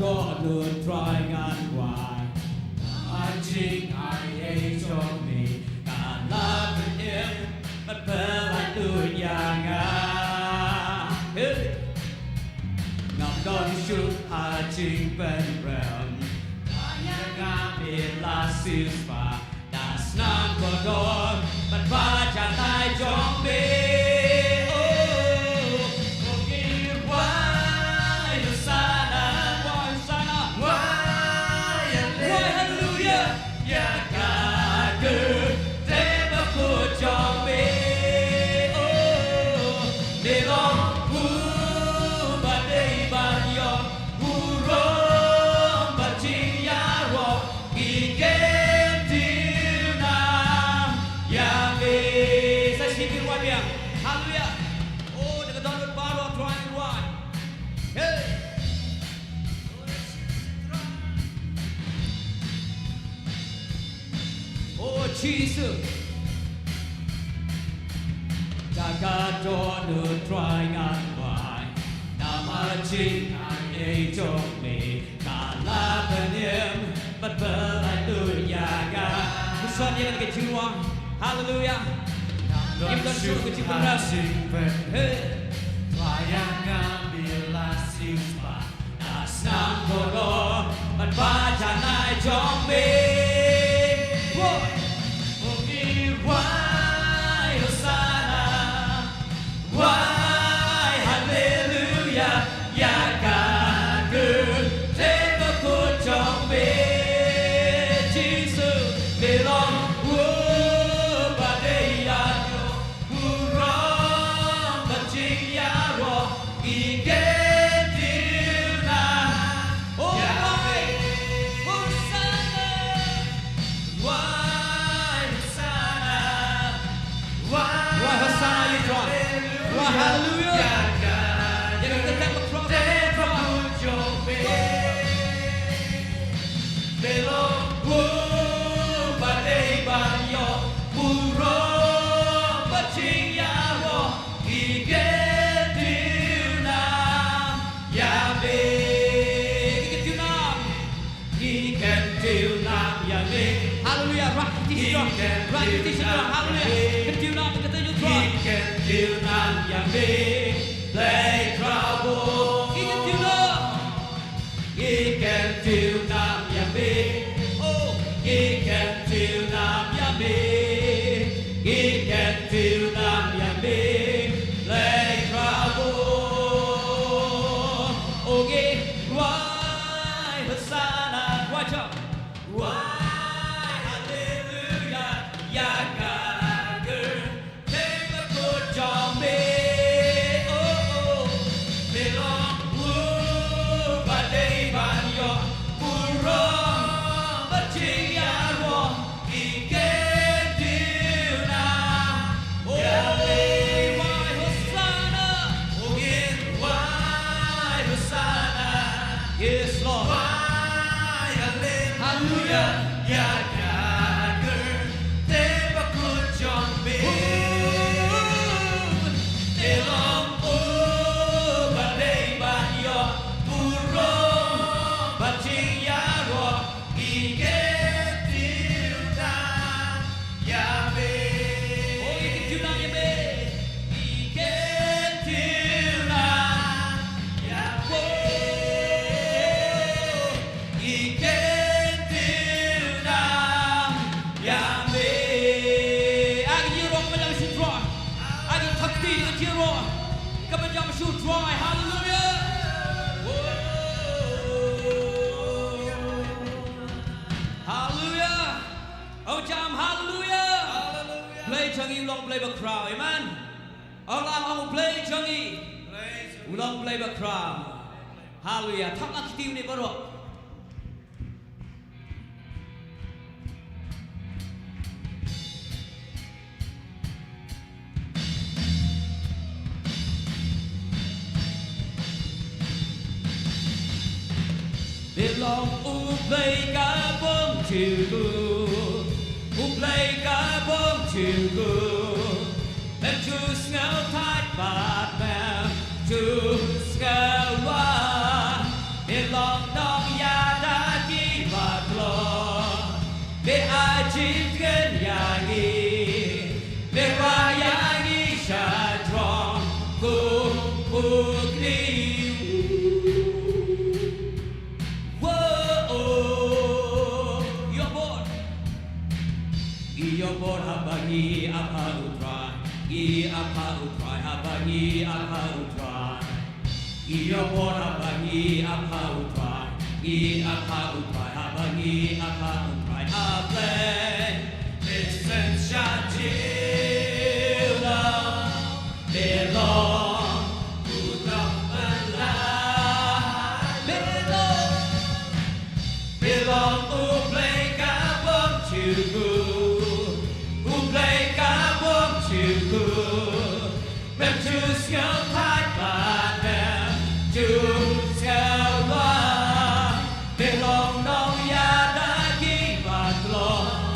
cho luôn try ngàn hoài anh chính ai ấy cho mình cả là bên em mất bờ lại từ nhà ngà ngọc đón chút à chính bên rèm nhà ngà biển là siêu phà đã snap vào đôi mặt phá chẳng ai cho mình Jesus jaga cho được try ngàn hoài nam chính anh ấy cho mình cả là bên em bất bờ lại từ nhà ga xuân như cái chữ hoàng hallelujah em đã chúc cái chữ con ra sinh về try ngàn biển là siêu phà đã sáng của nó bất phá chẳng ai cho mình. Why Hosanna? Why Hallelujah? Ya cả cứ thế mà cô cho mình Jesus belong và đây là Rom và chính ya ro kỳ kết điều na Why Hosanna? Why Hosanna you try. Why hallelujah. You know the temple cross. Put your faith. Belong but they ban your Uro but ching ya ro he get you now. Yahweh he get you now. He can do now Yahweh. Hallelujah. Right it is strong. Hallelujah. Get you now. He can do none Yahweh, play trouble. He can do none. He can do none Yahweh. Oh, he can do none Yahweh. He can do none Yahweh, play trouble. Okay, why Hosanna? Watch out. Why hallelujah? Yaga. Yes, Lord. Why hallelujah. Ya cả cứ thế mà cứ cho mình để lòng và đây bạn yo và chính ya ro kỳ kết điều ta ya về ôi cái điều nào ya về kỳ kết điều nào ya về kỳ kết điều nào ya về ai cái rong mình làm shoot draw ai cái thắc ti cái chia ro các bạn làm shoot draw hallelujah. Hallelujah. Oh jam hallelujah. Hallelujah. Play changi long play back crowd. Amen. Allah play changi. Long play back crowd. Hallelujah. Thắc ngạc tim này baro. Belong play cả bom chiều play cả bom chiều em chú ngao thái bát mèo chú ngao loa belong đó bangi apa utrai. Iyo bora bangi apa utrai. Gi apa utrai, abangi apa utrai. Ablay, listen shajila, belong, udang belai, belong ublay kabong chugu, ublay kabong chugu, bem chus ngam thai padam, chus ngam belong nong ya da ki batlong,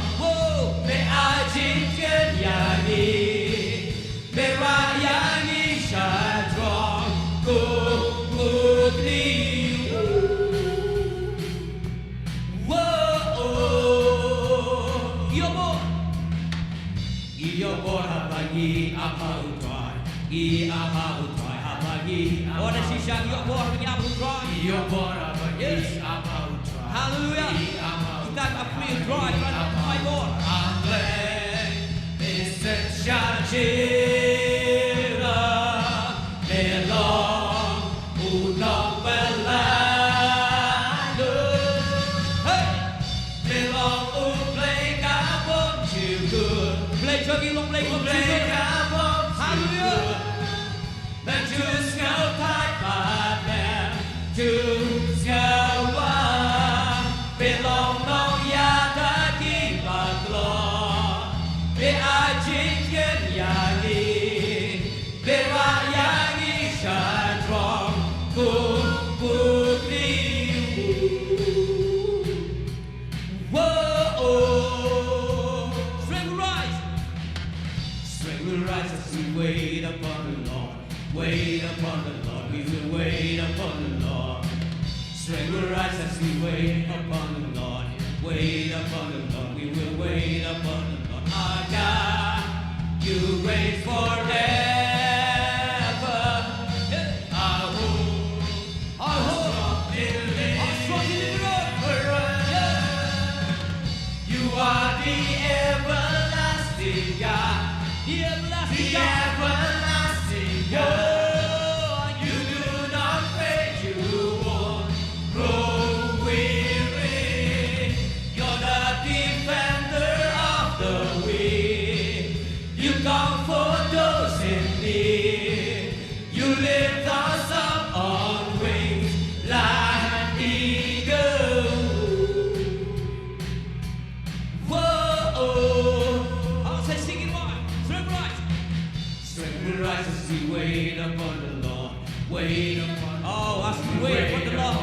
be ajin ya ni, be ra ya ni shadrong, ku ni. Iyo bora bagi apa utrai, i apa utrai, abagi. Oh, dan sisa iyo bora bagi apa utrai. Iyo bora bagi apa utrai. Hallelujah. Kita akui utrai kerana apa Lord. Amen. Listen shajira, belong udang belai. Hey, belong ublay kabong chugu. Play jogi long play kabong chugu. Hallelujah. Ben chus ngau thai padam, chus ngau wa, belong nong ya da ki batlong, be ajin yani, be ra yani shadrong, ni. Strength will rise. Strength will rise as we wait upon the Lord. Wait upon the Lord. We will wait upon the Lord. Strength will rise as we wait upon the Lord. Wait upon the Lord. We will wait upon the Lord. Our God, you reign forever. Our hope, our strong deliverer. You are the everlasting God. The everlasting God. You do not fade, you won't grow weary. You're the defender of the weak. You comfort those in need. You lift us up on wings like eagles. Whoa, I'll say sing it one. Strength rise. Strength will rise as we wait upon the Lord. Wait upon the Lord. Oh, as we wait upon the Lord.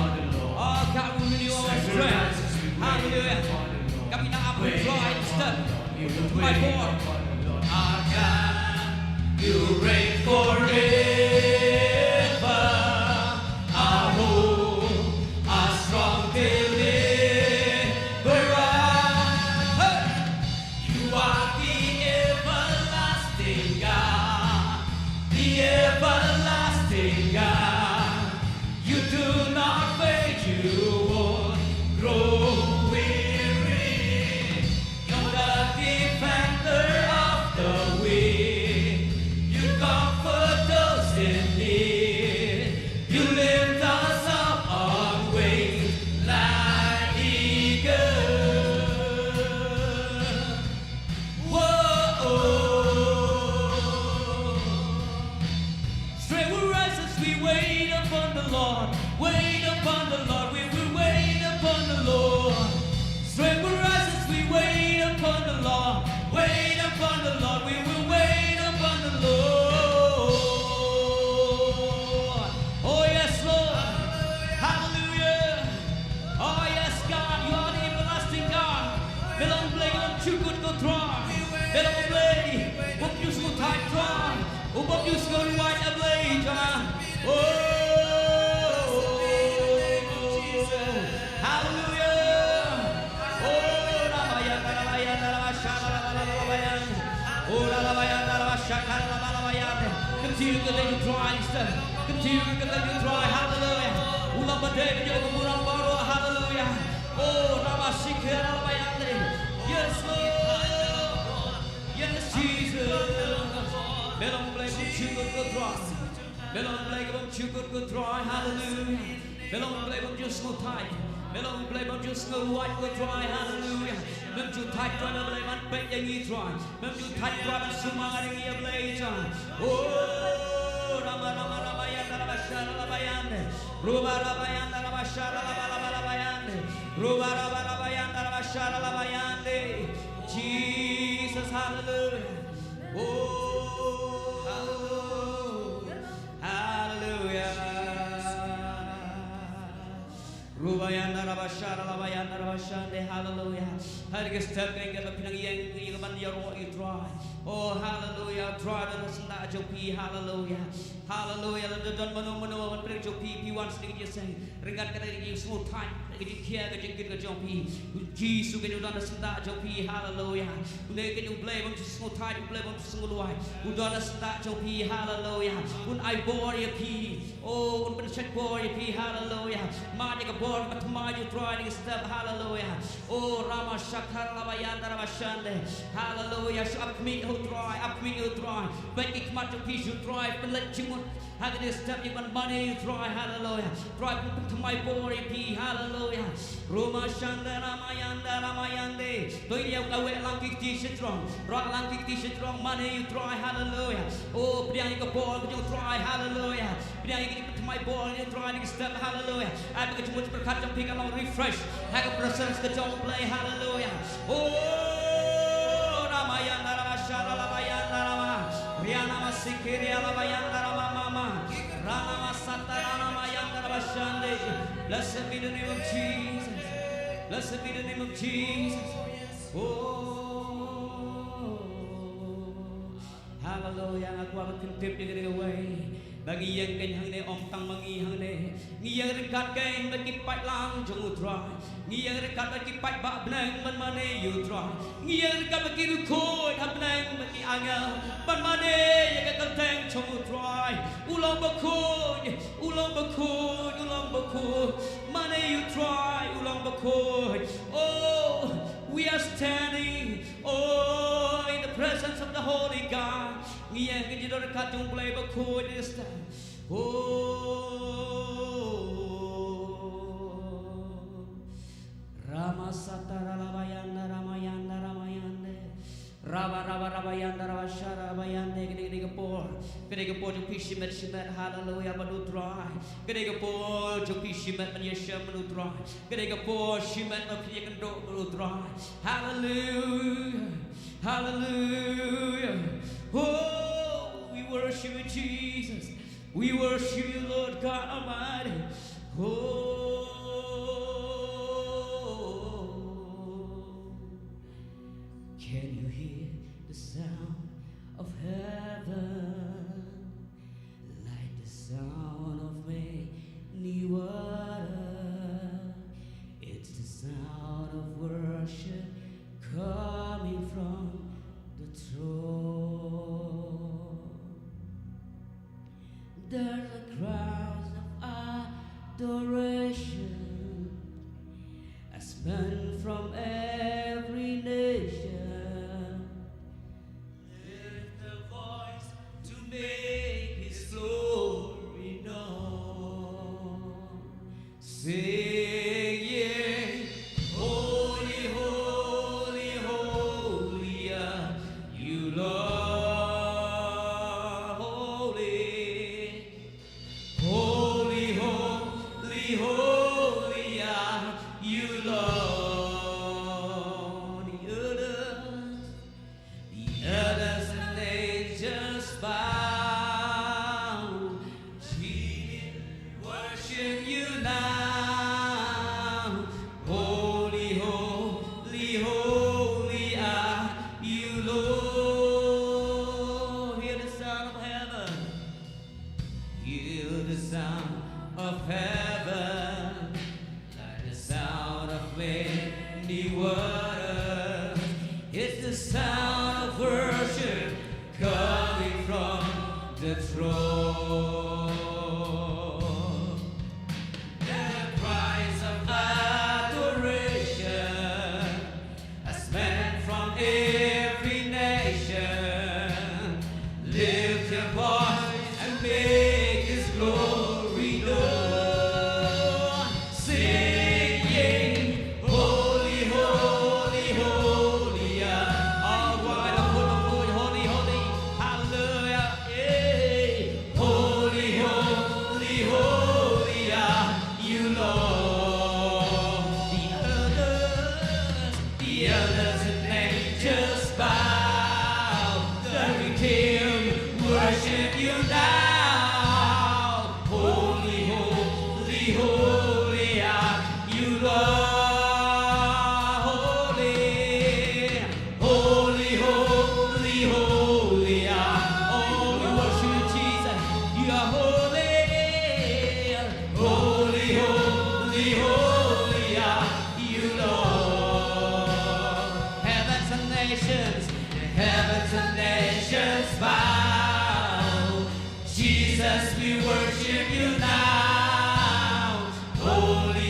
Oh, God will renew our strength. Hallelujah. Kami nak apa joy step. My God. Our God, you reign forever. Our hope, our strong deliverer. Hey! You are the everlasting God. The everlasting God. You do not fade, you won't grow weary. You're the defender of the weak. You comfort those in need. You lift us up on wings like eagles. Whoa. Strength will rise as we wait upon the Lord. Wait upon the Lord. We will wait upon the Lord. Strength will rise as we wait upon the Lord. Wait upon the Lord. We will wait upon the Lord. Oh yes, Lord. Hallelujah. Oh yes, God. You are the everlasting God. Belong play on chukut ko try. Belong play. Book you school type try. Book you school white ablay. Oh. Hallelujah. Oh, continue to let you dry, continue to let you dry, hallelujah. Ulang badai menjadi kemurahan baru, hallelujah. Oh, nama sikir alabayandri. Yes, Lord. Yes, Jesus. Belong play with you, good dry. you good try, hallelujah. Belong play bông just ngồi thay, belong play bông just ngồi white good try, hallelujah. Mem chu thay try na play man pek yang nghi try, mem chu thay try man sumar yang nghi play try. Oh, rama rama rama ya rama shara rama yande, ruba rama yande rama shara rama yande, ruba rama yande rama shara rama yande. Jesus, hallelujah. Oh, hallelujah. Rubayanda rabashara labayanda rabashande, hallelujah. Hari ke step ke ngel pinang yang ke ban yaro you try. Oh, hallelujah. Try dan senda jopi, hallelujah. Hallelujah. Dan mano wan pre jopi pi wan sedikit je say. Ringat kata ini semua time ke kia ke jengkit ke jopi. Jesus ke dan senda jopi, hallelujah. Unde ke you play bang semua time play bang semua luai. Udan senda jopi, hallelujah. Un I bore ye pi. Oh, un pen check bore ye pi, hallelujah. Ma ni ke bore mat ma you try ni step, hallelujah. Oh, Rama Shakar labayanda rabashande, hallelujah. So up me who try, up me who try. But it matter piece you try, but let you want. Have this step, you want money, you try, hallelujah. Try to my body, P, hallelujah. Roma Shanda Ramayanda Ramayande. Do you have a long t-shirt strong? Rock long t-shirt strong, money, you try, hallelujah. Oh, Priyanka ball, you try, hallelujah. Priyanka to my ball, you try to step, hallelujah. I think it's much for cut and pick along refresh. Have a presence that don't play, hallelujah. Oh, Ramayanda Ramashara Ramayanda Rama. Riana Masikiri Ramayanda Rama. Blessed be the name of Jesus. Blessed be the name of Jesus. Oh, hallelujah. Aku akan kentip di away. Bagi yang kanyang ne om tang mangi hang ne. Ngiyang rekat kain bagi pat lang jong utrai. Ngiyang rekat bagi pat bak benang ban mane you try. Ngiyang rekat bagi rukoi hab benang bagi angel ban mane yang kenteng jong utrai. Ulang bakoi, ulang bakoi, ulang bakoi. Mane you try, ulang bakoi. Oh, we are standing, oh, in the presence of the Holy God. Ngiyang kejidor rekat jong play bakoi this time. Oh, Rama Satara Ramayanda Ramayanda Ramayande Raba Raba Rabayanda Rabashara Rabayande Gedegapor Gedegapor to Pishimet Shimet hallelujah Manu dry Gedegapor to Pishimet and Yeshem Manu dry Gedegapor Shimet of Yakando Manu dry hallelujah hallelujah. Oh, we worship you Jesus. We worship you, Lord God Almighty. Oh, can you hear the sound of heaven? Like the sound of many water. It's the sound of worship coming from the throne. There's a crowd of adoration as men from every nation lift the voice to make His glory known, singing, holy, holy, holy are you, Lord. Lift your voice and make His glory.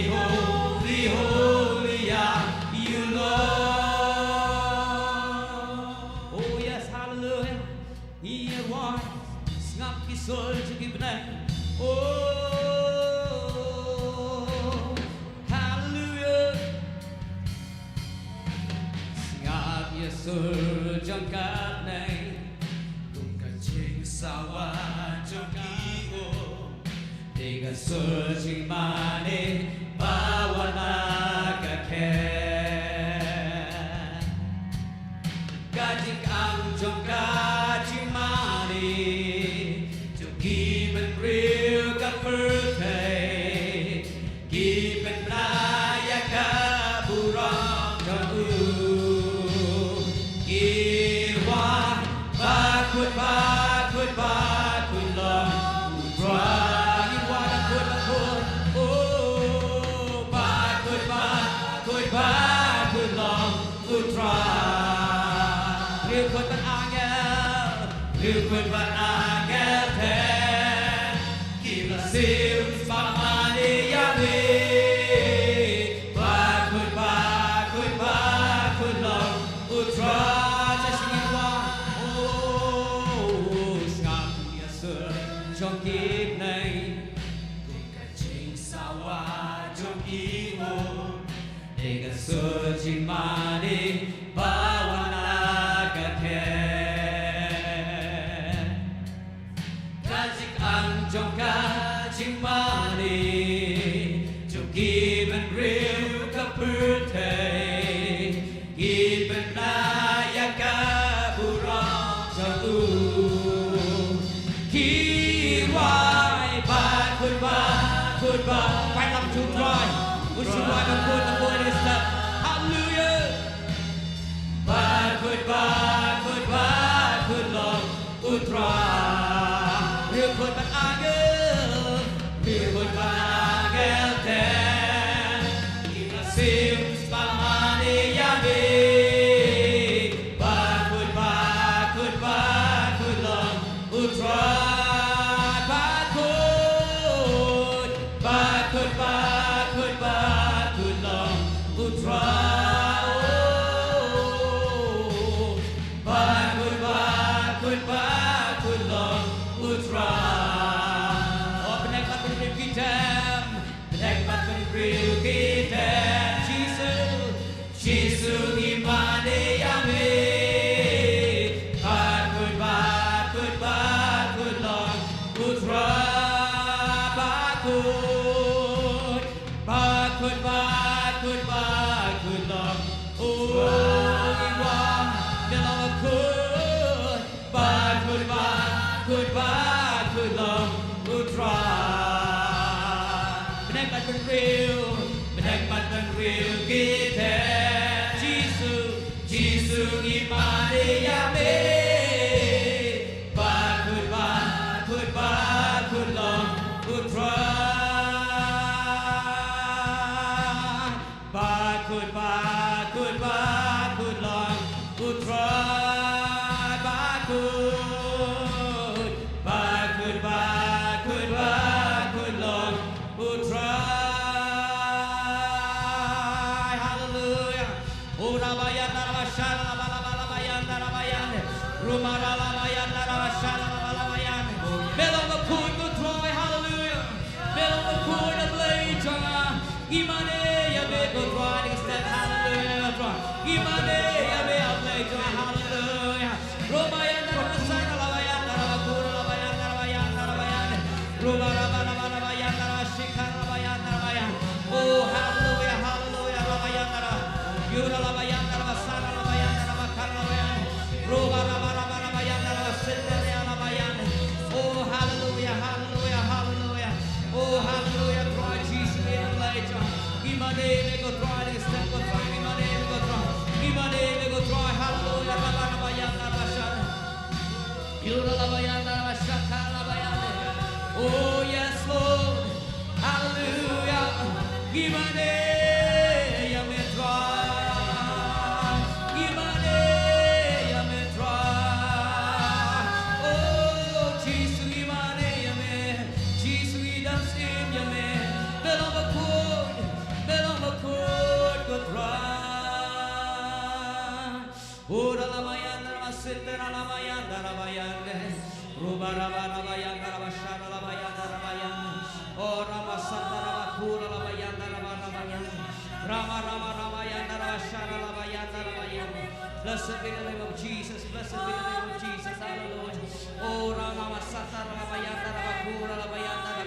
holy, holy are you, Lord. Oh yes, hallelujah. He was snap his soul to give name. Oh, hallelujah. Snap your soul trong cả này. Cùng cả chính sao trong ý ô. Để cả soul chính mà nên bawa naga khe. Kajik ang trong cả chính mà nên. Trong khi bên real cả phước thầy. Khi bên raya cả bù rong trong ưu. Khi hoa ba khuất lòng ra. Khi hoa đã khuất oh ba khuất lòng ra. Liêu khuất bạn angel thế. Khi là siêu ba mani Yahweh. Ba khuất lòng ra. Trong kiếp này cùng cả chính sao trong ý mô để cả sơ chính mà đi bawa naga khe. Kajik ang trong cả chính mà đi trong kiếp bên real cả phước thầy kiếp bên raya cả bù rong trong ưu. Goodbye, quay lắm chung rồi. Ôi xin quay bằng buồn đi sập. Hallelujah. Goodbye, lòng ultra. Real good bạn angel ten. Kita sim spamani Yahweh. Goodbye, lòng ultra. Jesus imane Yahweh. Goodbye, long ultra. Goodbye, long. Oh, Iwan, Belau goodbye, long ultra. Benang bat ben real kita. Jesus imane Yahweh. Goodbye, long ultra. Goodbye, long ultra. Goodbye, long ultra. Hallelujah. Oh, Rabayan, Rabashan, Rabalabayan, Rabayan. Rumara, Rabayan, Rabashan, Rabalabayan. Below the court, good Troy, hallelujah. Below the court of later. Imane, Yabe, good Troy, extend, hallelujah. Imane, Yabe, of later, hallelujah. Romayan, Rabasan, Rabayan, Rabakur, Rabayan, Rabayan, Rabayan. Rumara, Rabayan, Rabashika, Rabayan, Rabayan. Oh, hallelujah, hallelujah, Rabayan, Yura, Rabayan, Rabasana, Rabayan, Rabakar, Rabayan. Rabayan, Rabayan. Oh, hallelujah, hallelujah, hallelujah. Oh, hallelujah, cry Jesus in later. Imane, go try, step, go try, Imane, go try. Imane, go try, hallelujah, Rabayan, Rabashan. Yura, Rabayan, Rabashaka, Rabayan. Oh, yes, Lord, hallelujah. Imane, Yame try. Imane, Yame try. Oh, Jesus, Imane, Yame. Jesus, we dance in Yame. Below the court, Rubarabarabayanda rabashara rabayanda rabayanda. Oh Rama Santa Rabakura rabayanda rabayanda. Rama Rama rabayanda rabashara rabayanda rabayanda. Blessed be the name of Jesus. Blessed be the name of Jesus. Hallelujah. Oh Rama Santa rabayanda rabakura rabayanda.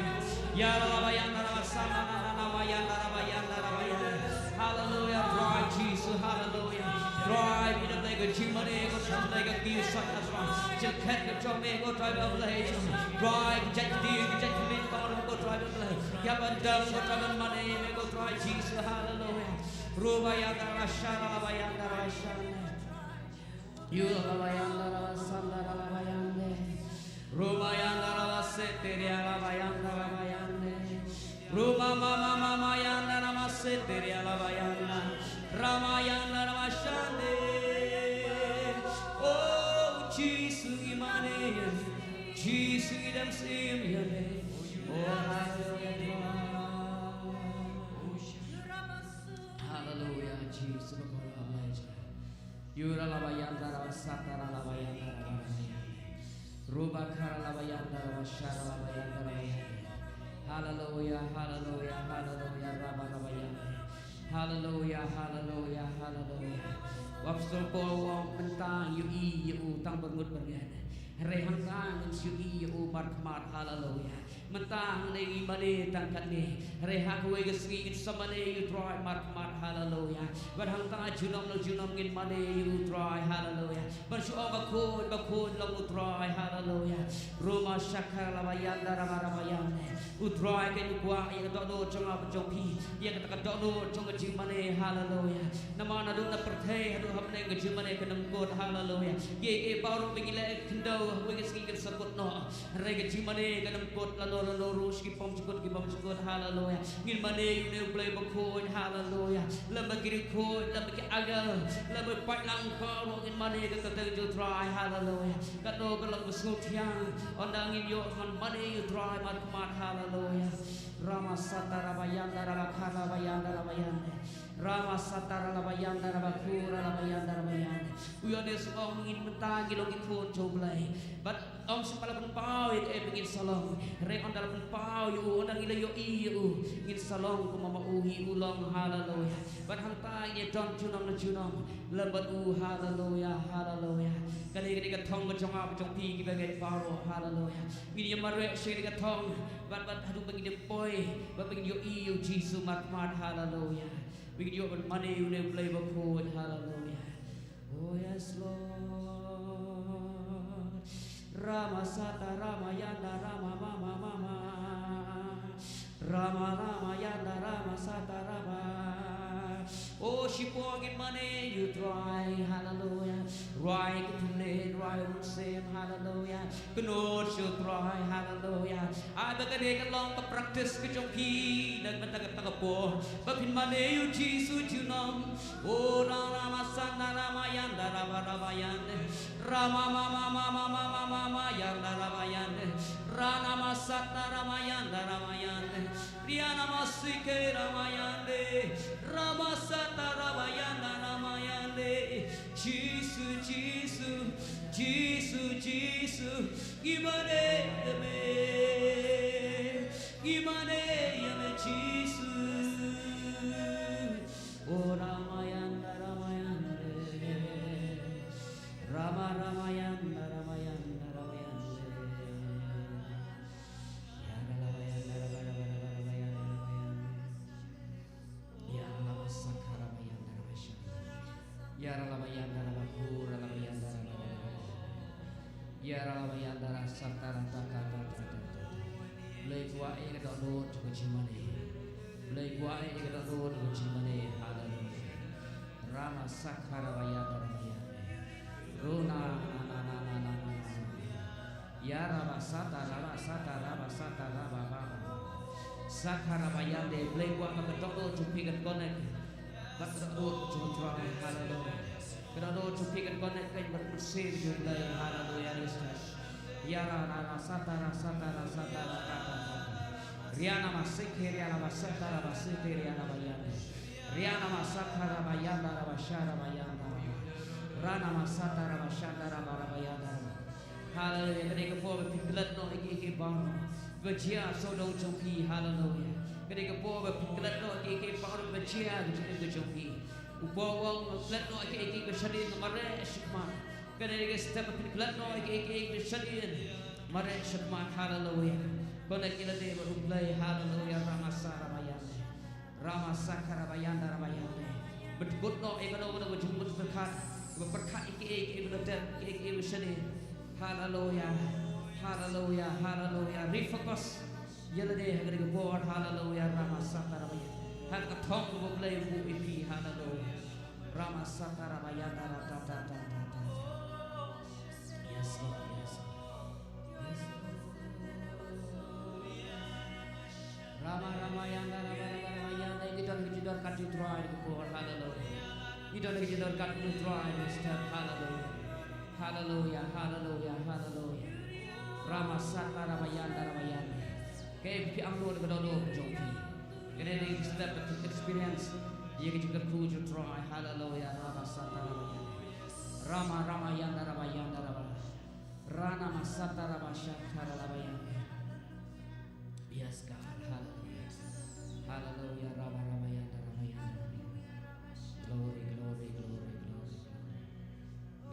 Yara rabayanda rabasana rabayanda rabayanda rabayanda. Hallelujah. Drive Jesus. Hallelujah. Drive in the name of Jesus. Drive in the Jesus, hallelujah. Rubayanda Rashana Labayanda Rashana. You Labayanda Rasanda Labayande. Rubayanda Raseteria Labayanda Labayande. Ruma Mama Mama Yanda Ramaseteria Labayanda. Ramayanda Ramashande. Oh Jesus Imane. Jesus Idam Simyane. Oh hallelujah. Hallelujah, Jesus. Yura labayanda rasatara labayanda labayanda. Rubakara labayanda rashara labayanda labayanda. Hallelujah, hallelujah, hallelujah, Rabba labayanda. Hallelujah, hallelujah, hallelujah. Wapsul po wong pentang yu tang bangut bergan. Rehang tang yu markmat hallelujah. Mentang nengi mane tangkat ni rehak we gesri samane you try markmat hallelujah. Barhang tang junom ngin mane you try hallelujah. Bersyukur bakun long utrai hallelujah. Roma syakar labayanda ramayanda. Utrai ke kuah yang dono jong jong pi yang kata dono jong jing mane hallelujah. Nama nadu na perthe adu hamne jing mane kenam kot hallelujah. Ye baru pengile kendo we gesri ken sakut no rege jing mane kenam kot lalo rus ki pom cukut hallelujah. Ngin mane you ne play bakun hallelujah. Lama kiri kot lama ki agal lama patlang ko ngin mane kata you try hallelujah. Kado kelang besut yang ondangin yo man mane you try mat hallelujah. Rama Satara Bayanda Rabakara Bayanda Rabayanda. Rama Satara Rabayanda Rabakura Rabayanda Rabayanda. We are this long in Matagi long in phone to play. But sepalapan pau ingin salong. Re on dalapan pau you ondang ila yo in salong kumama uhi ulang hallelujah. But hantay ye don junong lembat hallelujah hallelujah. Kali ka thong ka jong pi ki bagai paro hallelujah. Ini mare shiri ka thong but hadu bagi de poi but bagi yo Jesus mat hallelujah. We give you money you never play before hallelujah. Oh yes Lord. Rama Sata Rama Yanda Rama Mama Mama. Rama Yanda Rama Sata Rama. Oh she forget money you try hallelujah. Right to late right same hallelujah. Kenod you try hallelujah. I began long to practice ke jong pi dan mataga po. Bapin money you Jesus you know. Oh Rama Santa Rama Yanda Rama Yanda. Rama Mama Yanda Rama Yanda. Rama Santa Rama Yanda Rama Yanda. Riana Masike Rama Yanda. Rama Santa Rama Yanda Rama Yanda. Jesus gimana ya Jesus. Oh Ramayanda Ramayanda Yara Satara Lay Guai in the road to Chimane. Lay Guai in the road to Chimane. Hallelujah. Rama Sakara Bayanda Runa Yara Satara Sakara Bayande. Lay Guai in the road to pick and connect. But the road to try. Hallelujah. Kerana cupikan konek kain berpusir jumlah hallelujah Kristus. Yara rara satara Riana masik Riana masatara masik Riana bayanda. Riana masatara bayanda rabashara bayanda. Rana masatara bashanda rabayanda. Hallelujah. Ketika po berpiklat no iki bang. Berjia sodong jompi. Hallelujah. Ketika po berpiklat no iki bang berjia ketika jompi. Upawang piklat no iki bersyadin mare syukman. Ketika step piklat no iki bersyadin mare syukman. Hallelujah. Kona kita de beruplay. Hallelujah. Ramasa karabayanda rabayanda. Berkut no ekonomi no berjumpa berkat. Berkat iki berdat iki bersyadin. Hallelujah, hallelujah, hallelujah. Refocus. Yelade hagari gabor. Hallelujah. Rama sakarabaya. Hag katong ko play bu ipi. Hallelujah. Rama sakarabaya ta. Yes Lord, yes. Rama yanda ramayanda. You don't cut you try gabor. Hallelujah. You don't cut you try step. Hallelujah. Hallelujah, hallelujah, hallelujah. Rama Sata Ramayanda. Kaya ang Lord kadalo jompi. Kaya ni step experience. Ye kita kuju try. Hallelujah, Rama Sata Ramayanda. Ramayanda. Rana Masata Ramayanda. Yes God, hallelujah. Hallelujah, Ramayanda. Glory.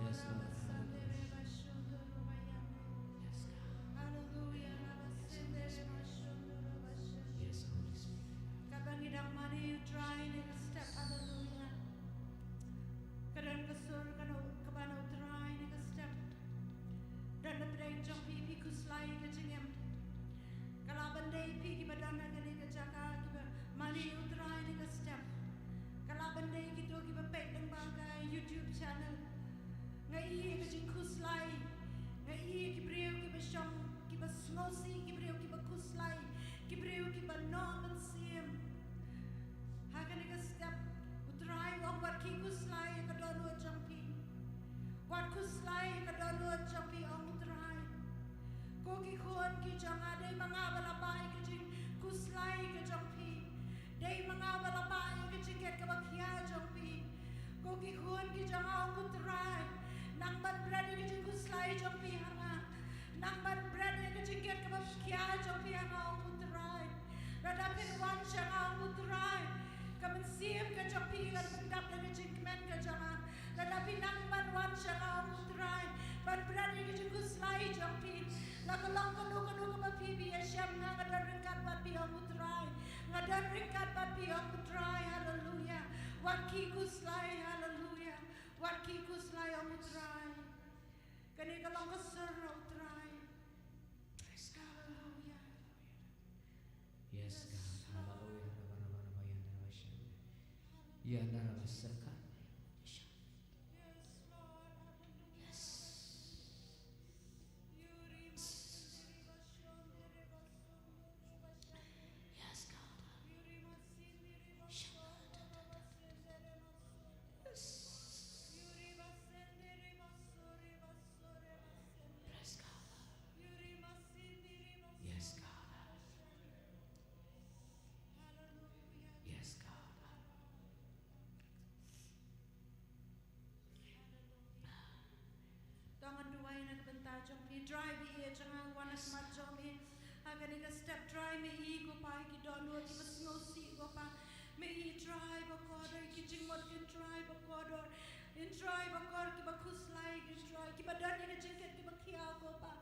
Yes Lord. YouTube channel ngai ke jing kuslai ngai ki breu ki basham ki basnosi ki breu ki bakuslai ki breu ki banom siem hakan ke step utrai wat ki kuslai ka donu jampi wat kuslai ka donu jampi ang utrai ko ki khon ki janga dei manga balabai ke jing kuslai ke jampi dei manga balabai ke jing ke bakhia jampi ko ki khon ki janga utrai nang ban brad ke jing kuslai jampi hanga nang ban brad ke jing ke bakhia jampi hanga utrai radapin wan janga utrai kamen siem ke jampi lan pendap ke jing men ke janga radapin nang ban wan janga utrai ban brad ke jing kuslai jampi lakolong kanu ka mapibi asyam nga ngadan ringkat bapi ang utrai ngadan ringkat bapi ang utrai hallelujah wat ki kuslai hallelujah wat ki kuslai ang utrai kani kalong ka sir utrai hallelujah yes God hallelujah ya narabasaka drive here jangan wana smart jomi agar ika step drive me I go pa ki donu ki basno si go pa me I drive akodo ki jingmot ki drive akodo in drive akor ki bakuslai ki drive ki badan ika jingket ki bakia go pa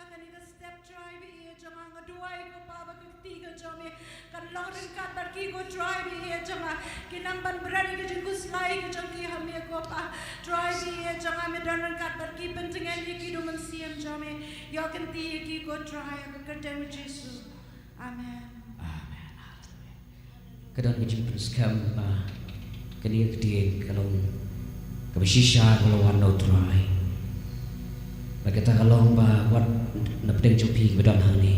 agar ika step drive here jangan ngaduai go pa bakti ka jomi kan lorin kat bar ki go drive here jangan ki namban berani ki jingkuslai ki jangki hamia go pa drive here jangan me danan kat bar ki pentingan ki duman siam jomi yo kan ti ki go drive ka dem Jesus amen kadang kejumpa skam kini kedien kalau kebisisha kalau wano try bagata kalau ba wat napdeng jopi kebedan hani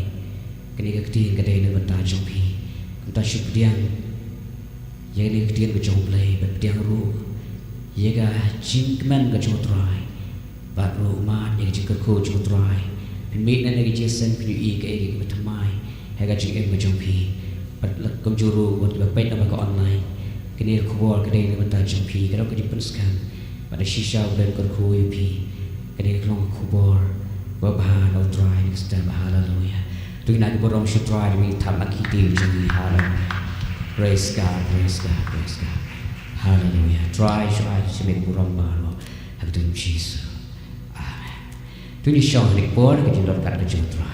kini kedien kedai na bata jopi kunta syudian ye ni kedien ke joplay betiang ru ye ga jingman ke jotrai ba ru ma ye jingker ko jotrai pimit na ngi jesen pinu I ke ke betamai haga jingem ke jopi pat komjuru wat bapait na ba online kini khobor kedai na bata jopi kalau ke jumpa skam pada shisha dan kerku yupi kini kelong khobor Baba no try next time. Hallelujah. Doing that but wrong should try to be tamaki teaching. Hallelujah. Praise God, praise God, praise God. Hallelujah. Try to make wrong baro. Have to Jesus. Amen. Doing show the board that you don't got the try.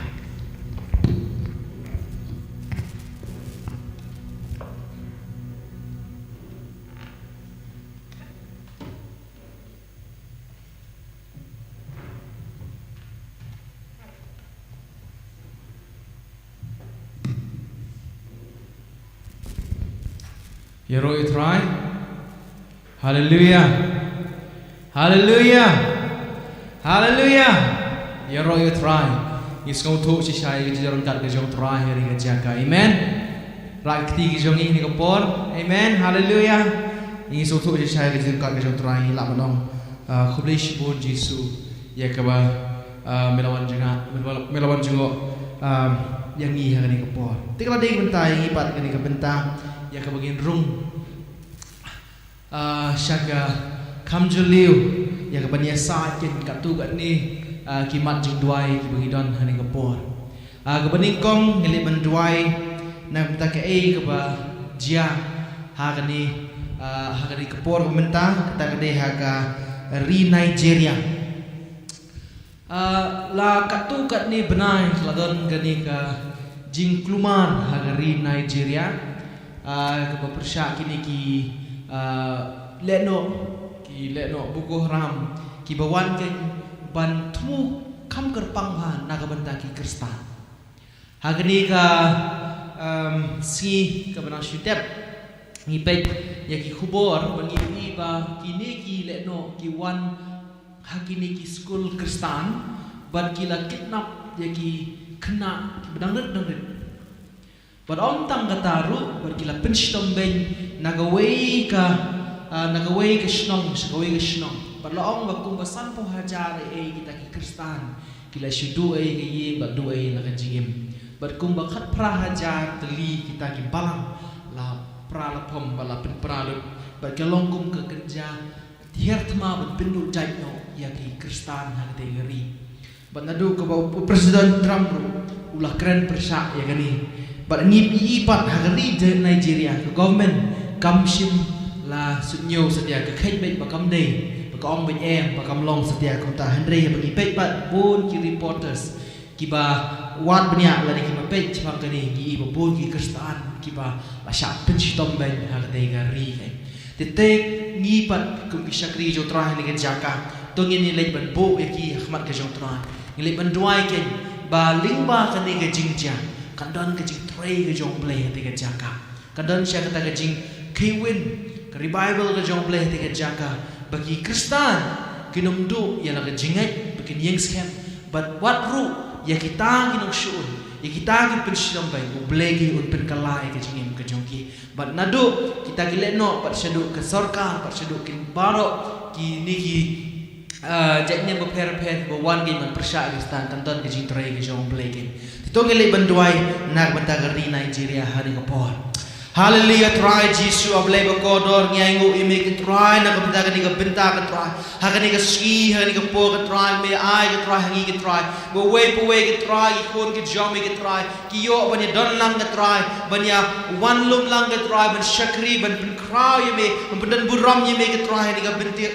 Yero you try. Hallelujah. Hallelujah. Hallelujah. Yero you try. Is going to si siya yung jong kat jong try hari ka jaga. Amen. Rakti jong ini kapor. Amen. Hallelujah. Is going to si siya yung kat jong try hilang manong. Kublish pun Jesu. Ya kaba melawan juga yang ni hari kapor. Tikala ding bentai ipat kani ka benta. Ya kabagin rung syaga kamjuliu ya kabania sa kin katu kat ni kimat jing duai kibagi don hani kapor kabaning kong ngeli banduai na benta ke kaba jia hagani kapor benta kata kade haga ri Nigeria la katu kat ni benai ladon gani ka jing klumar haga ri Nigeria kepada persyak kini ki leno buku ram ki bawan ke bantu kam kerpang han naga benta ki kristan hagni ka si ka bana syutep ngipet ya ki khubor bangi ba kini ki leno ki wan hagini ki school kristan ban ki la kidnap ya ki kena bedang ret But om tang kataru berkila penstom ben nagaway ka shnong. But la om bakum basan po hajar kita ki kristan kila shudu ye but du nakajim. But kum bakat pra hajar teli kita ki balang la pra la pom bala pen pralu. But kelong kum ke kerja tiertma but pindu jaitno ya ki kristan hagte ngeri. But nadu ke Presiden Trump ulah keren persak ya kani. But ni ipat hagari de Nigeria ke government kamshim la sunyo setia ke kait baik bakam day bakam baik bakam long setia kota Henry bagi baik pat pun ki reporters kiba wat banyak la ki baik cuma kani ki pun ki kristan kiba la syak pensitom ben hagari gari kai tetek ni pat kum ki syakri jo trah ni ke jaka tongin ni lek ban bo ki khmat ke jo trah ni lek ban duai ke ba lingba kani ke jingja Kadang kejing tray kejong play hati kejaka. Kadang siya kata kejing kiwin ke revival kejong play hati kejaka. Bagi Kristen kinumdu ya la kejingat bikin yang scam. But what ru ya kita kinung syun ya kita kin pensyam bay ublegi un pen kalai kejingim kejongki. But nadu kita gileno pat syadu ke sarkar pat syadu kin baro ki niki jadinya berper-per bawan game persyak Kristen kanton kejing tray kejong play ke. Tong ele banduai nak bentagari Nigeria hari kapor. Hallelujah try Jesu ablay bakodor nyangu ime ke try nak bentagani ke benta ke try. Hagani ke ski hagani ke por ke try me ai ke try hangi ke try. Go way ke try ikon ke jami ke try. Kiyo banya don lang ke try. Banya one lum lang ke try ban syakri ban kraw yeme ban buram yeme ke try ni ke bentir.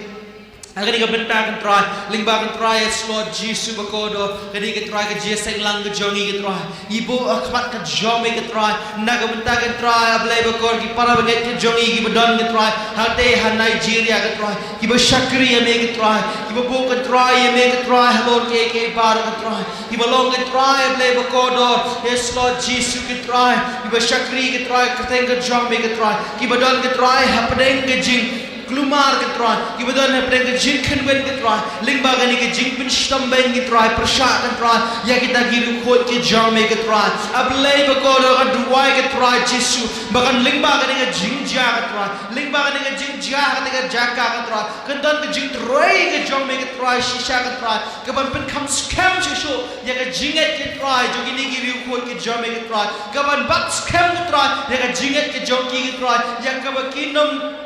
Kani ka benta kan try lingba kan try Lord Jesus bakodo kani ka try ka jeseng lang ka jongi ka try ibo akhmat ka jomi ka try naga benta kan try ablay bakor ki para baget ka jongi ki badon ka try hate ha Nigeria ka try ki ba shakri ya me ka try ki ba bo ka try ya me ka try Lord ke bar ka try ki ba long ka try ablay bakodo yes Lord Jesus ka try ki ba shakri ka try ka teng ka jomi ka try ki badon ka try ha padeng ka jing Klumar ke try, kibadan hai preng ke jing khenwen ke try, lingba gani ke jing pin stamben ke try, persyak ke try, ya kita giru khot ke jame ke try, ablay bakodo aduai ke try Jesu, bahkan lingba gani ke jing ja ke try, lingba gani ke jing ja ke jaka ke try, kendan ke jing tray ke jame ke try, shisha ke try, kaban pin kam scam Jesu, ya ke jinget ke try, jo gini giru khot ke jame ke try, kaban bak scam ke try, ya ke jinget ke jonki ke try, ya kaban kinom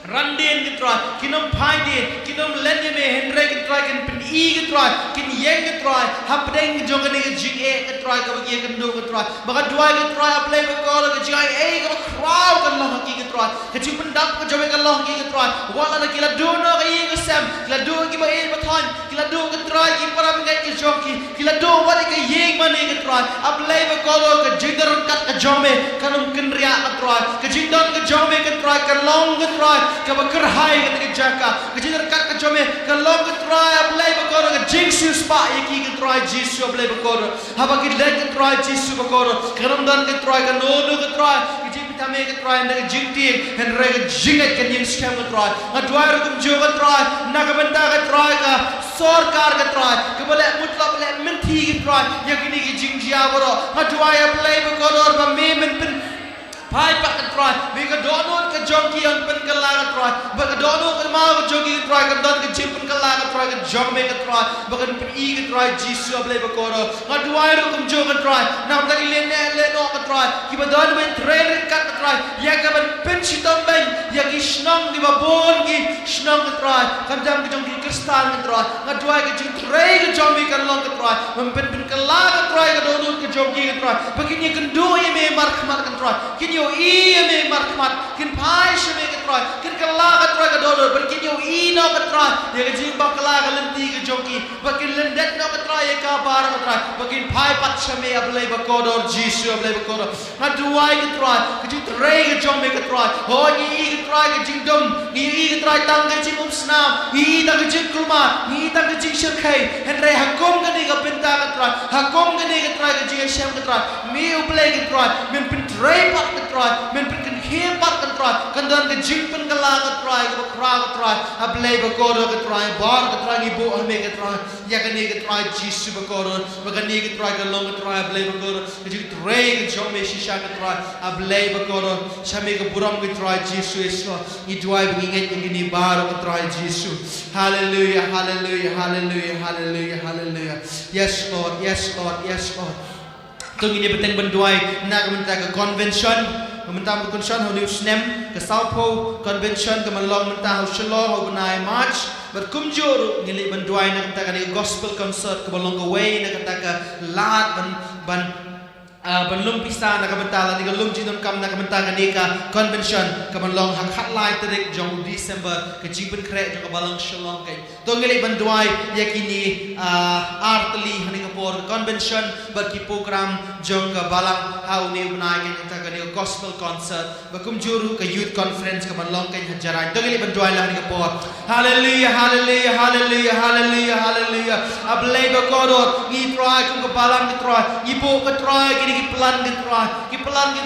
Randin ke try, kinom paidin, kinom lenye me Henry ke try, kin pen I ke try, kin yeng ke try, hapdeng jong ke ni jing e ke try, ke bagi ke do ke try, baka dua ke try, aplay ke call ke jing e ke crowd ke Allah ke try, ke jing pendap ke jom ke Allah ke try, wala na kila do no ke ye ke sam, kila do ke ba e baton, kila do ke try, ke para ke ke joki, kila do wala ke yeng mane ke try, aplay ke call ke jing der kat ke jome, kanum kin ria ke try, ke jing don ke jome ke try, ke long ke try, ke bakar hai ke jaka, ke jing der kat ke jome, ke long ke try, aplay ke call ke jing su spa ye ke try, Jesus aplay ke call, haba ke let ke try, Jesus ke call, kanum don ke try, ke no ke try, ke jing tame ke try, na ke jing ti, hen re ke jing ke yin scam ke try, ngadwai kum jo ke try, na ke benda ke try ka, sorkar ke try, ke boleh mutlak boleh menti ke try, yang ini ke jing jia boro, ngadwai aplay ke call or ba me men pen Pai pak ke try, we ke donut ke jongki yang pen ke la ke try, ba ke donut ke mau ke jongki ke try, ke don ke jim pen ke la ke try, ke jong me ke try, ba ke pen I ke try, Jesus aplay ba koro, ngadwai ru kum jo ke try, nam tak len no ke try, ki ba don men train kat ke try, ya ke ban pen sitom ben, ya ki snong di ba bon ki snong ke try, kam jam ke jongki kristal ke try, ngadwai ke jing tray ke jong me ke long ke try, men pen ke la ke try, ke donut ke jongki ke try, ba kini ke do ye me mar ke try, kini yo I me markmat kin pai shme ke try kin kala ke try ke dollar ber kin yo I no ke try ye ke jing ba kala ke lenti ke joki ba kin lendet no ke try ye ka bar ke try ba kin pai pat shme ablay ba kodor Jesus ablay ba kodor na duai ke try ke jing tray ke jom me ke try ho ni I ke try ke jing dum ni I ke try tang ke jing snam I ta ke jing kulma ni ta ke jing shkai henre hakom ke ni ke pinta ke try hakom ke ni ke try ke jing shem ke try mi uplay ke try min pin tray pat try, men pen khe pat kan try, kan dan ke jing pen kala ke try, ke kra ke try, ablay ba kodo ke try, bar ke try ni bo hame ke try, ya ke ni ke try Jesus ba kodo, ba ke ni ke try ke long ke try, ablay ba kodo, ke jing tray ke jom me shisha ke try, ablay ba kodo, shame ke buram ke try Jesus eswa, ni dwai binget ke ni bar ke try Jesus. Hallelujah, hallelujah, hallelujah, hallelujah, hallelujah. Yes Lord, yes Lord, yes Lord. Tung ini beteng benduai nak minta ke convention, minta ke convention hau news nem ke South Pole convention ke melong minta hau Shelo hau benai March berkumjur ngili benduai nak minta ke gospel concert ke belong ke way nak minta ke lat ban lum pisa nak bentar ni ke lum jinon kam nak bentar ke ka convention ke melong hak hat lai terik jong December ke jiben krek jong ke balong Shelo ke to ngili benduai yakini artli hani ke por convention berki program jong ke balang hau ni benai ke minta ke gospel concert berkumjur ke youth conference ke melong ke hajaran to ngili benduai lah ni ke por hallelujah hallelujah hallelujah hallelujah hallelujah ablay ba kodor ni try kum ke balang ke try ni bo ke try ki pelan ke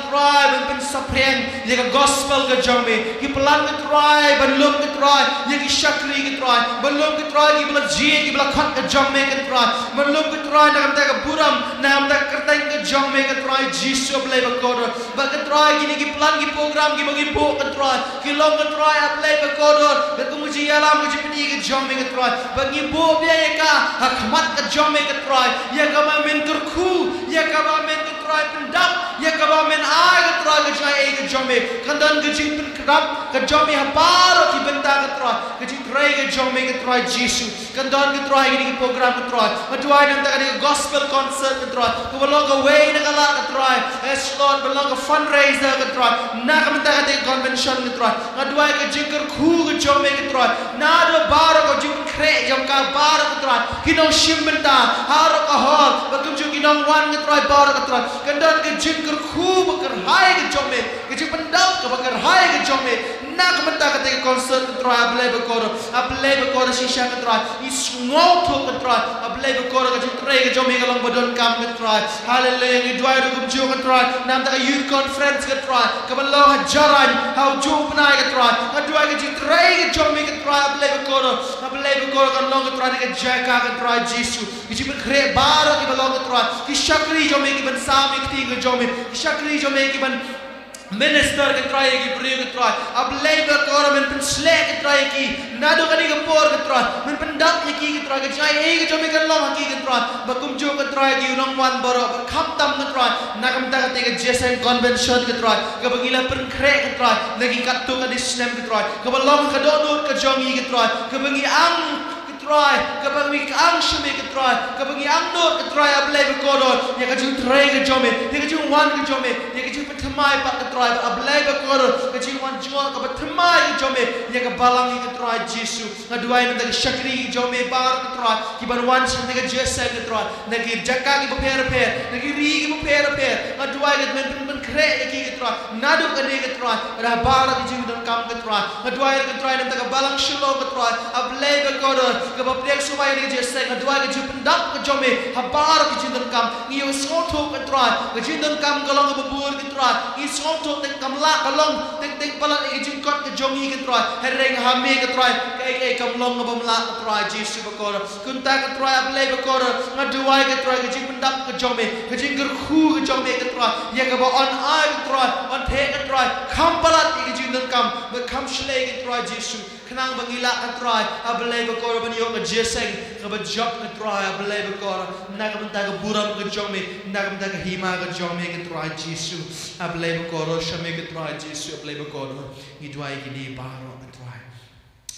try ben pen sapreng ye ke gospel ke jome ki pelan ke try ben lum ke try ye ki shakri ke try ben lum ke try ki bla ji ki bla khat ke jome ke try ben lum ke try nak ta ke buram nam ta kerteng ke jome ke try Jesus ablay ba kodor ba ke try ki ni ki pelan ki program ki bagi bo ke try ki long ke try ablay ba kodor be ku muji alam ku jipni ke jome ke try bagi bo bia ye ka hakmat ke jome ke try ye ka ma men kurku ye ka ma men try pendap ya kabamen ai ke try ke jai ke jome kandan ke jing pen kedap ke jome hapar ki benta ke try ke jing try ke jome ke try Jesus kandan ke try ke program ke try aduai nan ta ke gospel concert ke try ke belong ke way na kala ke try es Lord belong ke fundraiser ke try na ke benta ke convention ke try aduai ke jing ku ke jome ke try na do bar ke jing kre jom ka bar ke try kinong shim benta har ka hall betum ju kinong wan ke try bar ke try kandan ke jing ku bakar hai ke jome ke jing pendap ke bakar hai ke jome nak menta ke concert ke try ablay bakor shisha ke try isngol to ke try ablay bakor ke jing try ke jome ke long bodon kam ke try hallelujah ni dwai ru kum jo ke try nam ta youth conference ke try ke belong hajaran hau jo penai ke try dwai ke jing try ke jome ke try ablay bakor ke long ke try ke jaka ke try Jesus ke jing kre bar ke belong ke try ki shakri jome ke ban sam ke ting jome shakri jome ke ban minister ke try ke bri ke try ablay bakor men pen slek ke try ki nado kani ka por ka try men pendak ye ki try ka jai ka jome kan long ki ka try ba kum jo ka try ki rong wan boro ba kham tam ka try na kam ta ka te ka jesen convention ka try ka bagila pen kre ka try lagi kat tu ka disnem ka try ka ba long ka do nur ka jongi ka try ka bagi ang try kapag mi ang shumi ka try kapag ang no ka try able ba kodo ya ka ju try ka jome ya ka ju wan ka jome ya ka ju pathamai pa ka try able ba kodo ka ju wan jo ka pathamai ka jome ya ka balang ka try jisu nga duai na ka shakri jome bar ka try ki ban wan sin ka jesa ka try na ki jakka ki per na ki ri ki per nga duai ka men kre ki ka try nadu ka ne ka try ra bar ka ju don kam ka try nga duai ka try na ka balang shilo ka try able ba kodo kapag sumay ni Jesse nga duwa ka jupendak ka jome habar ka jindon kam ngiyo soto ka try ka jindon kam kalong ka babur ka try ngi soto tek kam la kalong tek pala ka jingkot ka jongi ka try hereng hame ka try kay kam long ka bamla ka try Jesu bakor kunta ka try ablay bakor nga duwa ka try ka jupendak ka jome ka jingger khu ka jome ka try ya ka ba on ai ka try on the ka try kam pala ka jindon kam ba kam shle ka try Jesu kanang bangila ka try ablay bakor ban yo ka jeseng ka ba job ka try ablay bakor na ka manta ka buram ka jome na ka manta ka hima ka jome ka try Jesu ablay bakor shame ka try Jesu ablay bakor gidway gini baro ka try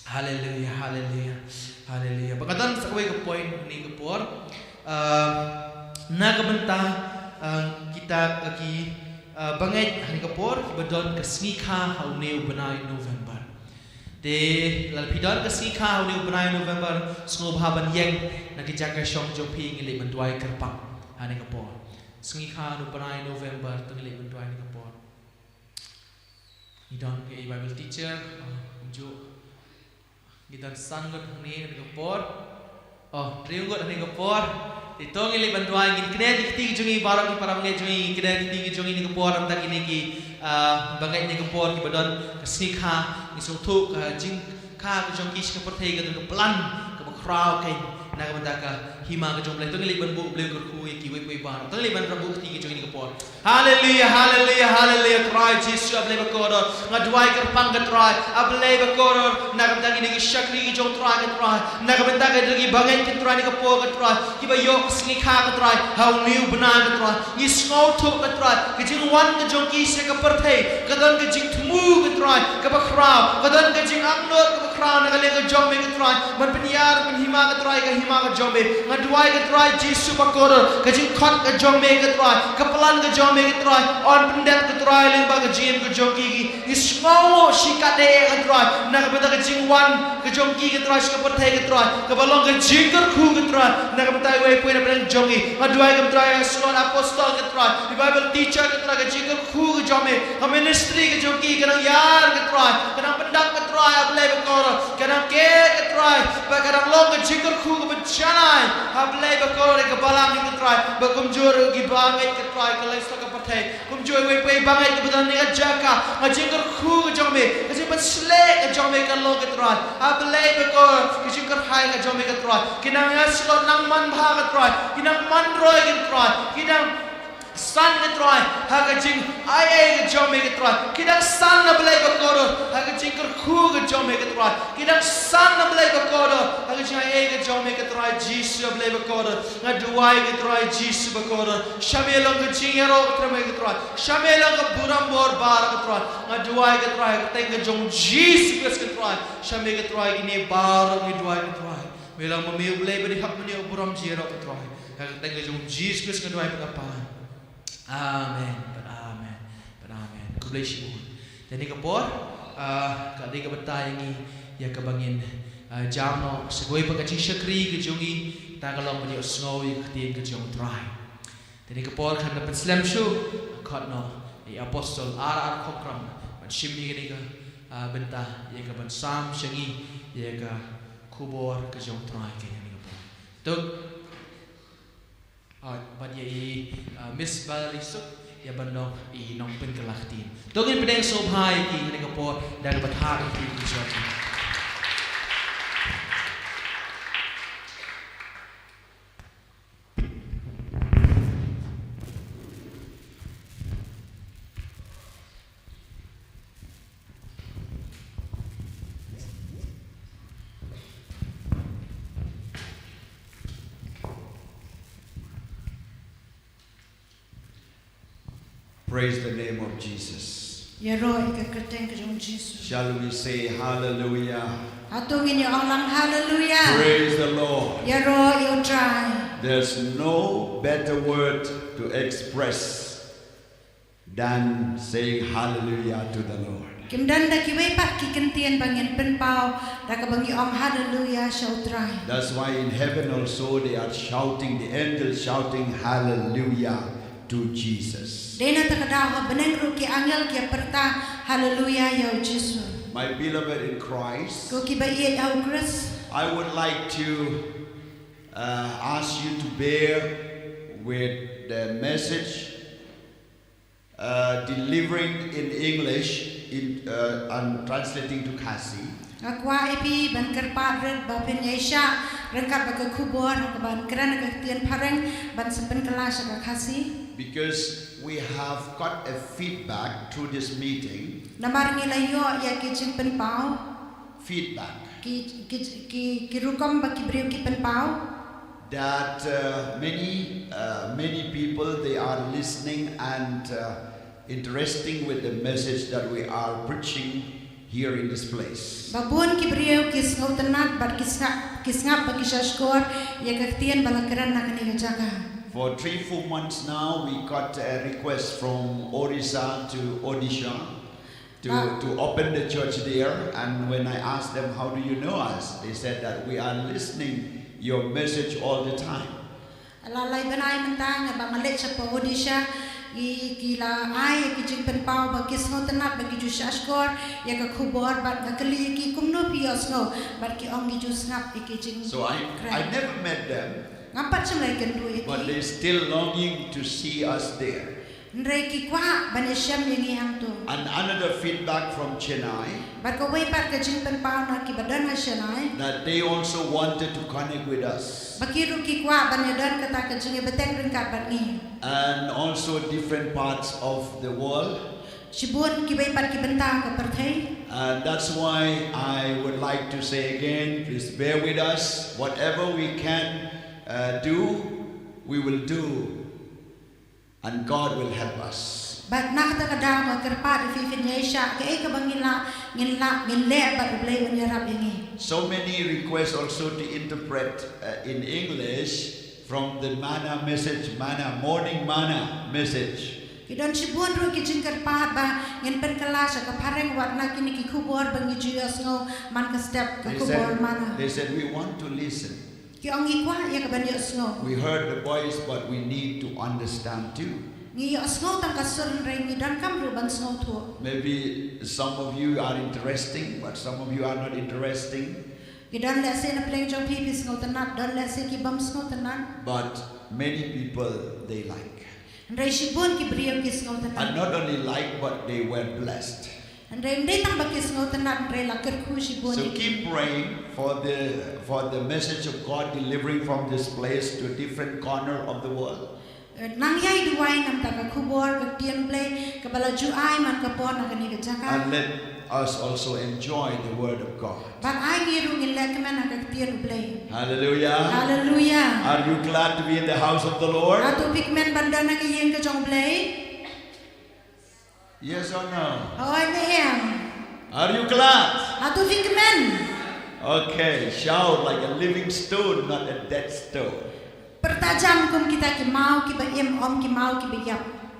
hallelujah hallelujah hallelujah pagkatan sa kaway ka point ni ka por na ka manta kita ki bangay hani ka por badon ka snika hauneu banay November de lalpidon ka sikha uni ubnai November snob haban yeng nakijaga shong jopi ngili manduai kerpang hani kapor sikha uni ubnai November tengili manduai ni kapor idon ke Bible teacher jo gidan sangot hani kapor triungot hani kapor itong ili banduai ngin kene dikti jungi barang ni para mange jungi kene dikti jungi ni kapor am tak ini ki bangay ni kapor ki badon sikha isong tu ka jing ka jong kis ka perthai ka plan ka crowd kai na ka banda ka hima ka jong play to ngali ban bu bleu ka khu ki we bar to ngali ban rabu ti ki jong ni ka por hallelujah hallelujah hallelujah try Jesus able ba ko nga duai ka pang ka try able ba ko na ka banda ni ki shakri ki jong try ka try na ka banda ka gi bangay ki try ni ka po ka try ki ba yo sni kha ka try how new bana ka try ni snow to ka try ki jing wan ka jong kis ka perthai ka don ka jing thmu ka try ka ba crowd ka don ka jing ang no ka ba crowd na ka le ka jong me ka try man penyar pen hima ka try ka hima ka jong me nga duai ka try Jesus ba ko ka jing khot ka jong me ka try ka plan ka jong me ka try on pendet ka try ling ba ka jim ka jong ki ni small shikade ka try na ka benda ka jing wan ka jong ki ka try ka perthai ka try ka balong ka jing ka khu ka try na ka betai we poi na pen jong ki nga duai ka try slot apostle ka try the Bible teacher ka try ka jing ka khu ka jong me ka ministry ka jong ki ka nang yar ka try ka nang pendak ka try able ba ko ka nang ke ka try ba ka nang long ka jing ka khu ka bencanai able ba ko ka balang ka try ba kumjor ki bangai ka try ka lai ka perthai kumjor we poi bangai ka bedan ni ka jaka ka jing ka khu ka jong me ka jing ban sle ka jong me ka long ka try able ba ko ka jing ka hai ka jong me ka try kinang slot nang man bha ka try kinang man roi ka try kinang san ka try ha ka jing ai ka jong me ka try kinang san na blai ba ko ha ka jing ka khu ka jong me ka try kinang san na blai ba ko ha ka jing ai ka jong me ka try Jesus blai ba ko nga duai ka try Jesus ba ko shamelong ka jing ero ka try ka try shamelong ka buram bor bar ka try nga duai ka try ka teng ka jong Jesus ka try shamel ka try ini bar ni duai ka try melang mamiu blai ba di hak ni buram jero ka try ka teng ka jong Jesus ka duai pa pa amen but amen but amen God bless you jadi kapor kali ka betay ni ya kabangin jamno segoi pagkaching syakri ke jongi ta kalong pa snow yung katiin ke jong try jadi kapor kan dapat slam shoe kat no apostol R R Khongkrom man shimni gani ka benta ya ka ban sam shangi ya ka kubor ke jong try ke ni kapor tuk but ye miss balisuk ya bandong I nong pen kelaktin togin pedeng sobhai ki ni kapor dan bathar ki jot Praise the name of Jesus. Ya roh ika keteng ke jong Jesus. Shall we say hallelujah? Atungin ya Allah hallelujah. Praise the Lord. Ya roh you try. There's no better word to express than saying hallelujah to the Lord. Kim dan da ki wei pak ki kentien bangin pen pau da ka bangi om hallelujah shall try. That's why in heaven also they are shouting, the angels shouting hallelujah to Jesus. Dena ta ka da beneng ru ki angel ki perta hallelujah ya Jesus. My beloved in Christ, Ko ki ba iet au Chris. I would like to ask you to bear with the message delivering in English and translating to Khasi. Akwa epi ban kerpat red ba pen yesha rengkat ba ke kubor ka ban kran ka tien pareng ban sepen kelas ka Khasi. Because we have got a feedback through this meeting. Namar ngila yo ya ki ching pen pau Feedback ki rukom ba ki breu ki pen pau that many people they are listening and interesting with the message that we are preaching here in this place. babun ki breu ki ngau tenat bat ki ngap ba ki shashkor ya ka tien bala kran na kani jaga. For 3-4 months now, we got a request from Odisha to Odisha to open the church there. And when I asked them, how do you know us? They said that we are listening your message all the time. Alalay banay mentang ba malet sa Odisha ki la ai ki jing pen pau ba ki ngau tenat ba ki ju shashkor ya ka khubor bat ka kali ki kumno pios no bat ki ong ki ju ngap ki jing. So I never met them. But they're still longing to see us there. And another feedback from Chennai that they also wanted to connect with us. And also different parts of the world. And that's why I would like to say again, please bear with us. Whatever we can do, we will do, and God will help us. So many requests also to interpret in English from the manna message, morning manna message. They said we want to listen. We heard the voice, but we need to understand too. Maybe some of you are interesting, but some of you are not interesting. But many people they like. And not only like, but they were blessed. So keep praying for the message of God delivering from this place to a different corner of the world. And let us also enjoy the word of God. Hallelujah. Hallelujah. Are you glad to be in the house of the Lord? Yes or no? Are you glad? Okay, shout like a living stone, not a dead stone.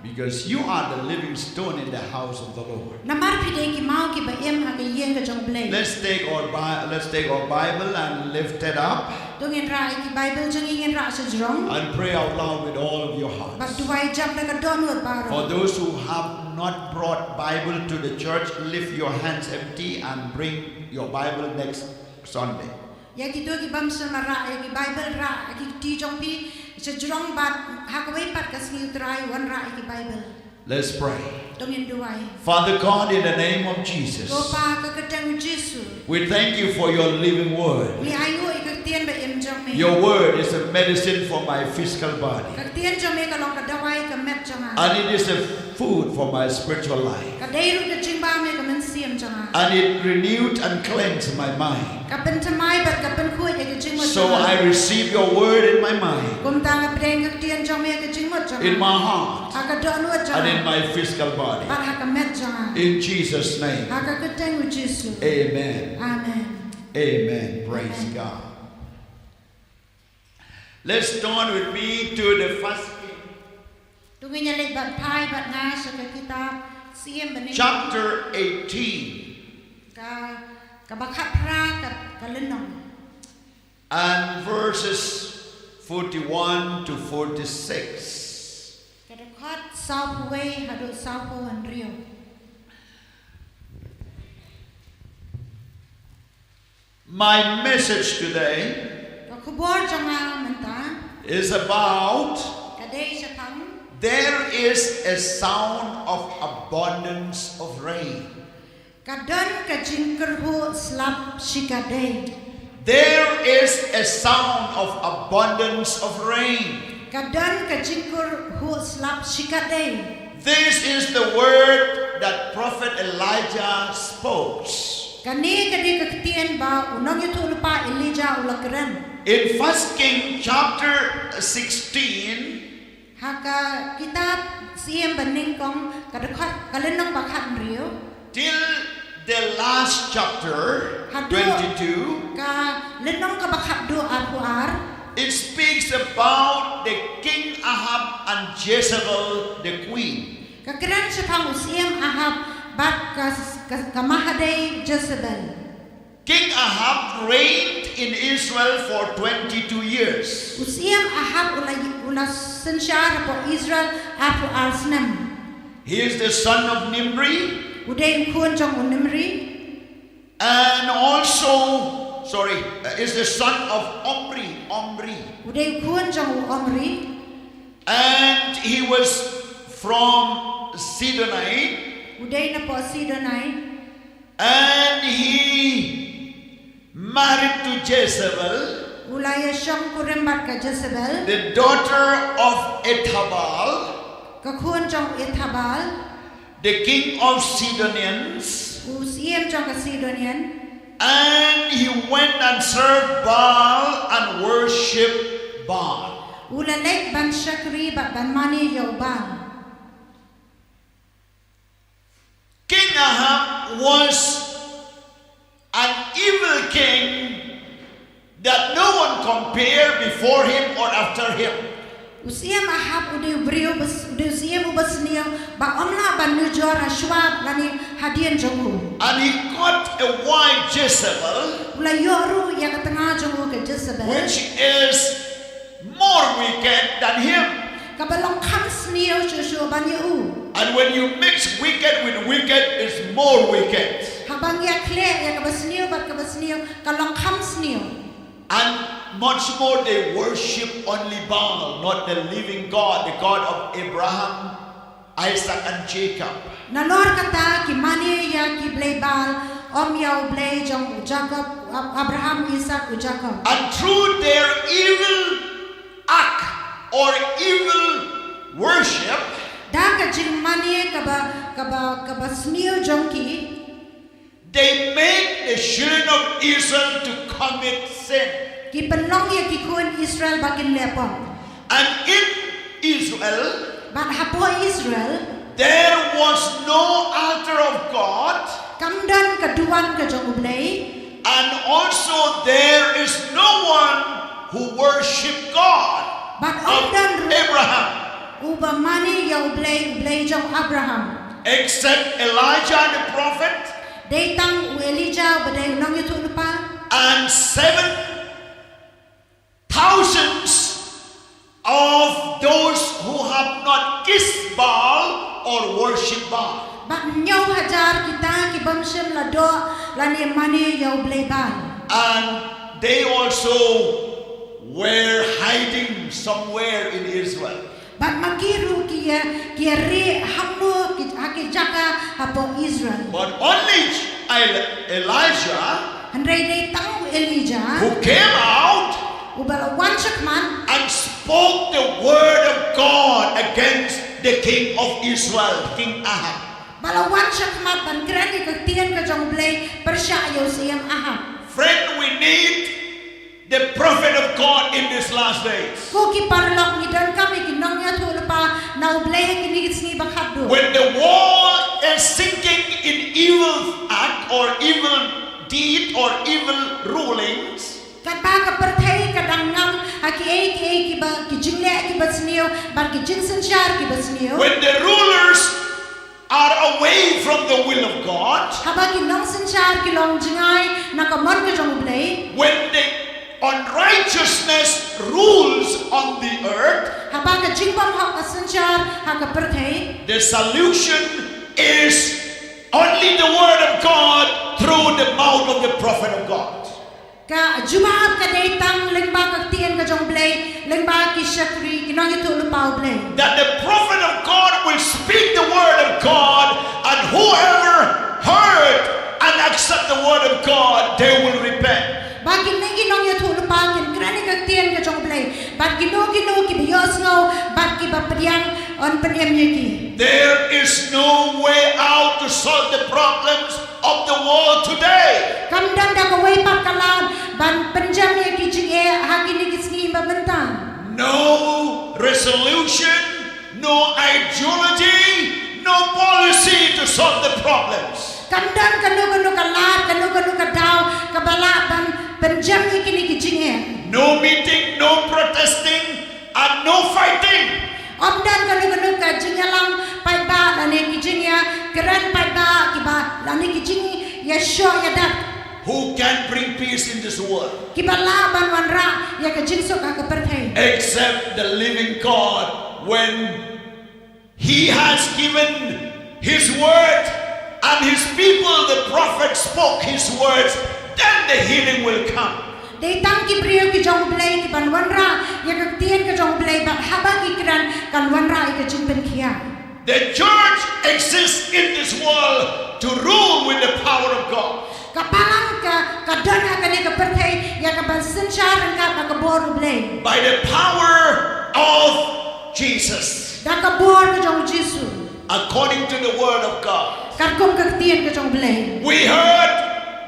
Because you are the living stone in the house of the Lord. Let's take our Bible and lift it up. And pray out loud with all of your hearts. For those who have not brought Bible to the church, lift your hands empty and bring your Bible next Sunday. Let's pray. Father God, in the name of Jesus, we thank you for your living word. Your word is a medicine for my physical body. And it is a food for my spiritual life. jangan. And it renewed and cleansed my mind. Kapan tamai bat kapan kuat ya kecing mot. So I receive your word in my mind, Kum tang apreng ketian jang ya kecing mot jangan. in my heart, Haka doa nuat and in jangan. my physical body. Bat haka met jangan. In Jesus' name. Haka keteng ujisu. Amen. Amen. Amen. Praise Amen. God. Let's turn with me to the first King, Tunginya let bat pai bat ngas ke kitab siem bening. chapter 18, Ka bakat pra ka lenong. and verses 41 to 46. Ka dekat sau puwe hadu sau pu han rio. My message today Ka kubor jangan mentah. is about Ka dei satang. there is a sound of abundance of rain. Kadon ka jingker hu slap shikadei. There is a sound of abundance of rain. Kadon ka jingker hu slap shikadei. This is the word that Prophet Elijah spoke. Kani kadi kaktian ba unang itu lupa Elijah ulakran. In 1 King chapter 16, Haka kitab siem bening kong kadekat kalenong bakat rio. till the last chapter, Hadu 22, ka lenong ka bakat do ar. it speaks about the King Ahab and Jezebel, the queen. Kakiran siya pang usiem ahab bat ka mahadei Jezebel. King Ahab reigned in Israel for 22 years. Usiem ahab ula sensyar po Israel apu arsnem. He is the son of Nimri, Udai kun jong unimri. and also, is the son of Omri. Udai kun jong omri. And he was from Sidonite, Udai na po Sidonai. and he married to Jezebel, Ulaya siyang kurembat ka Jezebel. the daughter of Ethabal, Kakun jong Ethabal. the king of Sidonians, Usiem jong ka Sidonian. and he went and served Baal and worshipped Baal. Ulalek ban syakri bat ban mani yauban. King Ahab was an evil king that no one compared before him or after him. Usiem ahab udai brio udai usiem ubasniyo ba omla ban nujor ashwab lani hadian jongu. And he got a wife Jezebel, Ulayoru ya katengah jongu ke Jezebel. which is more wicked than him. Kabalong khams niyo shushu ban yu. And when you mix wicked with wicked, it's more wicked. Habang ya kle ya kabasniyo bat kabasniyo kalong khams niyo. And much more, they worship only Baal, not the living God, the God of Abraham, Isaac, and Jacob. Nalor kata ki mani ya ki blay bal om yau blay jong Jacob Abraham Isaac Jacob. And through their evil act or evil worship, Da ka jing mani kaba sniyo jongki. they make the children of Israel to commit sin. Ki penlong ya ki kun Israel bakin lepon. And in Israel, Bat hapo Israel there was no altar of God, kamdan kaduan ka jong blay. and also there is no one who worship God Bat of omdan Abraham, uba mani ya blay jong Abraham. except Elijah the prophet Day tang Elijah badai nong yutu lupa. and 7,000 of those who have not kissed Baal or worshipped Baal. Bat nyau hajar kita ki bamshem lado lani mani ya blay bal. And they also were hiding somewhere in Israel. Bat magiru kia re hamno ki jaka hapo Israel. But only Elijah, Handrai day tang Elijah who came out ubala wanchak man and spoke the word of God against the king of Israel, King Ahab. Balawan siya kamat ban krani kagtian ka jong blay persya yo siyam ahab. Friend, we need the prophet of God in these last days. Ko ki parlok ni dan kami kinong ya thulu pa na blay kinigit ni bakhaddo. When the world is sinking in evil act or evil deed or evil rulings, Kadba ka perthai kadang ngam ki ba ki jingle ki basniyo ban ki jinsen shar ki basniyo. when the rulers are away from the will of God, Haba ki nong sen shar ki long jingai na ka mon ka jong blay. when the unrighteousness rules on the earth, Haba ka jingbam hak sen shar ha ka perthai. the solution is only the word of God through the mouth of the prophet of God. Ka jumab ka datang lengba kagtian ka jong blay lengba ki shakri kinong ya thulu pa blay. That the prophet of God will speak the word of God, and whoever heard and accept the word of God, they will repent. Bakin na ginong ya thulu pa kin krani kagtian ka jong blay. Bat gino ki biyos ngo bat ki ba padiang on padiam yeki. There is no way out to solve the problems of the world today. Kamdan da ka way pat kalam ban penjam yeki jinge hagini kisni ba bentang. No resolution, no ideology, no policy to solve the problems. Kamdan kanu kalat kanu kadaw kabala ban penjam yeki jinge. No meeting, no protesting, and no fighting. Omdan kanu ka jingalang pai ba lani ki jingya keran pai ba ki ba lani ki jingi ya sho ya dat Who can bring peace in this world? ki ba la ban wan ra ya ka jingso ka perthai Except the living God, when He has given His word and His people, the prophet, spoke His words, then the healing will come. dei tang ki brio ki jong blai ki ban wan ra ya ka tien ka jong blai ba haba ki kran kan wan ra ka jing pen khia. The church exists in this world to rule with the power of God. Ka palang ka don ha ka ni ka perthai ya ka ban sen char ka ka bor blai By the power of Jesus, da ka bor ka jong jisu according to the word of God. kar kom ka tien ka jong blai. We heard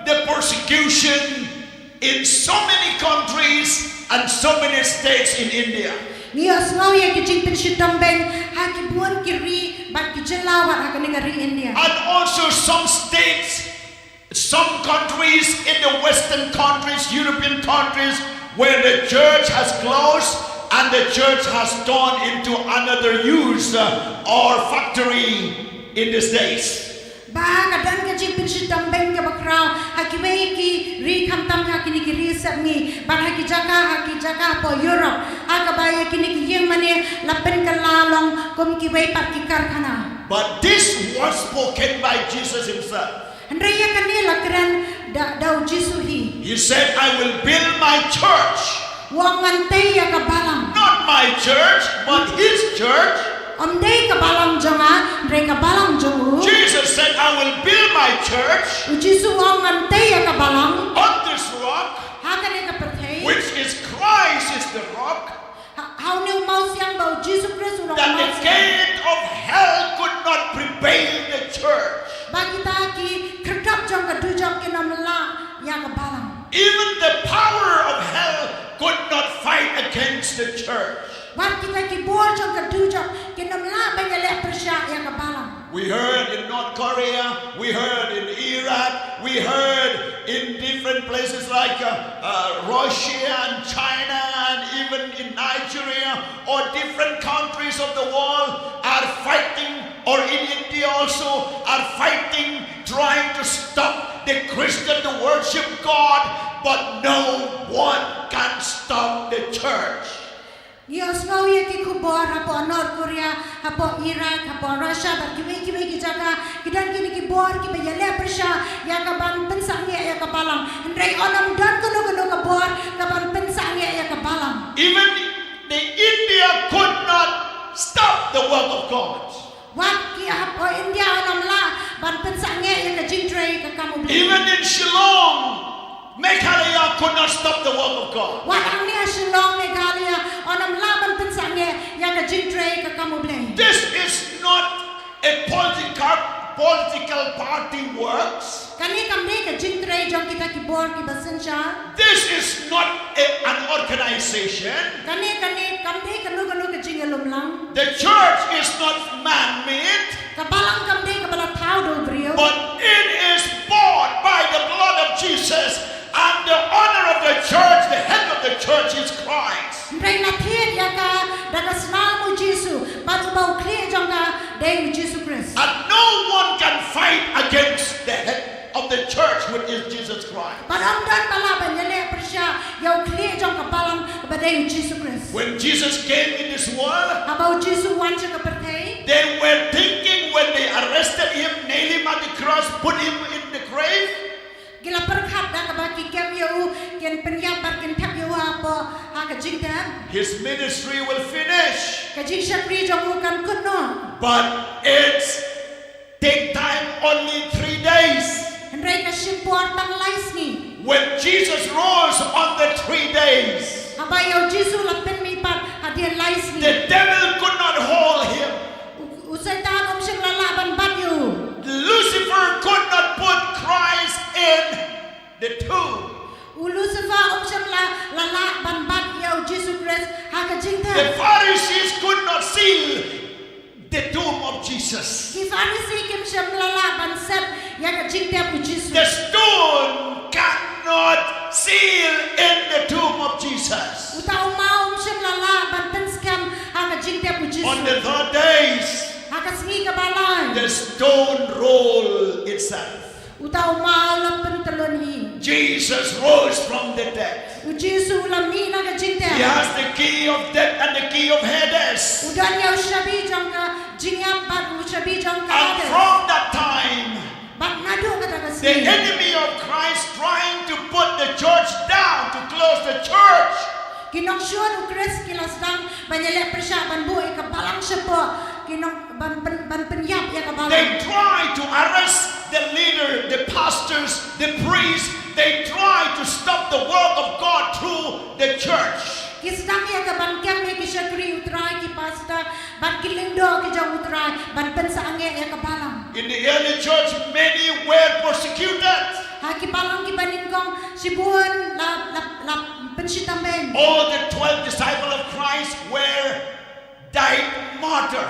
the persecution in so many countries and so many states in India. Nios ngau ya ki jing pen shitam beng ha ki buon ki ri bat ki jelawat ha ka ni ka ri India. And also some states, some countries in the Western countries, European countries, where the church has closed and the church has turned into another use or factory in these days. Ba ka dan ka jing pen shitam beng ka bakrao ha ki wei ki ri kham tam ha ki ni ki ri sat ni ban ha ki jaka po Europe ha ka ba ya ki ni ki yeng mane la pen ka la long kom ki wei pat ki karkhana. But this was spoken by Jesus himself. Andre ya ka ni la kran dau Jisu hi. He said, I will build my church. Wang ante ya ka balang. Not my church, but his church. Om dei ka balang jonga, andre ka balang jongu. Jesus said, I will build my church Jisu wang ante ya ka balang. on this rock, Ha ka ni ka perthai. which is Christ is the rock, How new mau siang bau Jesus Christ ulong that the mau siang. gate of hell could not prevail the church. Bagi ta ki kertap jong ka dujok ki nam la ya ka balang. Even the power of hell could not fight against the church. Bat kita ki bor jong ka dujok ki nam la ba ya le persya ya ka balang. We heard in North Korea, we heard in Iraq, we heard in different places like Russia and China and even in Nigeria or different countries of the world are fighting, or in India also are fighting, trying to stop the Christian to worship God, but no one can stop the church. Dios ngau ya ki kubor hapo North Korea, hapo Iraq, hapo Russia, bar ki ki jaga kidan ki ki bor ki be yale persya ya ka ban pensang ya ka balang. Ndrai onam dan kuno ka bor ka ban pensang ya ka balang. Even the India could not stop the work of God. Wat ki hapo India onam la ban pensang ya ka jingtrai ka kamu beli. Even in Shillong, Meghalaya could not stop the work of God. Wat ang niya Shillong Meghalaya onam la ban pensang ya ka jingtrai ka kamu beli. This is not a political party works. Kani kamne ka jingtray jong kita ki bor ki basencha. This is not an organization. Kani kamne kanu ka jingalum lang. The church is not man-made, Kabalang kamne kabala thau do brio. but it is bought by the blood of Jesus, and the honor of the church, the head of the church is Christ. Ndrai na thiet ya ka daga snamu Jesu. Padu bau kli jong ka dei Jesu Christ. And no one can fight against the head of the church, which is Jesus Christ. Padam dan pala banyale persya yau kli jong kabalang ba dei Jesu Christ. When Jesus came in this world, Abau Jesu wancha ka perthai. they were thinking when they arrested him, nailed him at the cross, put him in the grave, Gila perkhat da ka ba ki kem yau ken penyap bar ken thap yau apa ha ka jingtam. his ministry will finish. Ka jing syakri jong kan kunno. But it's take time only 3 days. Ndrai ka simpor tang lais ni. When Jesus rose on the 3 days, Aba yau Jesu lapen mi pat hadian lais ni. the devil could not hold him. Usaitan sing lala ban bat yu. Lucifer could not put Christ in the tomb. Lucifer sing lala ban bat yau Jesu Christ ha ka The jingtam. Pharisees could not seal the tomb of Jesus. Ki Pharisee kim sing lala ban set ya ka jingtam u Jesu. The stone cannot seal in the tomb of Jesus. Utau mau sing lala ban ten skam ha ka jingtam u Jesu. On the 3rd days, Ha ka singi ka balai. the stone rolled itself. Utau mau lapen telun hi. Jesus rose from the dead. U Jesu lam ni na ka jingtam. He has the key of death and the key of Hades. Udan yau shabi jong ka jingyam bat u shabi jong ka And ade. from that time, Bat ngadu ka ta ka the singi. enemy of Christ trying to put the church down, to close the church, Kinong syuan u Chris kilas dang banyale persya ban buai ka balang sepo. Kinong ban penyap ya ka balang. they try to arrest the leader, the pastors, the priests. They try to stop the work of God through the church. Kisdang ya ka ban kyang ya kisya kri utrai ki pasta ban kilindo ki jang utrai ban pensa ange ya ka balang. In the early church, many were persecuted. Ha ki balang ki banin kong sibuan la pensitamen. All the 12 disciples of Christ were died martyr.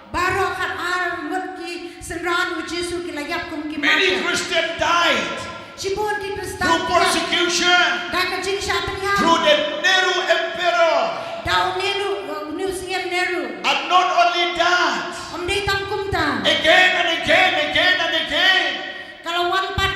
Baro kat ar ngut ki senran u Jesu ki layap kum ki Many mata. Christians died Sibuan ki through Kristan. persecution, Da ka jing sya penyap. through the Nero emperor. Daw Nehru, New Zealand Nehru. And not only that, Om day tang kumta. again and again and again, Kalawan pat,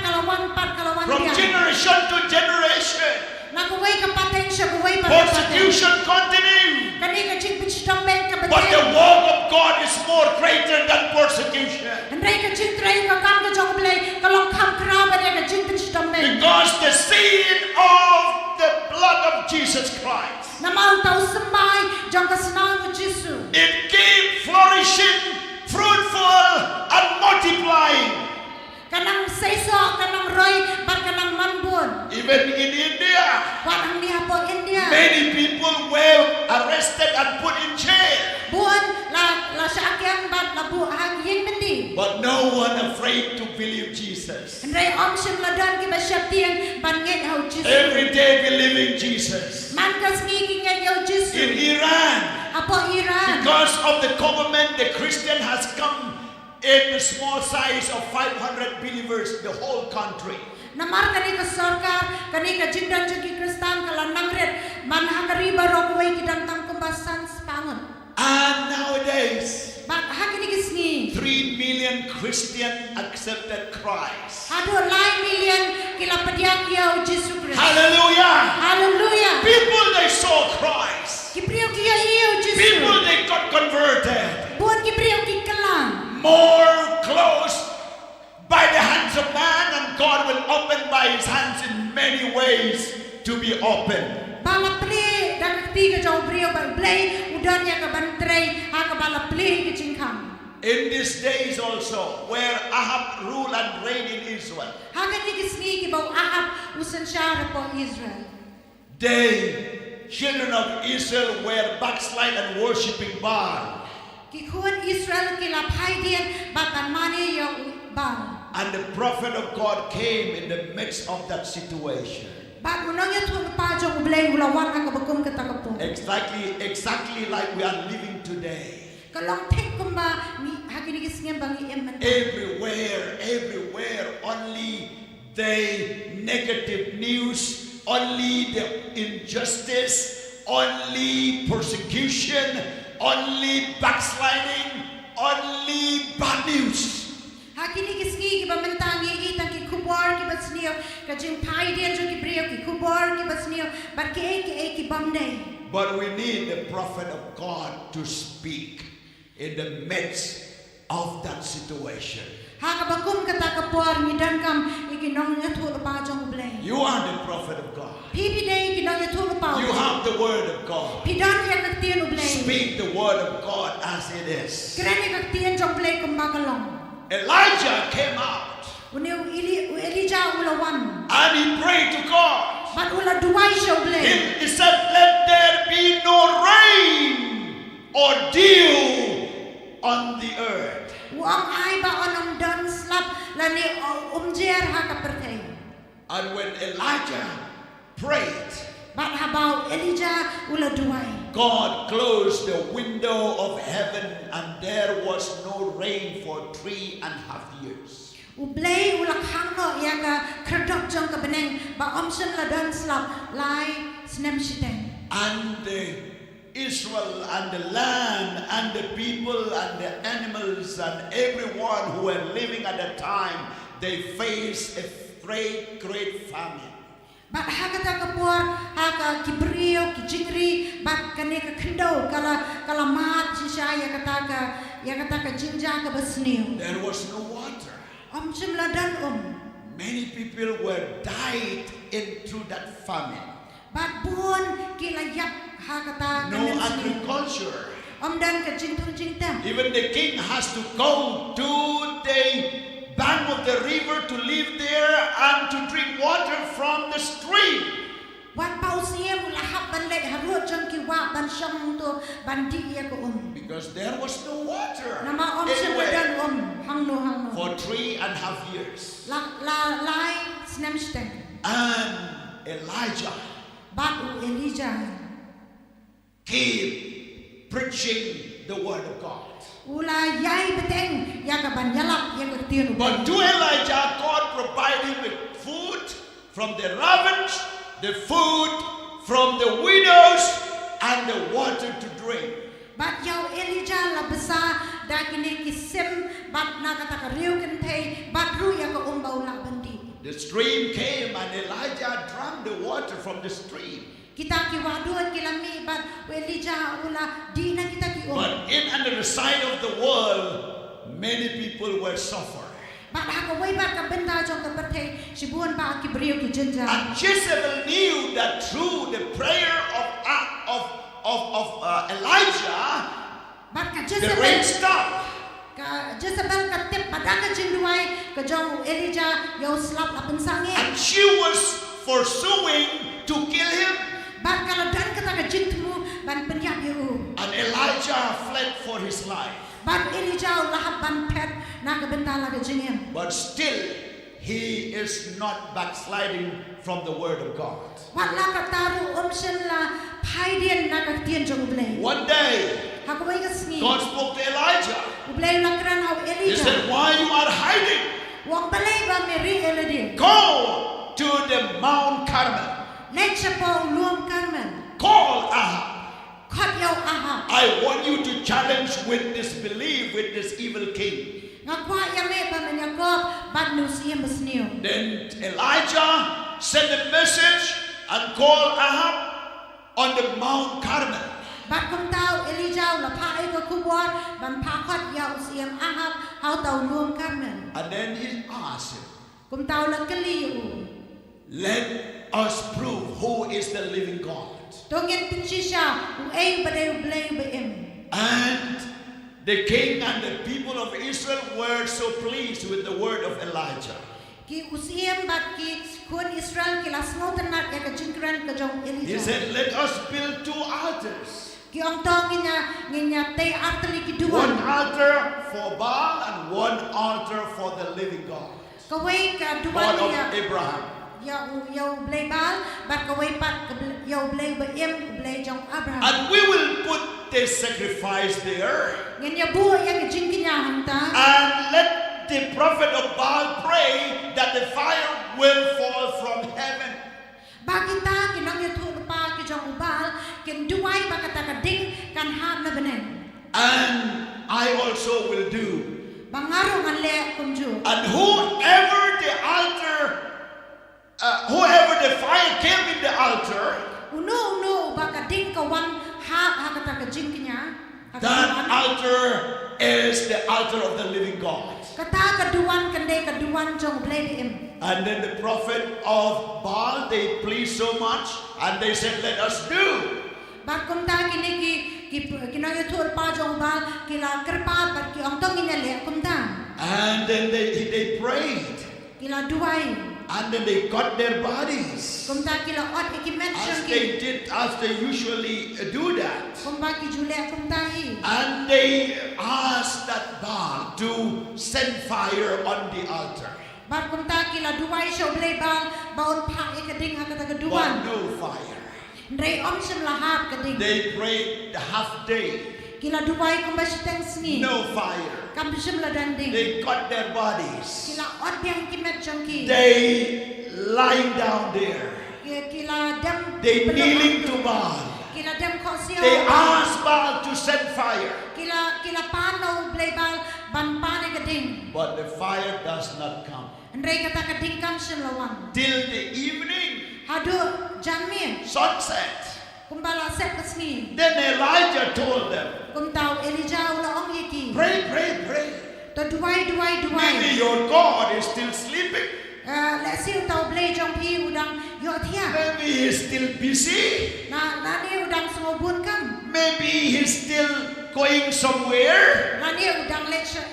from dia. generation to generation, Nakuway ka pateng siya, kuway pa persecution continued. Kani ka jing pichtamben ka But the bateng. work of God is more greater than persecution. Andray ka jing tray ka kam ka jong blay, kalong kam kraba niya ka jing pichtamben. Because the seed of the blood of Jesus Christ, Namal tau sembay, jong ka senang mo Jesu. it keep flourishing, fruitful, and multiplying. Kanang seiso, kanang roy, bar kanang manbun. Even in India, Watang niya po India. many people were arrested and put in jail. Buon la sa akyang bat la bu hang yin mendi. But no one afraid to believe Jesus. Andray om sim ladan ki basya tiang ban nget hau Jesu. Every day believing Jesus. Man kas ngiki nget yau In Jesu. Iran, Apo Iran. because of the government, the Christian has come in a small size of 500 believers, the whole country. Namar kani ka sarkar, kani ka jingdan jagi Kristan kala nangret, man hakariba rokway kidantang kumbasan spangon. And nowadays, But hakini kisni. 3 million Christians accepted Christ. Ado lai million kila padiak yau Jesu Christ. Hallelujah! Hallelujah. People, they saw Christ. Kipriyo kiya iyo Jesu. People, they got converted. Buon kipriyo ki kalang. More close by the hands of man, and God will open by his hands in many ways to be open. Bala pli dan tiga jauh brio bal blay udanya ka bantray ha ka bala pli ki jingkam. In these days also, where Ahab ruled and reigned in Israel, Ha ka ni kisni ki bau Ahab usan syara po Israel. they, children of Israel, were backslide and worshipping Baal. Ki kun Israel ki la phai dien batan mani yo bal. And the prophet of God came in the midst of that situation. Bat unang ya tuan pa jong ublay ulawan ang kabakum katakapo. Exactly like we are living today. Kalong tek kumba ni hakinigis ngem bangi eman. Everywhere, only the negative news, only the injustice, only persecution, only backsliding, only bad news. Hakinigis ngi kiba mentangi itang ki kubor ki basnio ka jing pai dian jo ki brio ki kubor ki basnio bat ki bamday. But we need the prophet of God to speak in the midst of that situation. Hakabakum katakapor ni dankam ikinong yatul pa jong ublay. You are the prophet of God. Pipi day ikinong yatul pa. You have the word of God. Pidan ya kaktian ublay. Speak the word of God as it is. Kerana kaktian jong ublay kumbakalong. Elijah came out Elijah ulawan. and he prayed to God. But ula duway siya ublay. He said, let there be no rain or dew on the earth. Uang ay ba onong dan slap lani umjer hakapertay. And when Elijah prayed, But habaw Elijah ula duway. God closed the window of heaven and there was no rain for 3.5 years. Ublay ulak hangno yaga kerdok jong kabeneng ba omsen la dan slap lai snem shiteng. And Israel and the land and the people and the animals and everyone who were living at the time, they faced a great famine. Bat hakata kapor haka kibrio kijingri bat kaneka kendo kala mat sisa yakataka jinja ka basniu. There was no water. Omsen la dan Many people were died into that famine. Bat buon kilayak hakata No agriculture. Dan ka jingtung jingtem. Even the king has to go to the bank of the river to live there and to drink water from the stream. Wat pausia mula ban lek harut jong ki wa ban syam tu ban di ya ko Because there was no water Nama anywhere dan hangno. for 3.5 years. La lai snemsteng. And Elijah Bat Elijah. keep preaching the word of God. Ula yai beteng ya ka ban yalap ya ka tiru. But to Elijah, God provided him with food from the ravens, the food from the widows, and the water to drink. Bat yau Elijah la besa da kini kisim bat na kata ka riu kentei bat ru ya ka umbau la bandi. The stream came and Elijah drank the water from the stream. Kita ki waduan kilami bat Elijah ula di na kita ki But in another side of the world, many people were suffering. Bat haka way bat ka benda jong ka pertei sibuan ba ki brio ki jenja. And Jezebel knew that through the prayer of Elijah, Bat ka the rain Jezebel stopped. ka Jezebel ka tip padaka jinduai ka jong Elijah yau slap la pensange. And she was pursuing to kill him. Bat kalau dan kata ka jintmu ban penyap yu. And Elijah fled for his life. Bat Elijah lahap ban pet na ka benta la ka jingem. But still, he is not backsliding from the word of God. Bat la ka taru omsen la paidian na ka tien jong ublay. One day, Haka way ka sngi. God spoke to Elijah. Ublay la kran hau He Elijah. said, why you are hiding? Wang balay ba meri eladi. Go to the Mount Carmel. Lek siya po luam Carmen. Call Ahab. Kot yaw aha. I want you to challenge with this belief with this evil king. Ngakwa ya me ba menyakop bat nusiyem besniu. Then Elijah sent a message and called Ahab on the Mount Carmel. Bat kum tau Elijah la pa ay ka kubor ban pa kot yaw siyem ahab hau tau luam Carmen. And then he asked him, Kum tau la kaliu. let us prove who is the living God. Tongin pinsisya uay baday ublay baim. And the king and the people of Israel were so pleased with the word of Elijah. Ki usiem bat ki kun Israel ki lasmo tenat ya ka jingkran ka jong He Elijah. said, let us build 2 altars. Ki ong tong nginya te artali ki One duan. altar for Baal and one altar for the living God. Kaway ka God duan of ya. Abraham. Yau blay bal, bat kaway pat yau blay ba blay jong Abraham. And we will put this sacrifice there. Ngenya bu ya kijing kinyahang ta. And let the prophet of Baal pray that the fire will fall from heaven. Bakita kinang yatu pa ki jong ubal kin duai bakata kading kan hab na benen. And I also will do. Bangaro ngale kunju. And whoever the fire came in the altar, Uno bakading kawan hab hakata kajing kinya. that altar is the altar of the living God. Kata kaduan kande kaduan jong blay im. And then the prophet of Baal, they pleased so much, and they said, let us do. Bakum ta kini kinang yatu pa jong bal kila kerpa bat ki ong tong inale kum ta. And then they prayed, Kila duai. and then they cut their bodies. Kum ta kila ot ikimet As jong ki. they usually do that. Kum ba ki jule kum ta hi. And they asked that Baal to send fire on the altar. Bat kum ta kila duai show blay bal baon pa ikading hakata But kaduan. no fire. Ndray om sim lahap kading. They prayed the half day. Kila duai kum ba siteng sngi. No fire. Kam sim la danding. They cut their bodies. Kila ot biang kimet jong ki. They lying down there. Kila dem. They kneeling to Baal. Kila dem kosio. They asked Baal to send fire. Kila pano blay bal ban pane kading. But the fire does not come. Ndray kata kading kam sim lawan. Till the evening, Hadu janmin. sunset. Kumbala set kasni. Then Elijah told them, Kum tau Elijah ula ong iki. pray. To duai. Maybe your God is still sleeping. Let's see tau blay jong pi udang yo thia. Maybe he's still busy. Nani udang sumobun kam. Maybe he's still going somewhere. Nani udang lecture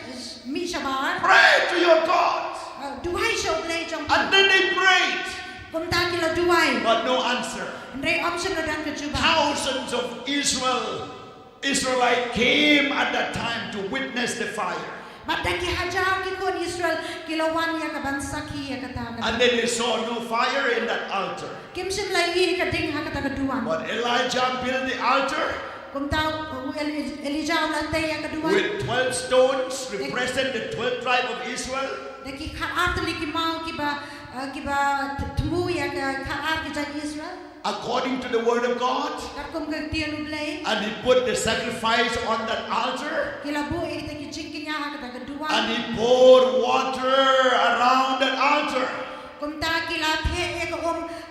mi shabar. Pray to your God. Duai show blay jong pi. And then they prayed, Kum ta kila duai. but no answer. Ndray option udang kejuba. Thousands of Israelites came at that time to witness the fire. Mataki hajar ki kon Israel kilawan ya kabansa ki ya kata. And then they saw no fire in that altar. Kim sim lai kading hakata kaduan. But Elijah built the altar Kum tau Elijah ula te ya kaduan. with 12 stones representing the 12 tribe of Israel. Daki kaartali ki mau kiba temu ya kaar ki jan Israel. According to the word of God. Kum kagtian ublay. And he put the sacrifice on that altar. Kilabu ita ki jingkinya hakata kaduan. And he poured water around that altar. Kum ta kila the ya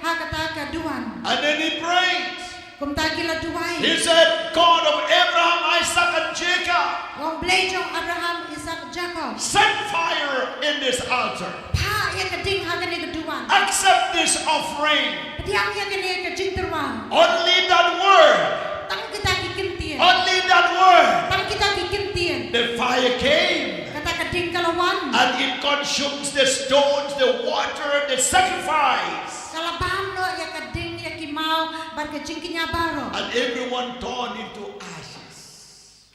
hakata kaduan. And then he prayed. Kum ta kila duai. He said, God of Abraham, Isaac, and Jacob, Wong blay jong Abraham, Isaac, Jacob. set fire in this altar. Pa ya kading hakani kaduan. Accept this offering. Diang ya kani kajing terwang. Only that word. Tang kita kikintian. Only that word. Tang kita kikintian. The fire came. Kata kading kalawan. And it consumes the stones, the water, the sacrifice. Kalabam no ya kading ya kimau bar kajing kinya baro. And everyone turned into ashes.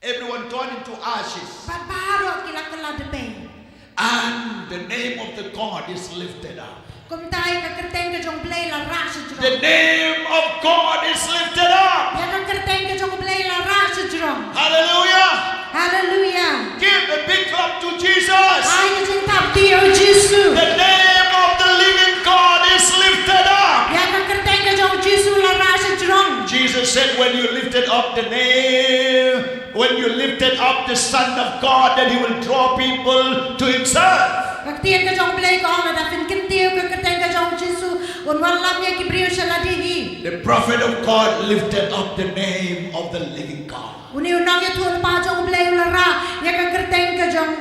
Everyone turned into ashes. Barbaro kila kala debay. And the name of the God is lifted up. Kum tay kakerteng ka jong blay la rasha The jrong. name of God is lifted up. Ya kakerteng ka jong blay la rasha jrong. Hallelujah. Hallelujah. Give a big clap to Jesus. Ay kajing tap diyo Jesu. The name of the living God is lifted up. Ya kakerteng ka jong Jesu la rasha jrong. Jesus said, when you lifted up the name, when you lifted up the Son of God, then he will draw people to himself. Kaktian ka jong blay ko ang nadafin kintiyo kakerteng ka jong Jesu. Unwalam ya kibriyo siya ladihi. The prophet of God lifted up the name of the living God. Uni-unang yatul pa jong blay ulara. Ya kakerteng ka jong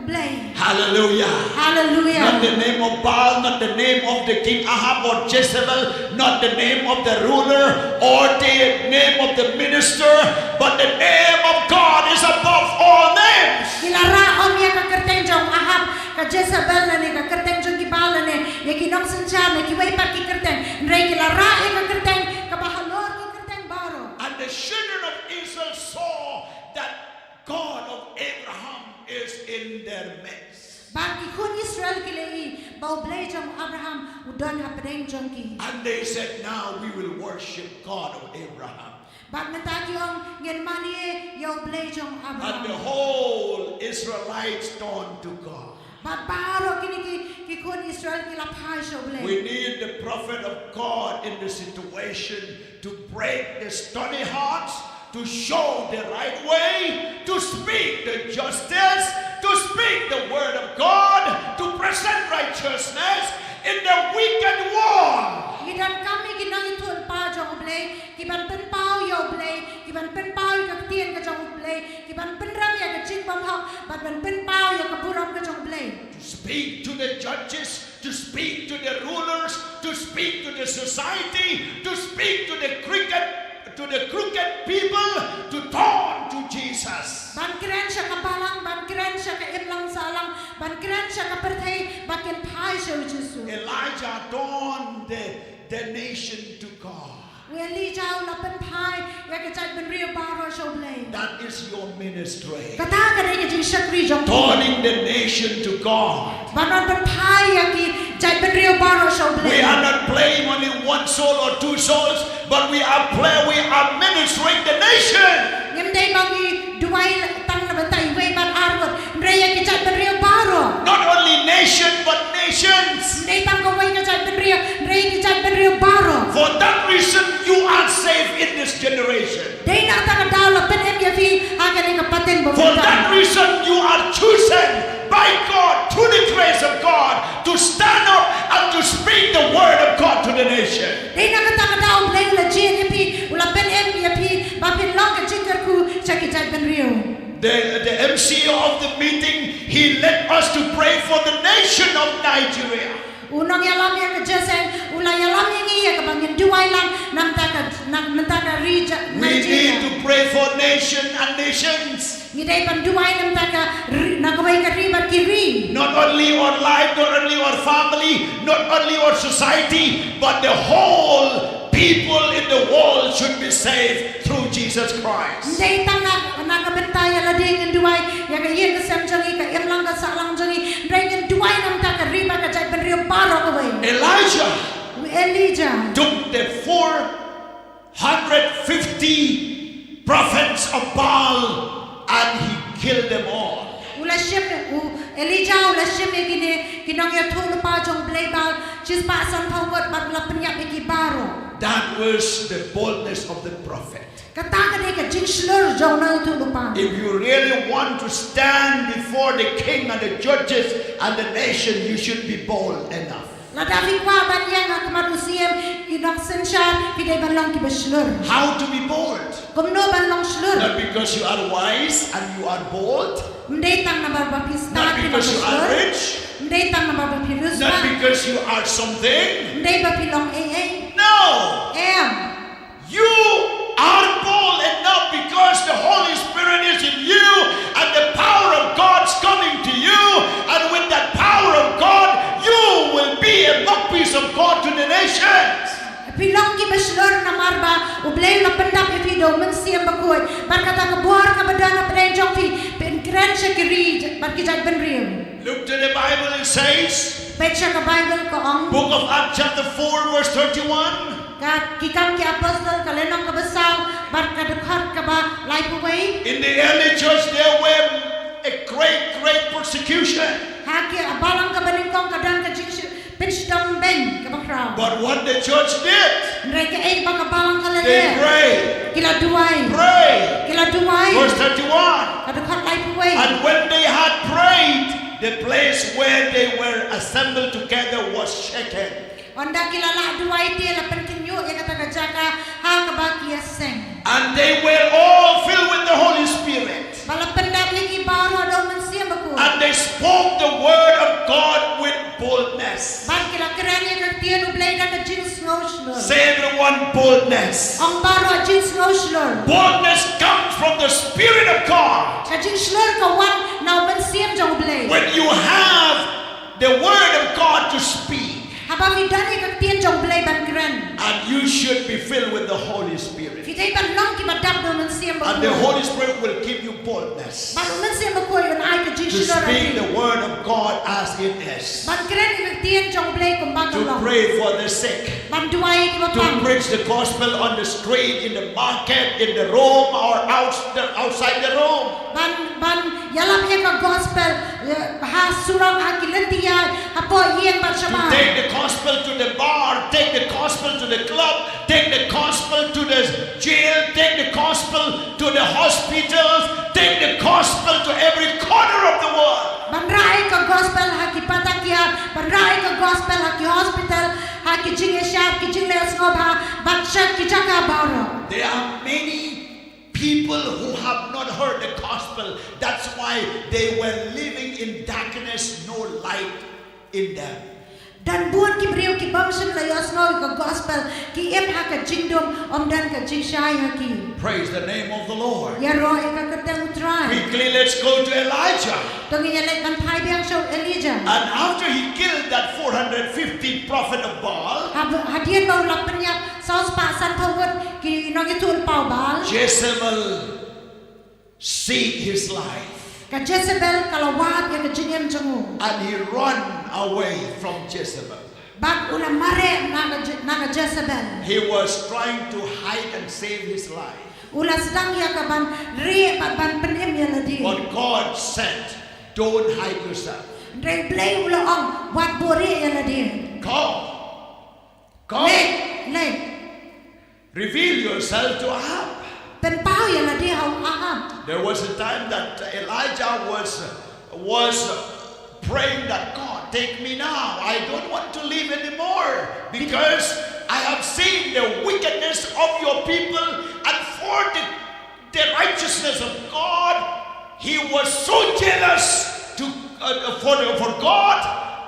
blay. Hallelujah. Hallelujah. Not the name of Baal, not the name of the king Ahab or Jezebel, not the name of the ruler or the name of the minister, but the name of God is above all names. Kilara om ya kakerteng jong Ahab ka Jezebel na ni kakerteng jong Gibal na ni ya kinong sencha na kiway pa kikerteng. Ndray kilara ya kakerteng kabahalor kikerteng baro. And the children of bau blei jong Abraham udon hapedeng jong ki. And they said, now we will worship God of Abraham. Bat mentaki ong ngen mani yo blei jong And Abraham. the whole Israelites turned to God. Bat baro kini ki kun Israel ki lapai sho blei. We need the prophet of God in the situation to break the stony hearts, to show the right way, to speak the justice, to speak the word of God, to present righteousness in the wicked world. Idan kami kinang itun pa jong blei, kiban pen pau yo blei, kiban pen pau ka tien ka jong blei, kiban pen ram ya ka ching bam hak, bat pen pau yo ka buram ka jong blei. To speak to the judges, to speak to the rulers, to speak to the society, to speak to the crooked people, to turn to Jesus. Ban keren siya ka balang, ban keren siya ka imlang salang, ban keren siya ka pertay, bakin pai siya Jesu. Elijah turned the nation to God. Weli jauh lapan pai, ya ka cai ben rio baro siya blei. That is your ministry. Kata ka dai ka jing syakri jong. Turning the nation to God. Ban ben pai ya ki cai ben rio baro siya blei. We are not playing only one soul or two souls, but we are ministering the nation. Ngem dai bangi duai tang na bantai we ban argot. Nreya ki cai ben rio baro. Not only nation, but nations. Ndai tang ko we ka cai ben rio, nreya ki cai ben rio baro. For that reason, you are safe in this generation. Dai na tang daw la pen em ya fi ha ka ni ka paten bo. For that reason, you are chosen by God, through the grace of God, to stand up and to speak the word of God to the nation. Dai na ka tang daw bleng la jin ya fi, ula pen em ya fi, ba pin long ka jingkar ku cai ki cai ben rio. The MC of the meeting, he led us to pray for the nation of Nigeria. Unang yalam ya kejeseng, ulang yalam yang iya kebangin dua lang nam taka region We need Nigeria. to pray for nation and nations. Ngidai pan dua nam taka nakawai ka riba kiri. Not only our life, not only our family, not only our society, but the whole people in the world should be saved through Jesus Christ. Ngidai tang nakabentay ala ding dua ya ka iya kesem jangi ka imlang ka salang jangi. Ngidai dua nam taka riba ka jai pen rio baro kawai. Elijah took the 450 prophets of Baal and he killed them all. Elijah ula shim gini kinang ya thulu pa jong blay bal chis pa san phawat bat la penyap ki baro. That was the boldness of the prophet. Kata ka dei ka jing slur jong na thulu pa. If you really want to stand before the king and the judges and the nation, you should be bold enough. La davi kwa ban yang ka manusia kinang sensar pidai ban long ki beslur. How to be bold? Komno ban long slur. Not because you are wise and you are bold. Mdei tang na barba pista. Not because you are rich. Mdei tang na barba pirus. Not because you are something. Mdei ba pilong eh. No. You are bold enough because the Holy Spirit is in you and the power of God's coming to you, and with that power of God you will be a mouthpiece of God to the nations. Pilong ki beslur na marba ublay la pendap ifi do men siam bakoy bar kata ka buar ka badana pen jong fi pen kren sha kiri bar ki jat ben riu. Look to the Bible, it says, Pecha ka Bible ko ong Book of Acts chapter 4 verse 31. ka kikam ki apostol ka lenong ka basaw bar ka dekhat ka ba lai puway In the early church there were a great persecution. ha ki abalang ka baningkong ka dan ka jing pitch dong ben ka bakraw. But what the church did, Mereka ba ka balang ka they lele prayed. kila duai Pray. Verse 31. ka dekhat lai puway. And when they had prayed, the place where they were assembled together was shaken. Onda kilala duai ti la pentinyo ya kata ka jaka ha ka ba ki seng. And they were all filled with the Holy Spirit. Bala pendap lagi baru ada manusia baku. And they spoke the word of God with boldness. Ban kila kerana ka tian ublay na ka jins ngoshlor. Say everyone, boldness. Ang baru jins ngoshlor. Boldness comes from the Spirit of God. Ka jins slor ka wan na manusia jang ublay. When you have the word of God to speak, Haba vidani ka tian jang ublay ban keren. and you should be filled with the Holy Spirit. Fitay ban long ki ba dap do men siam ba. And the Holy Spirit will give you boldness Ban men siam ba ko yon ai ka jing to shidora. speak the word of God as it is. Ban kren ni tien jong blay kum ba To ka. pray for the sick. Ban duai ki ba To pang. preach the gospel on the street, in the market, in the room, or outside the room. Ban yalam ye ka gospel ha surang ha kilentia ha po yen ba To shaba. take the gospel to the bar, take the gospel to the club, take the gospel to the jail, take the gospel to the hospitals, take the gospel to every corner of the world. Ban rai ka gospel ha ki patakia, ban rai ka gospel ha ki hospital, ha ki jing shab ki jing le snob ha ban shak ki jaka baro. There are many people who have not heard the gospel. That's why they were living in darkness, no light in them. Dan buat ki brio ki bamshan la yasno ka gospel ki em ha ka jingdom dan ka jing shai ha ki. Praise the name of the Lord. Ya roi ka katang utrai. Quickly, let's go to Elijah. Tongi ya lek ban thai biang show Elijah. And after he killed that 450 prophet of Baal, Hadian bau la penyap saus pa san thawut ki no ki tul pau bal. Jezebel seek his life. Ka Jezebel kalawat ya ka jingem jengu. And he run away from Jezebel. Bak ula mare naga Jezebel. He was trying to hide and save his life. Ula sedang ya ka ban re ban penem ya ladi. But God said, don't hide yourself. Re play ula ong wat bore ya ladi. Come. Lek. Reveal yourself to Ahab. Pen pau ya ladi hau Ahab. There was a time that Elijah was praying that God, take me now. I don't want to live anymore because I have seen the wickedness of your people, and for the righteousness of God, he was so jealous for God.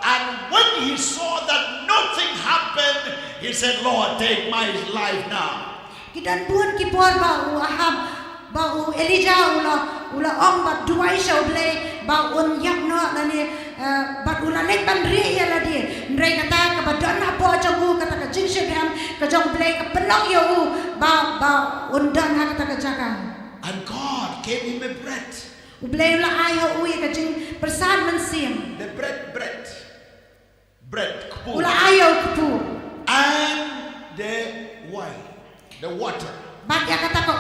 And when he saw that nothing happened, he said, Lord, take my life now. Kidan buan ki por bau Ahab bau Elijah ula ong bat duai show play bau un yak no lani bat ula lek ban ri ya ladi ndrei kata ka badan apo jagu kata ka jing shedam ka jong play ka penong yo ba undan ha kata ka jaka. And God gave him a bread. Ublay ula ai ho u ka jing persad man sim. The bread, kupu. Ula ayo kupu. And the wine, the water. Bat ya kata ka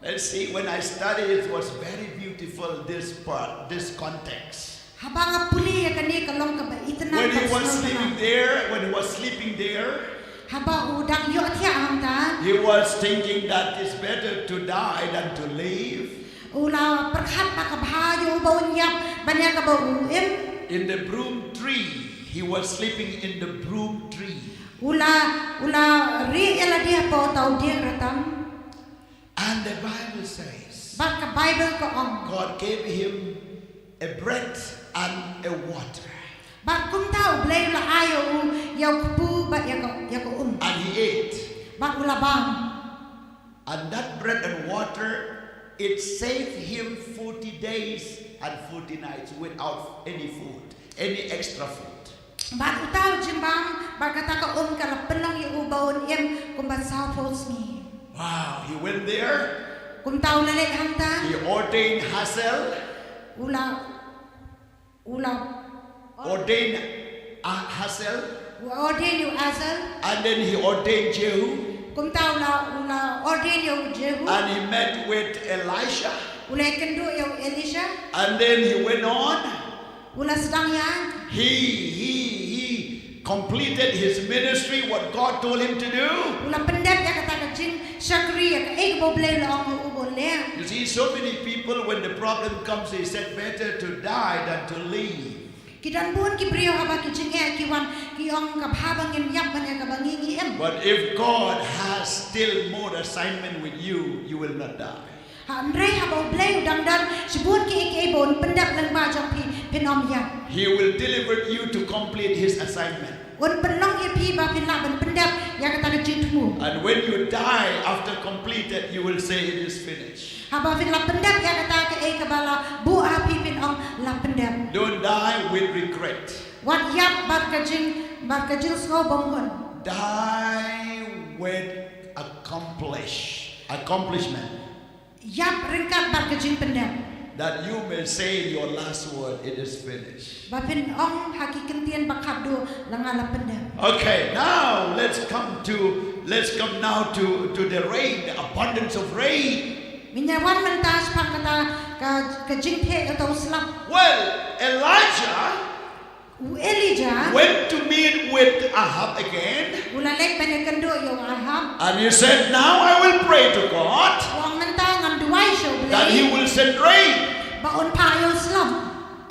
Let's see, when I studied, it was very beautiful, this part, this context. Habang puli ya kani kalong ka ba itna. When he was sleeping there, haba udang yo atia hangta. he was thinking that it's better to die than to live. Ula perhat pa ka bahayo bau nyap banya ka bau In the broom tree, he was sleeping in the broom tree. Ula ri ela dia po tau dia ratam. And the Bible says, Bak ka Bible ko ong. God gave him a bread and a water. Bak kum tau blay ula ayo yaw kupu bat ya ko And he ate. Bak ula bang. And that bread and water, it saved him 40 days and 40 nights without any food, any extra food. Bak utau jimbang bak kata ka kala penong yu baun kum bat sao pos mi. Wow, he went there. Kum tau lalek hangta. He ordained Hazel. Ordained Hazel. Ordain yu Azel. And then he ordained Jehu. Kum tau ula ordain yu Jehu. And he met with Elisha. Ula kendo yu Elisha. And then he went on. Ula sedang ya. He completed his ministry, what God told him to do. Ula pendep ya kata ka jing syakri ya ka bo blay la ong ubon le. You see, so many people, when the problem comes, they said better to die than to live. Kidan buon ki brio haba ki jing ki wan ki ong ka habang yap ban ya ka bangingi But if God has still more assignment with you, you will not die. Andre haba blay udang dan sibun ki bon pendep lang ba jong pinom yap. He will deliver you to complete his assignment. Un penong ya pi ba pin la ban pendep ya kata ka jing tumu. And when you die after completed, you will say it is finished. Haba fin la pendep ya kata ka ka bala bu api pin ong la pendep. Don't die with regret. Wat yap bat ka jing sko bongon. Die with accomplishment. accomplishment. Yap ringkat bar kajing pendam. That you may say in your last word, it is finished. Bapin ong haki kentian bakado langala pendam. Okay, now let's come now to the rain, the abundance of rain. Minyawan mentas pangkata kajing the atau slap. Well, Elijah went to meet with Ahab again. Ulalek penekendo yung Ahab. And he said, now I will pray to God Wang mentang ngam duai show that he will send rain. Baon payo slap.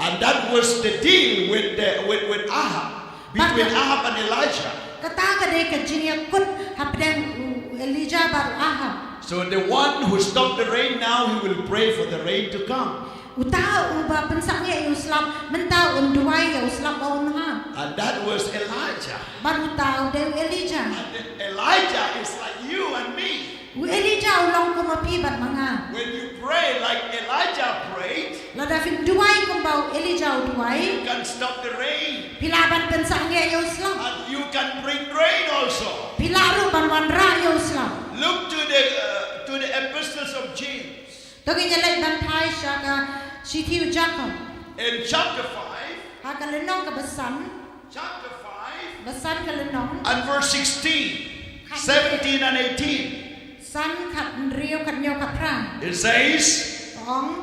And that was the deal with Ahab, between Ahab and Elijah. Kata kadai kajing yakut hapdem Elijah bar Ahab. So the one who stopped the rain now, he will pray for the rain to come. Utao uba pensangnya yung slap mentau unduai yung slap baon ha. And that was Elijah. Baru tahu dew Elijah. And Elijah is like you and me. Elijah ulong kumapi bat mga. When you pray like Elijah prayed, Ladafin duai kumbau Elijah duai. you can stop the rain. Pilaban pensangnya yung slap. And you can bring rain also. Pilaru banwan ra yung slap. Look to the epistles of James. Togi nyalai bantai syaka sitiu Jacob. In chapter 5, Ha kalenong kabesan. chapter 5, Besan kalenong. and verse 16, 17 and 18, San kat nrio kat nyo kat pra. it says, Ong.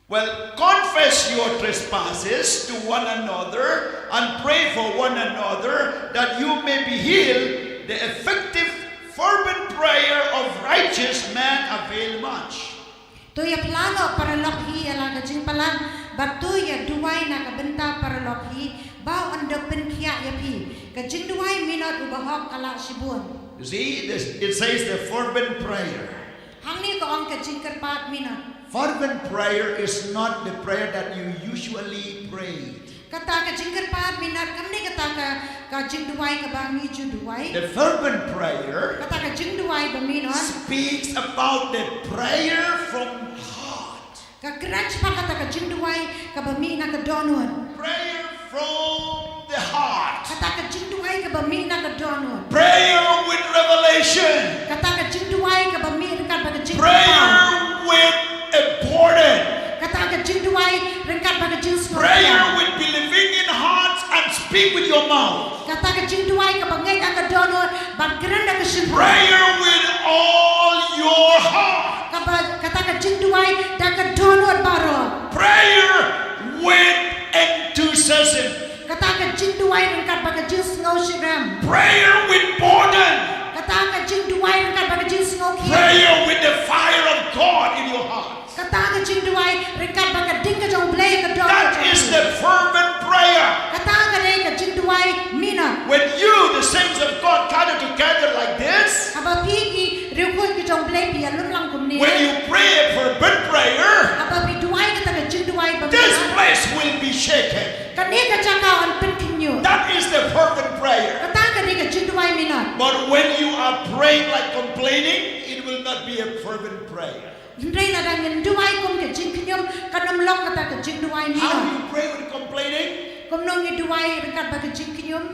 well, confess your trespasses to one another and pray for one another that you may be healed. The effective fervent prayer of righteous man avail much. To ya plano para lokhi ala kajing palan batu ya duai na kabenta para lokhi bau andok penkia ya pi kajing duai minot ubahok ala sibun. You see, it says the fervent prayer. Hang ni ko ang kajing kerpat minot. Fervent prayer is not the prayer that you usually pray. Kata kajing kerpat minot kam ni kata ka kajing duai ka bangi ju duai. The fervent prayer Kata kajing duai ba minot speaks about the prayer from heart. ka grudge pa kata kajing duai ka bami na ka donun. Prayer from the heart. Kata kajing duai ka bami na ka donun. Prayer with revelation. Kata kajing duai ka bami dekat ba kajing Prayer with a burden. Kata kajing duai dekat ba kajing Prayer with believing in hearts and speak with your mouth. Kata kajing duai ka bangay ang donor bagran na kasin. Prayer with all your heart. Kata kajing duai da ka donor baro. Prayer with enthusiasm. Kata kajing duai dekat ba kajing snow shiram. Prayer with burden. Kata kajing duai dekat ba kajing snow ki. Prayer with the fire of God in your heart. Kata kajing duai dekat ba kading ka jong blay ka donor. That is the fervent prayer. Kata kadai kajing duai mina. When you, the saints of God, gather together like this, Aba pigi riukut ka jong blay pi alun lang kumni. when you pray a fervent prayer, Aba pi duai kata kajing duai ba. this place will be shaken. Kani ka jakaw an pentinyo. That is the fervent prayer. Kata kadai kajing duai mina. But when you are praying like complaining, it will not be a fervent prayer. Hindi na lang duai kum kajing kinyom kanam long kata kajing duai How do mina. you pray with complaining? Kum nong ni duai dekat ba kajing kinyom.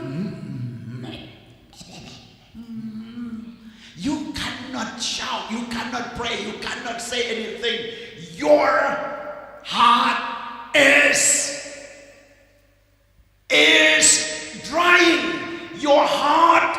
You cannot shout, you cannot pray, you cannot say anything. Your heart is drying. Your heart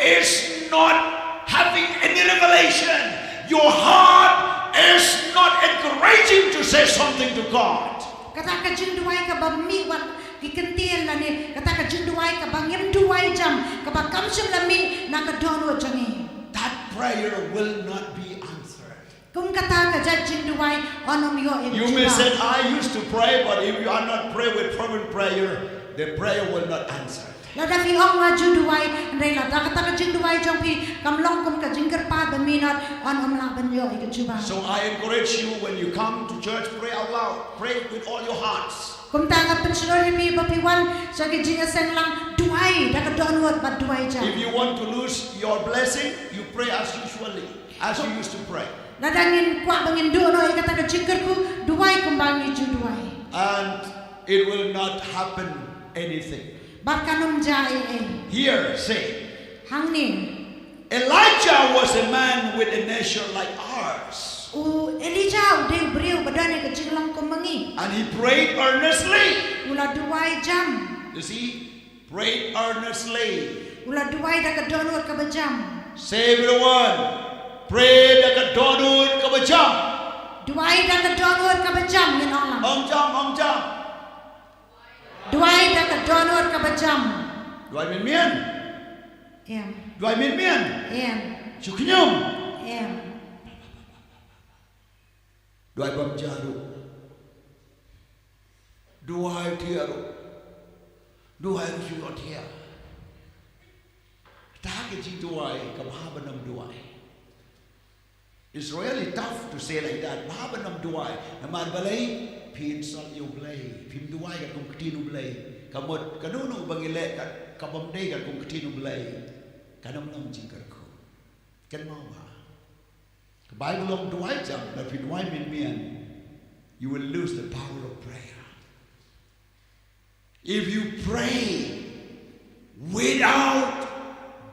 is not having any revelation. Your heart is not encouraging to say something to God. Kata kajing duai ka ba mi wat kikentian la ni. Kata kajing duai ka ba ngem duai jam ka ba kamsum la mi na ka dono jangi. That prayer will not be answered. Kum kata ka jajing duai onom yo e. You may say, I used to pray, but if you are not praying with fervent prayer, the prayer will not answer. Lada fi ong nga ju duai ndai la da kata kajing duai jam pi kam long kum kajing kerpa ba minot onom la ban yo e juba. So I encourage you when you come to church, pray out loud. Pray with all your hearts. Kum tanga pensionor ni ba pi wan sa kajing sen lang duai da ka dono ba duai jam. If you want to lose your blessing, you pray as usually, as you used to pray. Nadangin kwa bangin duno e kata kajing kerku duai kum bangi ju duai. And it will not happen anything. Bat kanum jai e. Here, say, Hang ni Elijah was a man with a nation like ours. Elijah deu beriu badane ke jinglang komangi. And he prayed earnestly. Ula duai jam. You see, prayed earnestly. Ula duai da ke donut ke bajam. Say everyone, pray that donut ke bajam. Duai da ke donut ke bajam yin orang. Om jam. Duai da ke donut ke bajam. Duai min mian. Em. Duai min mian. Em. Chuknyum. Em. Duai bam jaru. Duai tiaru. Duai rujuk tiar. Tak kecil duai, kabahabanam duai. It's really tough to say like that. Bahabanam duai. Namad balay, pin sal you blay. Pin duai kat kung ketinu blay. Kamot kanunu bangile kat kabamday kat kung ketinu blay. Kanam nam jingkarku. Kan mau ba? The Bible of duai jam, but if duai min mian, you will lose the power of prayer. If you pray without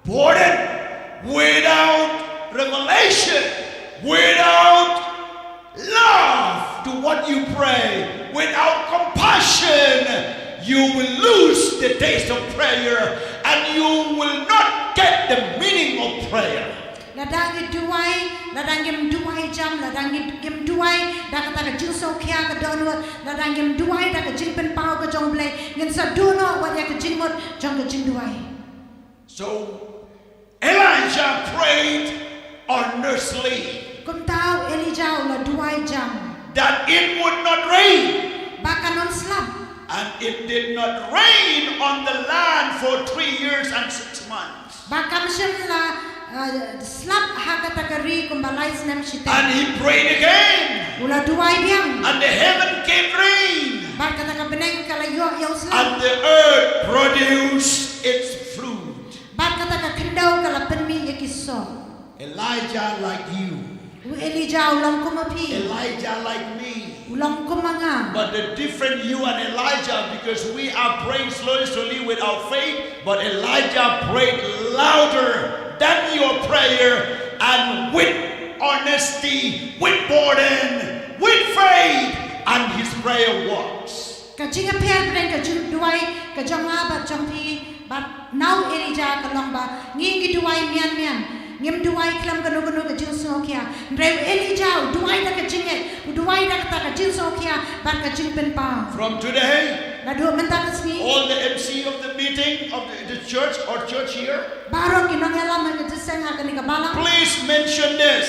burden, without revelation, without love to what you pray, without compassion, you will lose the taste of prayer and you will not get the meaning of prayer. Ladang gem duai jam, ladang gem duai, dah kata ke jing so kia ke donut, ladang gem duai dah ke jing pen pau ke jong blay, ngen sa dono wat ya ke jing mot jong ke jing duai. So Elijah prayed earnestly Kum tahu Elijah la duai jam. that it would not rain. Bahkan non slap. And it did not rain on the land for 3 years and 6 months. Bahkan la slap hakata kari kumbalai senam shite. And he prayed again. Ula duai biang. And the heaven gave rain. Bahkan kata beneng kala yo slap. And the earth produced its fruit. Bahkan kata kendau kala penmi yakiso. Elijah like you. Elijah ulang kumapi. Elijah like me. Ulang kumanga. But the different you and Elijah, because we are praying slowly with our faith, but Elijah prayed louder than your prayer and with honesty, with burden, with faith, and his prayer works. Kajing appear bren kajing duai kajang abat jampi, but now Elijah kalamba ngingi duai mian. Ngem duai klam kanu kajing sokia. Rev Elijah duai da kajing duai da kata kajing sokia, but kajing penpa. From today, Nadu mentakasni. all the MC of the meeting of the church or church here, Baro kinongela magkajiseng akan ikabalang. please mention this.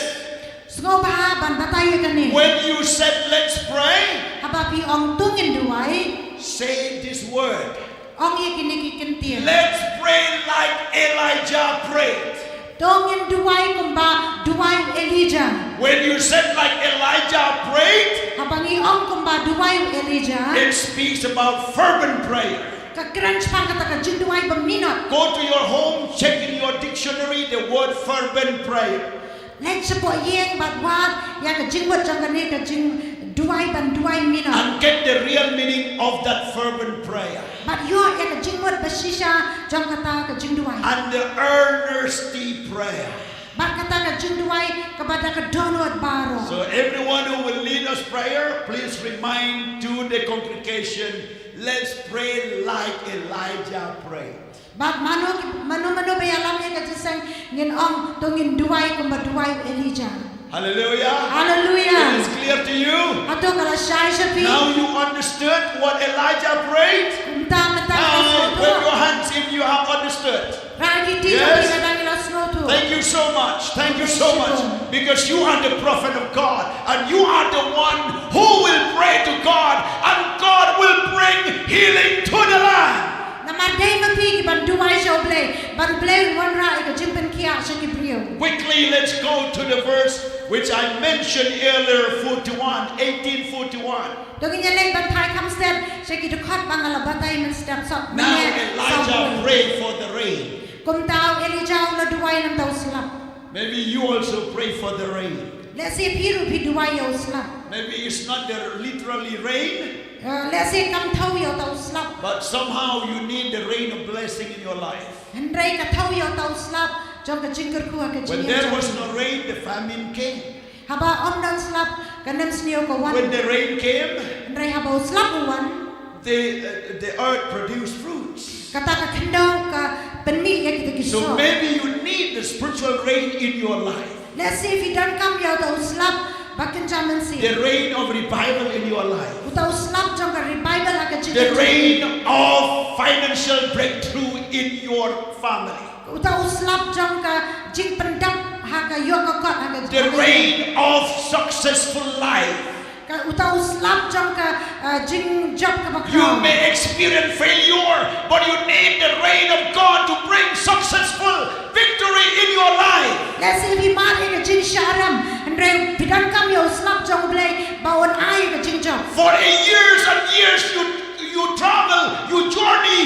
Sngo ba ban batayo kani. When you said let's pray, Habapi ong tungin duai. say this word. Ong yakini kikintir. Let's pray like Elijah prayed. Tungin duai kumba duai Elijah. When you said like Elijah prayed, Habangi ong kumba duai Elijah. it speaks about fervent prayer. Kakrans pang kata kajing duai berminat. Go to your home, check in your dictionary the word fervent prayer. Let's support yeng bat wat ya kajing wat jangani kajing duai ban duai minat. And get the real meaning of that fervent prayer. But yo ya kajing wat basisha jang kata kajing duai. And the earnesty prayer. Bat kata kajing duai kepada kedonot baro. So everyone who will lead us prayer, please remind to the congregation, let's pray like Elijah prayed. Bat mano bayalam ya kajiseng ngin ong tungin duai kumba duai Elijah. Hallelujah. Hallelujah. It is clear to you. Ato kala syai shapi. Now you understood what Elijah prayed. Mata Wave your hands if you have understood. Yes. Thank you so much. Thank you so much. Because you are the prophet of God. And you are the one who will pray to God. And God will bring healing to the land. Quickly, let's go to the verse which I mentioned earlier, 1841. Now Elijah prayed for the rain. Maybe you also pray for the rain. Maybe it's not the literally rain, but somehow you need the rain of blessing in your life. jong ka jing kerku ka When jing there was no rain, the famine came. haba om dan slap ka nem snio ko wan When the rain came, ndrai haba slap wan the earth produced fruits. kata ka kendo ka penmi ya kita So kiso maybe you need the spiritual rain in your life. let's see if you don't come ya ta slap bakin jaman si The rain of revival in your life. uta slap jong ka revival ka jing The rain of financial breakthrough in your family. uta slap jong ka jing pendap ha ka yo ka kot ha ka The rain of successful life. ka uta slap jong ka jing job ka You bakra may experience failure, but you need the rain of God to bring successful victory in your life. let's see if you ma ka jing sharam ndrai bidan kam yo slap jong blai bawon ai ka jing job For years and years you travel, you journey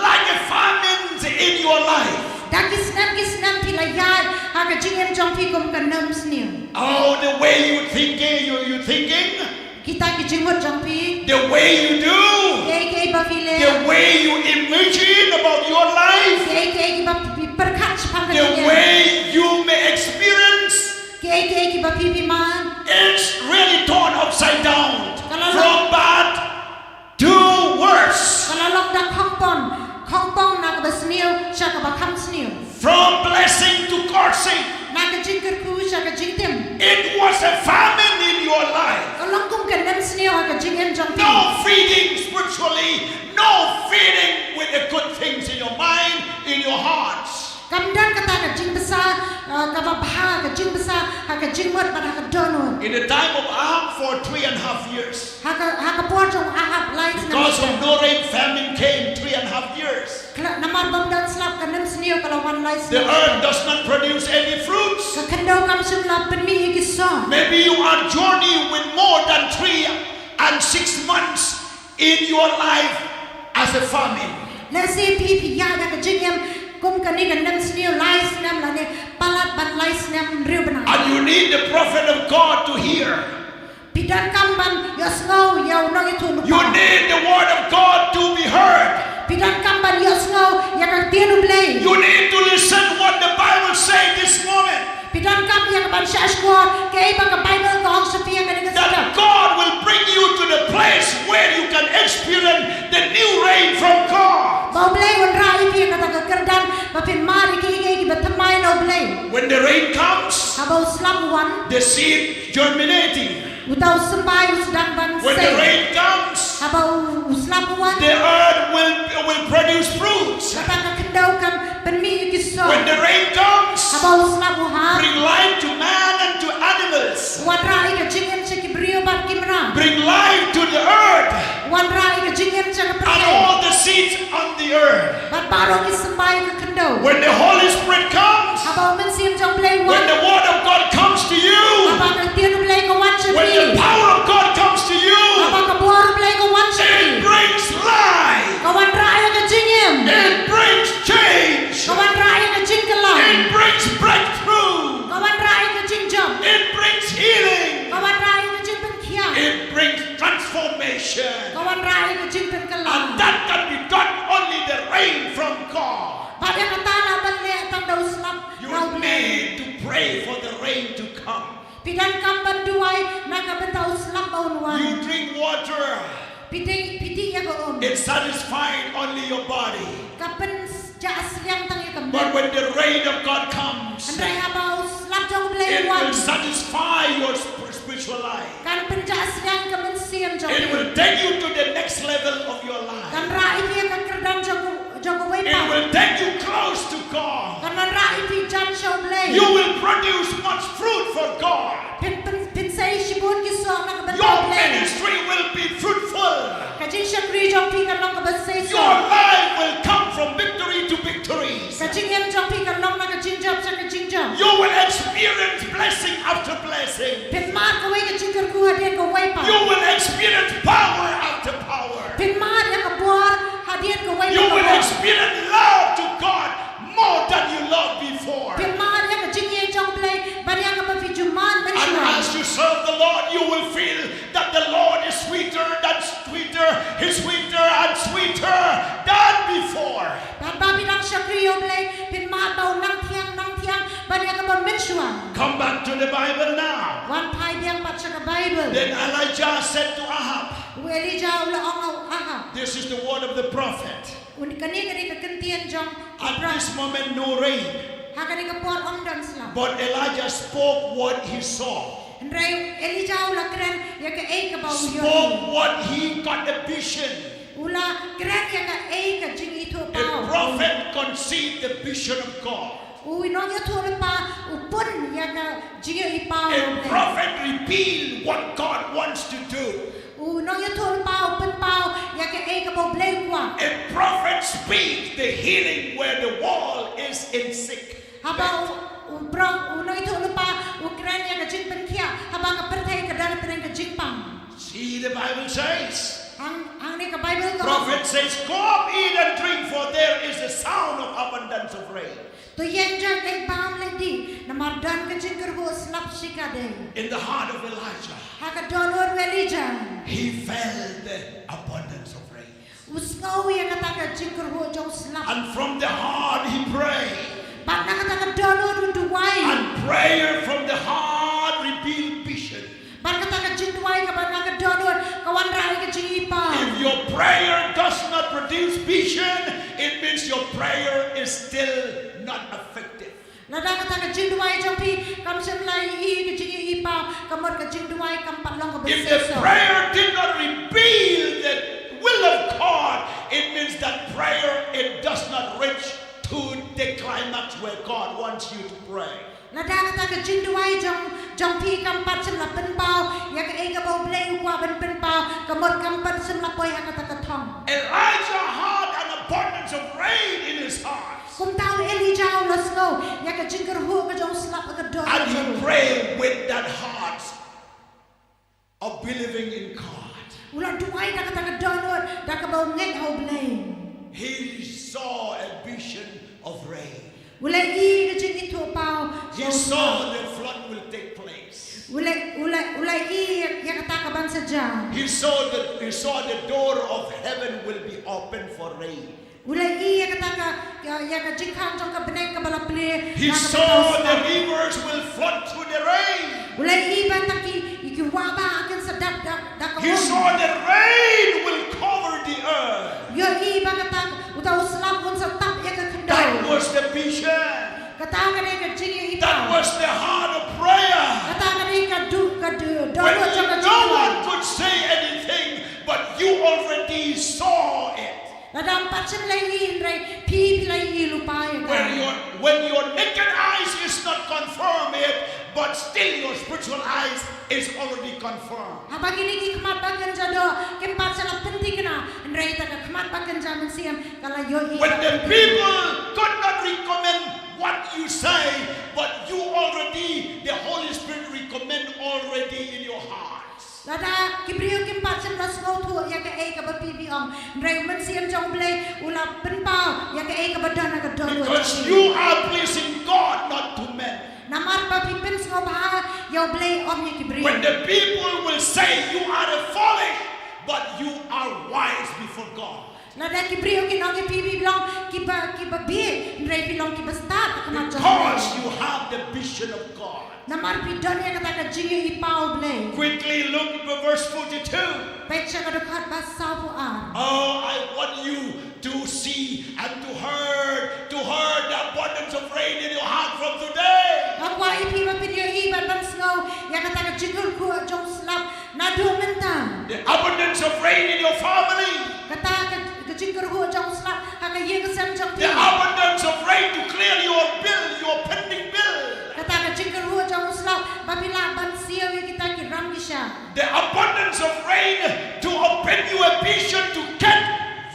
like a famine in your life. da kisnam pilayar ha ka jing em jong pi kum ka nam snio Oh, the way you thinking, kita ki jing hot jong pi the way you do, ke ba file the way you imagine about your life, ke ba perkhat pang ka the jing way you may experience, ke ba pi man it's really torn upside down Kalau- from bad to worse, kalau lok da khongpong na ka ba snio sha ka ba kham snio from blessing to cursing. na ka jing kerku sha ka jing tem It was a famine in your life. kalau kum ka nam snio ha ka jing em jong pi No feeding spiritually, no feeding with the good things in your mind, in your hearts. kamdan kata ka jing besar ka ba bha ka jing besar ha ka jing mot ba ha ka dono In the time of Ahab for 3.5 years. ha ka por jong ahab lights na Because of no rain, famine came 3.5 years. namar bam dan slap ka nam snio kalau one lights The earth does not produce any fruits. ka kendo kam sum la penmi ki so Maybe you are journeying with more than 3 and 6 months in your life as a famine. let's see pi ya da ka jing em kum ka ni ka nam snio lights nam la ne palat ban lights nam riu bana And you need the prophet of God to hear. pidan kam ban yo snow yo no itu You need the word of God to be heard. pidan kam ban yo snow ya ka tienu blai You need to listen what the Bible says this moment. pidan kam ya ka ban sha squad ke ba ka bible ko ang sapia ka ni ka That God will bring you to the place where you can experience the new rain from God. Bau blai wan rai pi ka ta ka kerdan ba pin mari ki ba thamai no blai When the rain comes, ha bau slam wan the seed germinating. utau sembai sedang ban When the se rain comes, ha bau slam wan the earth will produce fruits. kata ka kendau kan penmi ki so When the rain comes, ha bau slam ha bring life to man and to animals. wan rai ka jingem se ki brio ban ki mra Bring life to the earth wan rai ka jingem se ka and pe all the seeds on the earth. ban baro ki sembai ka kendau When the Holy Spirit comes, ha bau men sim jong blai when wan the Word of God comes to you, apa ka tienu blai ka wan se when the power of God comes to you, apa ka bor blai ka wan se it brings life. ka wan rai ka jingem It brings change. ka wan rai ka jing kelam It brings breakthrough. ka wan rai ka jing jom It brings healing. ka wan rai ka jing pen kia It brings transformation. ka wan rai ka jing pen kelam And that can be done only the rain from God. ba ya kata na ban le tang dau slap You nau blai need to pray for the rain to come. pidan kam ban duai na ka ban tau slap bau wan You drink water. piti ya ko It satisfies only your body. kapen ja asliang tang ya kam But when the rain of God comes, andai ha bau slap jong blai it wan will satisfy your spiritual life. kan pen ja asliang kam siam jong It will take you to the next level of your life. kan rai dia kan kerdan jong wei It pa will take you close to God. kan rai pi jan show blai You will produce much fruit for God. pin sai shibun ki so na ka ban Your tau blai ministry will be fruitful. ka jing shakri jong pi kan long ka ban sai so Your life will come from victory to victories. ka jing em jong pi kan long na ka jing job sa ka jing job You will experience blessing after blessing. pin ma ka wei ka jing kar ku ha dia ka wei pa You will experience power after power. pin ma dia ka bor ha dia ka wei You pa will experience love to God more than you loved before. pin ma dia ka jing ye jong blai ba dia ka ba fi juman ban And chuan as you serve the Lord, you will feel that the Lord is sweeter than sweeter, He's sweeter and sweeter than before. ban ba bi dang shakri yo blai pin ma bau nang thiang chuang. Come back to the Bible now. Wan pai biang pat sa ka Bible. Then Elijah said to Ahab, U Elijah ula ong Ahab. this is the word of the prophet. Un kani ka kentian jong At this moment, no rain. ha kani ka por om dan slam. But Elijah spoke what he saw. Andrai Elijah ula kren ya ka ei ka bau yo. Spoke what he got a vision. Ula kren ya ka ei ka jing itu A pau. prophet conceived the vision of God. U inong ya tu pa upun ya ka jing i pau. A prophet revealed what God wants to do. U nong ya tu pa upun pau ya ka ei ka bau blei kwa. A prophet speaks the healing where the wall is in sick. Habau Ubrang unoi tu lupa Ukraina ka jing pen kia habang ka perthai ka dal pen ka jing pang. See, the Bible says. Ang ni ka Bible ka. Prophet says, go up, eat and drink, for there is a sound of abundance of rain. To yen jang ek bam le di na mardan ka jing kerho slap sika de. In the heart of Elijah, Ha ka donor Elijah. he felt the abundance of rain. Usngau ya kata ka jing kerho jong slap. And from the heart he prayed. Bat na kata ka donor duwai. And prayer from the heart revealed vision. Bat kata ka jing duwai ka bat na ka donor kawan rai ka jing ipa. If your prayer does not produce vision, it means your prayer is still not effective. Nada kata ka jing duwai jong pi kam sem lai I ka jing ipa kamot ka jing duwai kam pat long ka If the beseso. prayer did not reveal the will of God, it means that prayer, it does not reach to the climax where God wants you to pray. Nada kata ka jing duwai jong pi kam pat sem la pen pau ya ka ei ka bau blei kwa ben pen pau kamot kam pat sem la poi ha kata ka thong. Elijah had an abundance of rain in his heart. Kum tau Elijah let's go ya ka jing kerho ka jong slap ka donor. And he prayed with that heart of believing in God. Ulang duwai da kata ka donor da ka bau ngek ho blei. He saw a vision of rain. Ulai I ka jing itu pau. He saw the flood will take place. Ulai I ya kata ka ban saja. He saw the door of heaven will be open for rain. Ulai I ya kata ka ya ka jing khang jong ka benek ka bala ple. He saw the rivers will flood through the rain. Ulai I ba taki iki waba akan sedap da ka. He saw the rain will cover the earth. Yo I ba kata utau slap un sa tap ya ka That kendau. was the vision. Kata ka ni ka jing I That pau. was the heart of prayer. Kata ka ni ka When donor jong ka no jing. one could say anything, but you already saw it. Nadam pacem lai rai pi lai lupa ya. When your naked eyes is not confirm it, but still your spiritual eyes is already confirmed. Habang ini ki kemat bagan jado kempat salah penting kena rai ta kemat bagan jaman siam kala yo I. When the people could not recommend what you say, but you already, the Holy Spirit recommend already in your hearts. Lada kibriyo kempat sem las ngau tu ya ka ei ka bapi bi ong rai men siam jong blai ula penpau ya ka ei ka badana ka dolo. Because you are pleasing God, not to men. Namar bapi pen ngau ba ya blai om ya kibriyo. When the people will say you are a foolish, but you are wise before God. Lada kibriyo ki nong pi bi long ki ba bi rai bi long ki basta kemat jong. Because you have the vision of God. Namar pi don ya kata ka jingi I pau blai. Quickly look at verse 42. Pecha ka dekat basa pu a. Oh, I want you to see and to hear the abundance of rain in your heart from today. Akwa ipi ba pinyo I ban ban snow ya kata ka jingul ku jong slap na do menta. The abundance of rain in your family. Kata ka jingul ku jong slap ha ka ye ka sam jong The abundance of rain to clear your bill, your pending bill. Kata ka jingul ku jong slap babila ban siaw kita ki ram kisha. The abundance of rain to open you a vision to get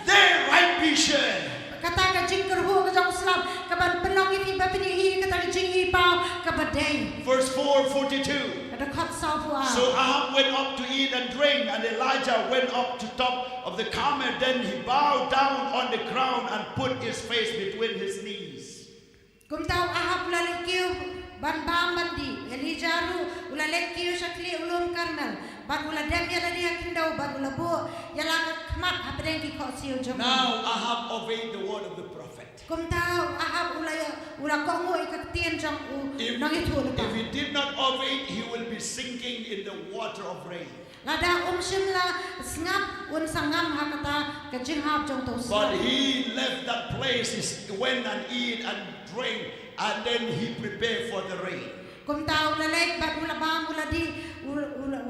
the right vision. Kata ka jingul ku jong slap ka ban penong ipi ba pinyo I kata ka jingi pau ka badai. Verse 4:42. Ka dekat sa pu a. So Ahab went up to eat and drink, and Elijah went up to top of the Carmel. Then he bowed down on the ground and put his face between his knees. Kum tau Ahab lalit kiu ban bam bandi Elijah ru ula let kiu sakli ulum Karmel ban ula dem ya ladi hakindau ban ula bo ya la kmat hapdeng ki kho siu jom. Now Ahab obeyed the word of the prophet. Kum tahu ahab ula kongo ikak tien jang nang itu lupa. If he did not obey it, he will be sinking in the water of rain. Lada shimla sngap un sangam hakata kajing hab jong to. But he left that place, he went and eat and drank, and then he prepared for the rain. Kum tahu lalek bat ula bam ula di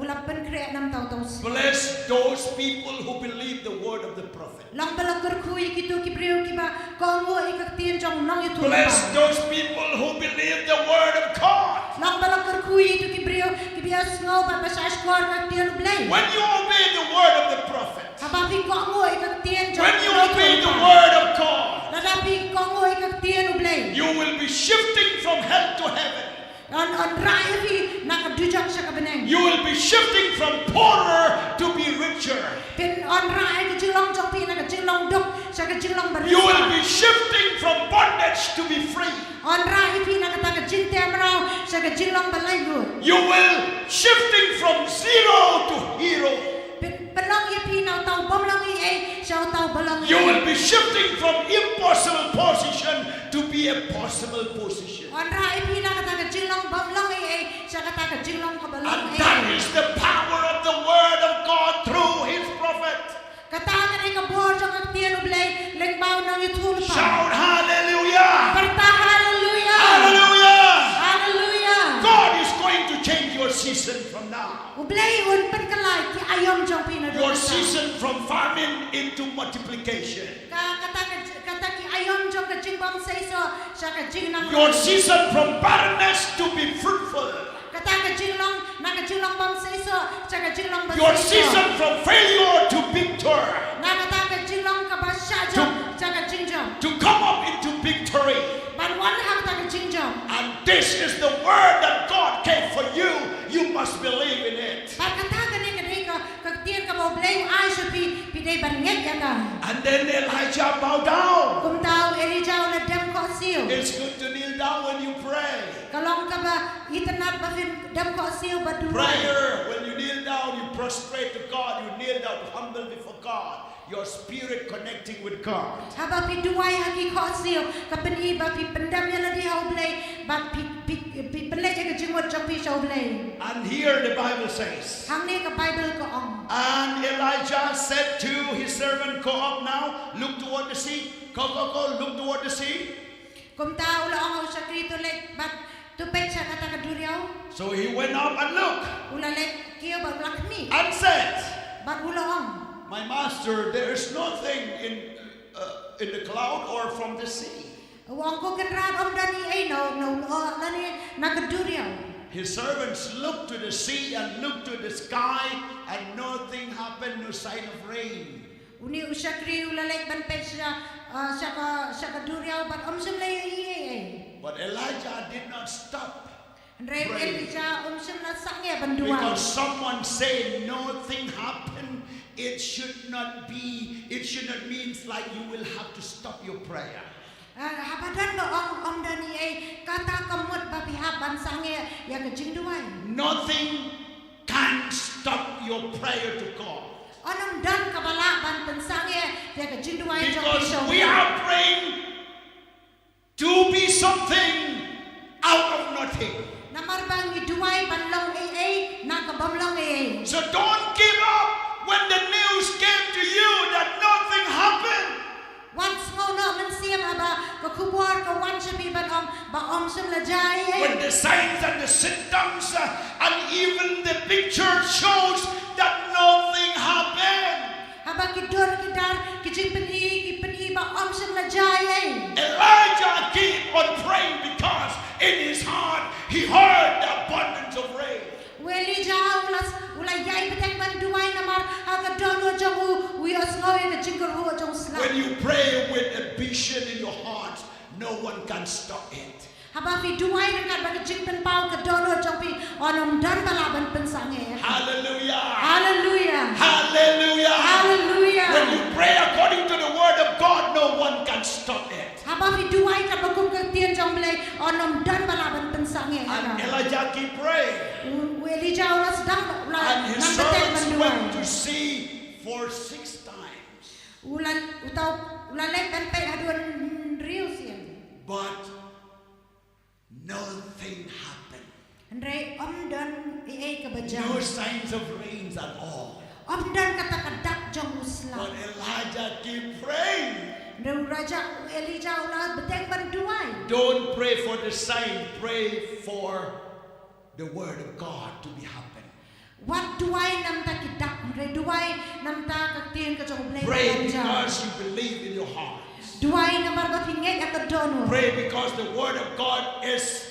ula pen kre nam tau tau. Bless those people who believe the word of the prophet. Lang balakar kui kitu kibriu kiba kongo ikak tien jong nang itu lupa. Bless those people who believe the word of God. Lang balakar kui itu kibriu kibias ngau bat basas kuar kak tien blay. When you obey the word of the prophet, Habapi kongo ikak tien jong. when you obey the word of God, Ladapi kongo ikak tien blay. you will be shifting from hell to heaven. On raifi nakadujak sa kabeneng. You will be shifting from poorer to be richer. Pin on rai kajilong jong pi nakajilong dok sa kajilong barisa. You will be shifting from bondage to be free. On raifi nakataka jinte amrao sa kajilong balay good. You will shifting from zero to hero. Pin balong ipi na tau bomlong i sa tau balong. You will be shifting from impossible position to be a possible position. On raifi nakataka jilong bomlong i sa kataka jilong kabalong. And that is the power of the word of God through his prophet. Kataka ni kabor jong aktian ublay lengbao nang yutul pa. Shout hallelujah! Berta hallelujah. Hallelujah! Hallelujah. God is going to change your season from now. Ublay un penkalay ki ayom jong pi na Your season from famine into multiplication. Kata ki ayom jong ka jingbam saiso sa ka jingnang. Your season from barrenness to be fruitful. Kata ka jinglong na ka jinglong bam saiso sa ka jinglong bam. Your season from failure to victor. Na kata ka jinglong ka ba sha jong sa ka jingjong. To come up into victory. Ban wan ha kata ka jingjong. And this is the word that God gave for you. You must believe in it. Ban kata ka ni ka tian ka ba blame ai so pi dei ban ngek ya ka. And then Elijah bowed down. Kum tau Elijah na dem ko siu. It's good to kneel down when you pray. Kalong ka ba itanat ba fin dem ko siu ba du. Prayer, when you kneel down, you prostrate to God. You kneel down humble before God. Your spirit connecting with God. Haba pi duai haki ko siu ka peni ba pi pendam ya la di ha blay ba pi pelai ka jingwat jong pi shau blay. And here the Bible says, Hang ni ka Bible ko ong. and Elijah said to his servant, go up now, look toward the sea. Go, look toward the sea. Kum tau la ong sa krito lek bat tu pecha kata ka duriau. So he went up and looked Ula lek kio ba lakmi. and said, Bat ula ong. my master, there is nothing in the cloud or from the sea. Wong ko kenrat om dani ai no lani na ka duriau. His servants looked to the sea and looked to the sky, and nothing happened, no sign of rain. Uni usakri ula lek ban pecha sa ka duriau bat om sem lay ai. But Elijah did not stop. Rem Pray. Elijah om sem la sangye ban duai. Because someone said nothing happened, it should not mean like you will have to stop your prayer. Habadan no om dani ai kata kamut ba pihak ban sangye ya ka jing duai. Nothing can stop your prayer to God. Onam dan kabala ban pensangye ya ka jing duai jong Because pisau. we are praying to be something out of nothing. Namar bang duai ban long ai na ka bam long ai. So don't give up when the news came to you that nothing happened. Once mo no man siam aba ka kubuar ka wan sabi ban om sem la jai ai. When the signs and the symptoms and even the picture shows that nothing happened. Haba kidor kidar kijing peni ba om sem la jai ai. Elijah kept on praying because in his heart he heard the abundance of rain. Weli jauh ulas yai betek ban duai namar aga dono jongu wios ngoi ka jingger ho jong sla. When you pray with a vision in your heart, no one can stop it. Haba fi duai dekat ban jing pen pau ka dono jong pi onom dan balaban pensange. Hallelujah. Hallelujah. Hallelujah. Hallelujah. When you pray according to the word of God, no one can stop it. Haba fi duai ka bagum ka tien jong blai onom dan balaban pensange. And Elijah keep praying. Weli jauh ulas dang And his nang betek ban servants duai. went to sea for 6 times. Ulan lek ban pe aduan real sian. But nothing happened. Andre dan ka bajang. No signs of rains at all. Dan kata kadak jong usla. But Elijah keep praying. Dan Raja Elijah ulah beteng bantuai. Don't pray for the sign, pray for the word of God to be happen. What duai nam ta kidak, andre duai nam ta kaktian ka jong blay. Pray because you believe in your heart. Duai nam bargot hingay akadono. Pray because the word of God is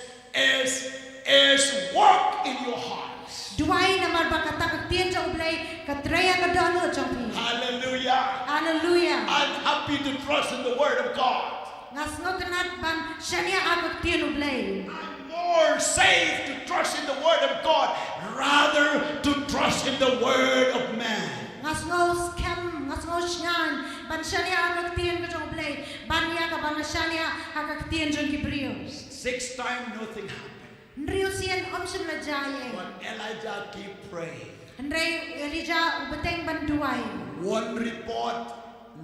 work in your hearts. Duai nam barbat kaktian jong blay katraya akadono jong pi. Hallelujah. Hallelujah. I'm happy to trust in the word of God. Ngasngot nat ban shania akaktian blay. I'm more safe to trust in the word of God rather to trust in the word of man. Ngasngot scam, ngasngot shan ban shania akaktian ka jong blay. Ban ya ka ban shania akaktian jong kibrio. 6 times nothing happened. Nrio sian omsum la jaye. But Elijah keep praying. Andre Elijah beteng ban duai. One report,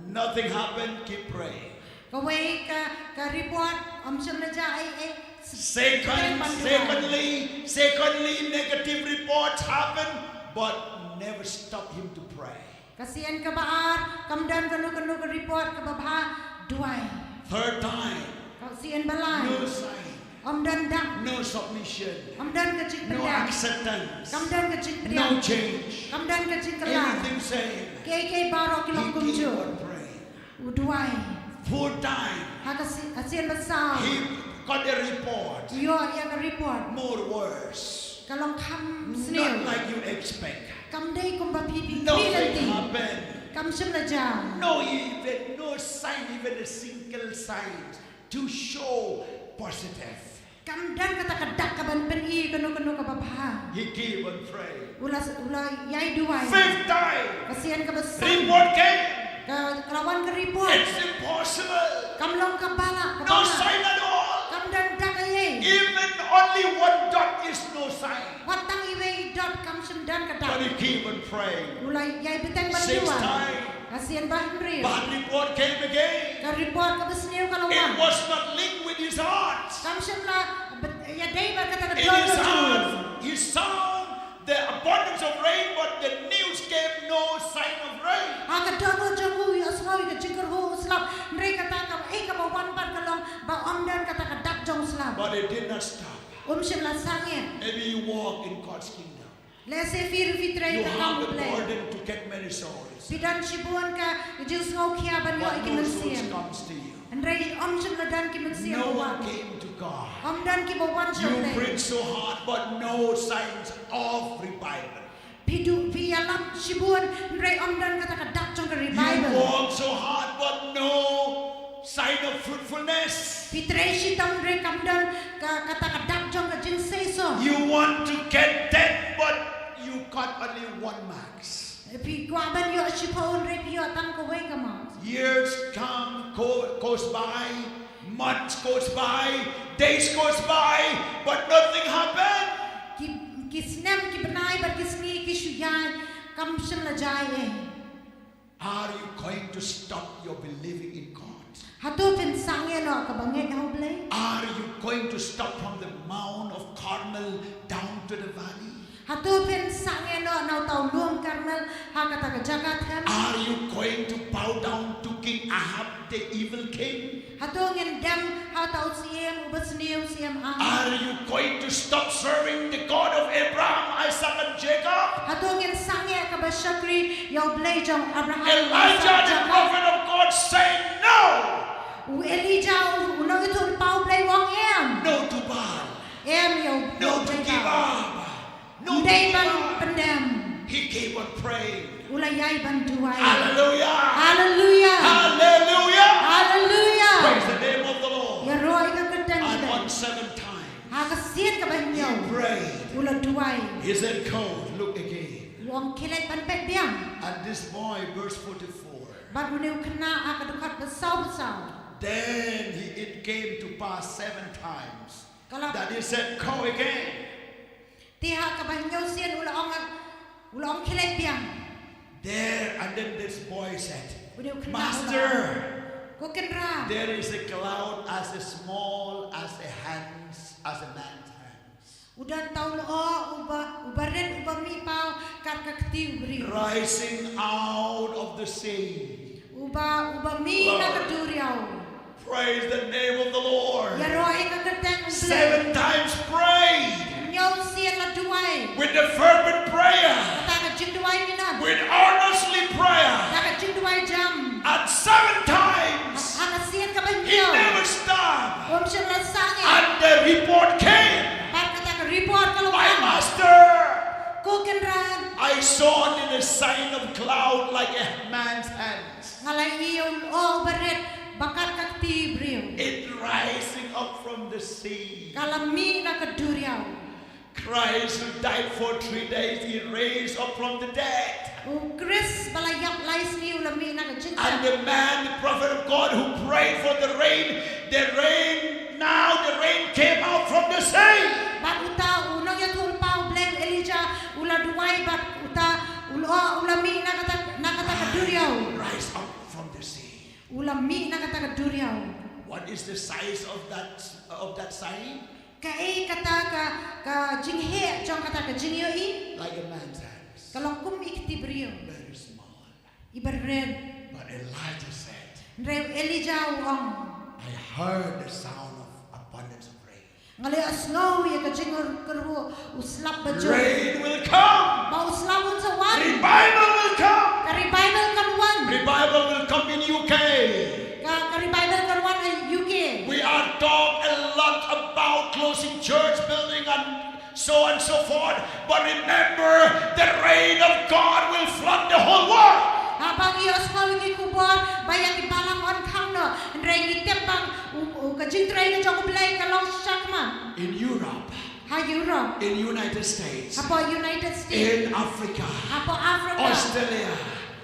nothing happened, keep praying. Kawai ka report omsum la jaye. Secondly, negative reports happen, but never stop him to pray. Kasian ka baar, kamdan kanu ka report ka babha duai. Third time, Kasian balai. no sign, Omdan dak, no submission, omdan ka jik no pedang. acceptance, Kamdan ka jik no pedang. change. Kamdan ka jik kelang. Everything same. Kay baro He kilong keep kumju. on praying. Duai. Fourth time, Kasian basau. he got a report. Yo ya ka report. More worse. Kalong kam Not snail. like you expect. Kamday kumba pipi Nothing pilanti. happened. Kamsum la jam. No sign, even a single sign to show positive. Kamdan kata kadak ka ban peni kanu ka babha. He keep on praying. Ula yai duai. Fifth time, Kasian ka basau. report came. Kelawan ka report. It's impossible. Kamlong ka bala. No sign at all. Kamdan dak ayay. Even only one dot is no sign. Watang iwe dot kamsum dan But kadak. he keep on praying. Ulai yai beteng ban Sixth duai. time, Kasian bahan real. bad report came again. Ka report ka basniu It kalawan. was not linked with his heart. Kamsum la ya dai ba kata In his heart, he saw the abundance of rain, but the news gave no sign of rain. Aga dono jamu ya semua ka jingkar ho slap. Mereka kata ka ka bawan ban kalong ba omdan kata ka dak jong slap. But it did not stop. Shim la sangye. Maybe you walk in God's kingdom. Lese fir fitre You ka have kam a play. burden to get many souls. Bidan sibuan ka jus ngau kia ban yo But iki no souls mensiam. comes to you. Andre shim la dan ki mensiam No bawan. one came to God. Omdan ki bawan You shim preach so hard, but no signs of revival. Pidu pialam sibuan andre omdan kata ka dak jong ka You revival. walk so hard, but no sign of fruitfulness. Fitre sitam andre kamdan ka kata ka dak jong ka jin seso. You want to get that, but you got only 1 marks. Pi kwa ban yo sipon re pi yo tang ko wei ka ma. Years goes by, months goes by, days goes by, but nothing happened. Ki snem ki benai bar ki sni ki shuyai kam shim la jai. Are you going to stop your believing in God? Hatu pen sangye no ka bangai ho blai. Are you going to stop from the Mount of Carmel down to the valley? Hatu pen sangye no nau tau luam karmel ha kata ka jagat hem. Are you going to bow down to King Ahab, the evil king? Hatu ngin dem ha tau siem ubasniu siem ah. Are you going to stop serving the God of Abraham, Isaac, and Jacob? Hatu ngin sangye ka basyakri yo blai jong Abraham. Elijah, the prophet of God, said no. Elijah unang itu pau blai wong em. No to Baal. Em yo No to give up. No to Dai give ban up. pendem. He kept on praying. Ulayay ban duai. Hallelujah. Hallelujah. Hallelujah. Hallelujah. Praise the name of the Lord. Ya roy ka kedan And kita. on 7 times, Ha ka sien ka ban he yo. prayed. Ula duai. He said, "Come, look again." Wong kilet ban pet biang. And this boy, verse 44. Ban uneu kena aka dekat besau-besau. Then it came to pass 7 times Kalau that he said, "Come again." tiha ka ban yo sien ula ong kilet biang. There, and then this boy said, Uneu kena. "Master, Ko ken ra. there is a cloud as small as a man's hands, Udan tau lo ubaren ubami pau kat kaktiu bri. rising out of the sea. Ubami Lord. na kaduriaw. Praise the name of the Lord. Ya roi ka kerteng 7 times prayed Nyau sian la duai. with the fervent prayer, Kata ka jing duai minan. with earnestly prayer, Kata ka jing duai jam. and 7 times Ana sian ka he banyo. never stopped. Om siya la sangi. And the report came, Par kata ka report ka my luang. master, Ko ken ra. I saw in a sign of cloud like a man's hands, Ngalai iyon beret bakat kakti brio. it rising up from the sea. Kalami na kaduriaw. Christ who died for 3 days, he raised up from the dead. Chris balayap lais ni ulami na And kajinta. the man, the prophet of God who prayed for the rain came out from the sea. Bat uta unang yatul pau blame Elijah ula duwai bat uta ulami na kata kaduriaw. Rise up from the sea. Ulami na kata kaduriaw. What is the size of that sign? Kai kata ka jinghe jong kata ka jingyo i. Like a man's hands. Kalong kum ikti brio. Very small. Ibarren. But Elijah said, Rev Elijah uang. I heard the sound of abundance of rain. Ngali asno ya ka jingor kerwo uslap bajo. Rain will come. Ba uslapun sa wan. Revival will come. Ka revival kan wan. Revival will come in UK. Ka revival kan wan ay UK. We are talk a lot about closing church building and so forth. But remember, the rain of God will flood the whole world. Habang iyo asno wiki kubor bayang ipalang on kang no. Ndray ngitepang ka jingtray na jong blay kalong shakma. In Europe, Ha Europe. in United States, Apo United States. in Africa, Apo Africa. Australia,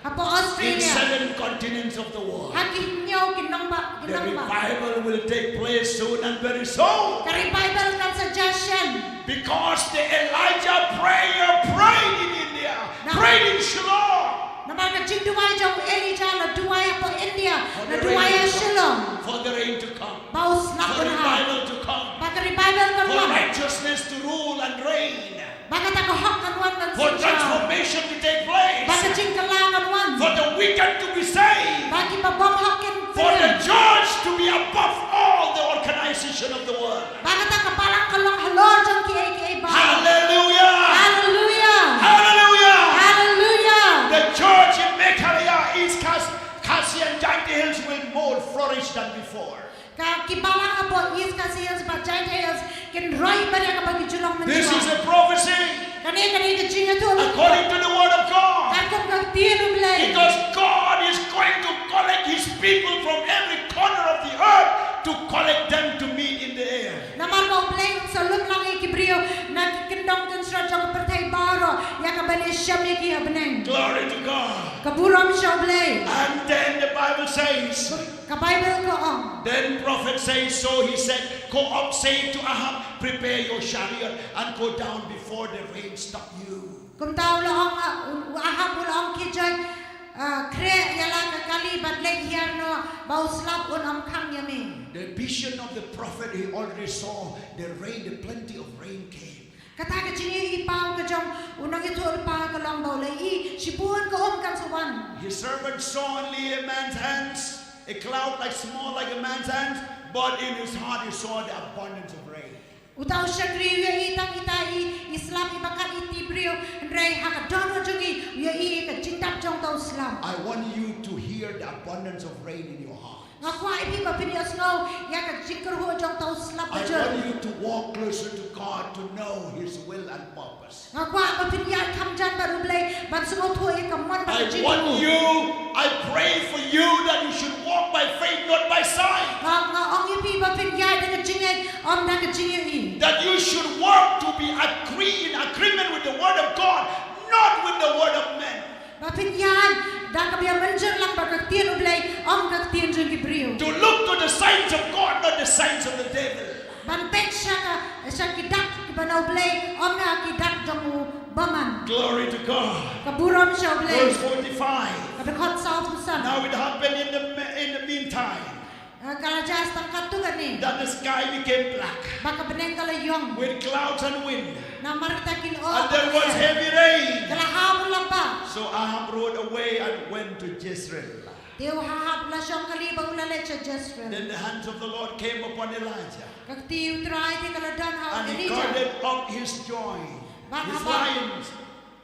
Apo in Australia. 7 continents of the world. Haki nyaw kinamba. The revival will take place soon and very soon. Ka revival kan suggestion. Because the Elijah prayed in India, prayed in Shillong. Naman ka jingduway jong Elijah la duway apo India. For La the duway rain to Shillong. come, for the rain to come, Baus for lakon ha. revival to come, Baka revival kan for wan. righteousness to rule and reign, Baka takohok kan wan kan for suggestion. transformation to take place, Baka jingkalangan wan. for the wicked to be saved, Bagi pabonghokin for the church to be above all the organization of the world. Baka takapalang kalong halor jong kiay ba. Hallelujah! Hallelujah. Hallelujah! Hallelujah. The church in Meghalaya, English-Khasi and Giant Hills will more flourish than before. Ka kibalang apo is kasiyas ba Gentiles ken roy ba ka bagi julong man. This is a prophecy Kani ka jinga to. according to the word of God. Kan ka tienu blay. Because God is going to collect his people from every corner of the earth to collect them to meet in the air. Namar ko blay sa lum lang ikibrio na kindong construct jong pertai baro ya ka bali syam ki abneng. Glory to God. Kaburam siya blay. And then the Bible says, Ka Bible ko ang. then prophet says, so he said, go up, say to Ahab, prepare your chariot and go down before the rain stop you. Kung tao lang ahab ulang kijan kre yala ka kali badleg hierno bauslap un am kang yami. The vision of the prophet, he already saw the rain, the plenty of rain came. Kata ka jini ipaw ka jong unang ito pa ka lang baulay I sipuan ko kan sawan. His servant saw only a man's hands, a cloud like small like a man's hands, but in his heart he saw the abundance of rain. Utaw siya kriyo itang itai Islam ibakan itibrio ndray hakadono jongi ya I ka jintap jong tau Islam. I want you to hear the abundance of rain in your heart. Ngakwa ipi ba pinias no ya ka jingker ho jong tau Islam I bajo. want you to walk closer to God to know his will and purpose. Ngakwa ba pinyar kamjan baru blay ban sungot ho ka mon ba I want you, I pray for you that you should walk by faith, not by sight. Nga ong ipi ba pinyar na jingay om na jingay That you should work to be in agreement with the word of God, not with the word of men. Bapinyan, dah kabiya menjer lang bagaktian ublay, om gaktian jeng kibriyo. To look to the signs of God, not the signs of the devil. Banpek siya ka, siya kidak banau blay omna ki dak jamu baman. Glory to God. Kaburon siya blay. Verse 45. Kabekot sa utusan. Now it happened in the meantime Kalajas tang katugan ni. that the sky became black Baka beneng kalayong. with clouds and wind, Na marita kilo. and there was heavy rain. Kalahapon lang pa. So Ahab rode away and went to Jezreel. Tiyo hahap la siyang kalibang ulalit sa Jezreel. Then the hands of the Lord came upon Elijah, Kag tiyo try ti kaladan ha and he Elijah. girded up his joint,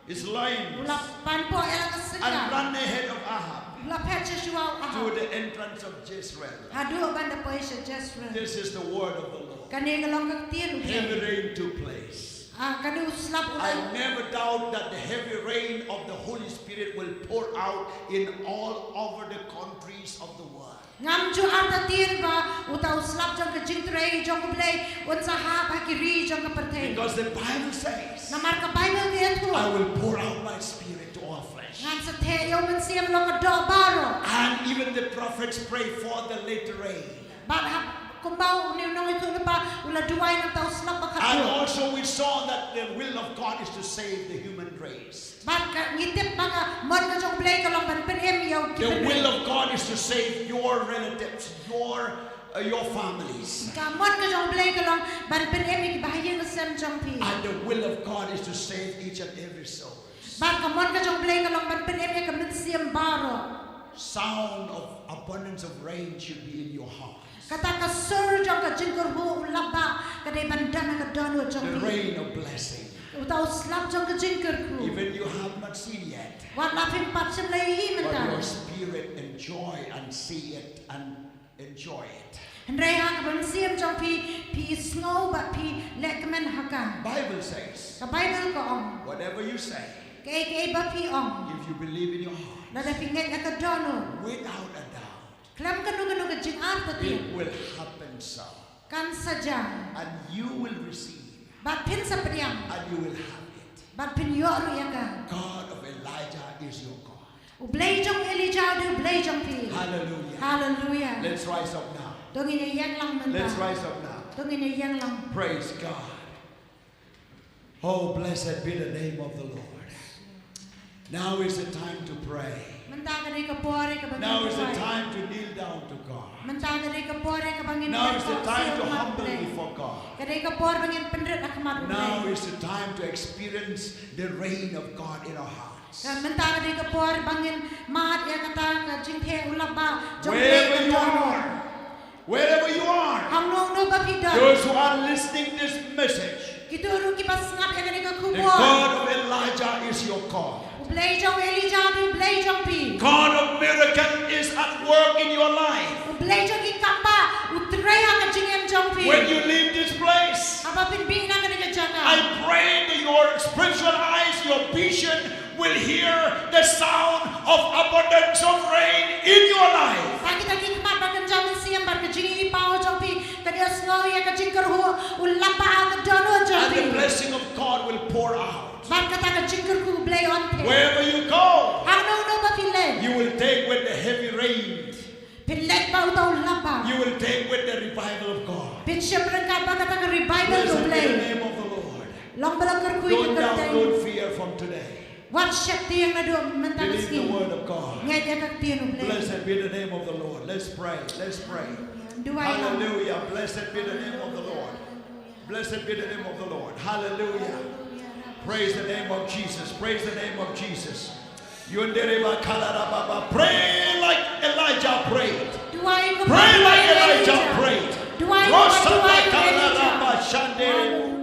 his lions, Ula panpo elang and kasika. ran ahead of Ahab Ula petsa siya to ahap. the entrance of Jezreel. Hadu banda po sa Jezreel. This is the word of the Lord. Kani kalong kag tiyo. Heavy rain took place. Kani uslap I ulan. never doubt that the heavy rain of the Holy Spirit will pour out in all over the countries of the world. Ngam ju ata tiyan ba uta uslap jang ka jingtray jang kublay unsa ha pakiri jang ka pertay. Because the Bible says, Na marka Bible tiyan ko. I will pour out my spirit to all flesh. Ngan sa teyo man siyam long ka do baro. And even the prophets pray for the later rain. Ba kumbaw ni nong ito na pa ula duway na ta uslap ka And do. also we saw that the will of God is to save the human race. Ba ka ngitip mga mon ka jang kublay ka long ban penem yaw The will of God is to save your relatives, your families. Ka mon ka jang kublay ka long ban penem ki bahayen ka sem jang pi. And the will of God is to save each and every soul. Ba ka mon ka jang kublay ka long ban penem ka min siyam baro. Sound of abundance of rain should be in your heart. Kata ka sur jang ka jingkor ho ulaba kadai bandana ka dono jang The pi. rain of blessing. Uta uslap jang ka jingkor ko. Even you have not seen yet, Wat lapin pat sim lay but himen your ta. spirit enjoy and see it and enjoy it. Hendrai ha ka ban siyam jang pi snow ba pi lekmen haka. Bible says, Ka Bible ko ong. whatever you say, Kay ba pi ong. if you believe in your heart, Nada pinget ka dono. without a doubt, Klam ka nuga jing arta ti. it will happen so. Kan sajang. And you will receive, Bat pin sa priang. and you will have it. Bat pin yoru ya ka. God of Elijah is your God. Ublay jang Elijah du blay jang pi. Hallelujah. Hallelujah. Let's rise up now. Dongin yang lang man Let's ta. rise up now. Dongin yang lang. Praise God. Oh, blessed be the name of the Lord. Now is the time to pray. Mentaga ni kapore ka bangin. Now is the time to kneel down to God. Mentaga ni kapore ka bangin. Now is the time to humble before God. Kadai kapor bangin pendret akamat. Now is the time to experience the reign of God in our hearts. Kan mentaga ni kapor bangin mat ya kata ka jinghe ulaba. Wherever you are, Hang nong no ba pidon. those who are listening this message, Kituru ki pas ngap ya ni ka the kubor. God of Elijah is your God. Ublay jang Elijah du blay jang pi. God of miracle is at work in your life. Ublay jang ki kamba utraya ka jingem jang pi. When you leave this place, Aba pin bina ka ni ka jaga. I pray that your spiritual eyes, your vision will hear the sound of abundance of rain in your life. Kita kimat bakan jamin siam bar ka jingi pao jang pi. Kadia snow ya ka jingkar ho ulapa ka dono jang And the pi. blessing of God will pour out. Bar kata ka jingkar ku blay on pe. Wherever you go, Hang nong no ba pile. you will take with the heavy rain. Pinlet ba utaw lapa. You will take with the revival of God. Pin siya berangkat ba kata ka revival Blessed ku be the blay. name of the Lord. Long balakar ku Don't ka doubt, tay. don't fear from today. What shakti yang nado mentangas Believe the ki. word of God. Ngay ya ka tiyan blay. Blessed be the name of the Lord. Let's pray. Let's pray. Duway lang. Hallelujah. Blessed be the name of the Lord. Blessed be the name of the Lord. Hallelujah. Praise the name of Jesus. Praise the name of Jesus. Pray like Elijah prayed. Duway ko Pray like Elijah Elijah. prayed. Duway ko Elijah. Rosata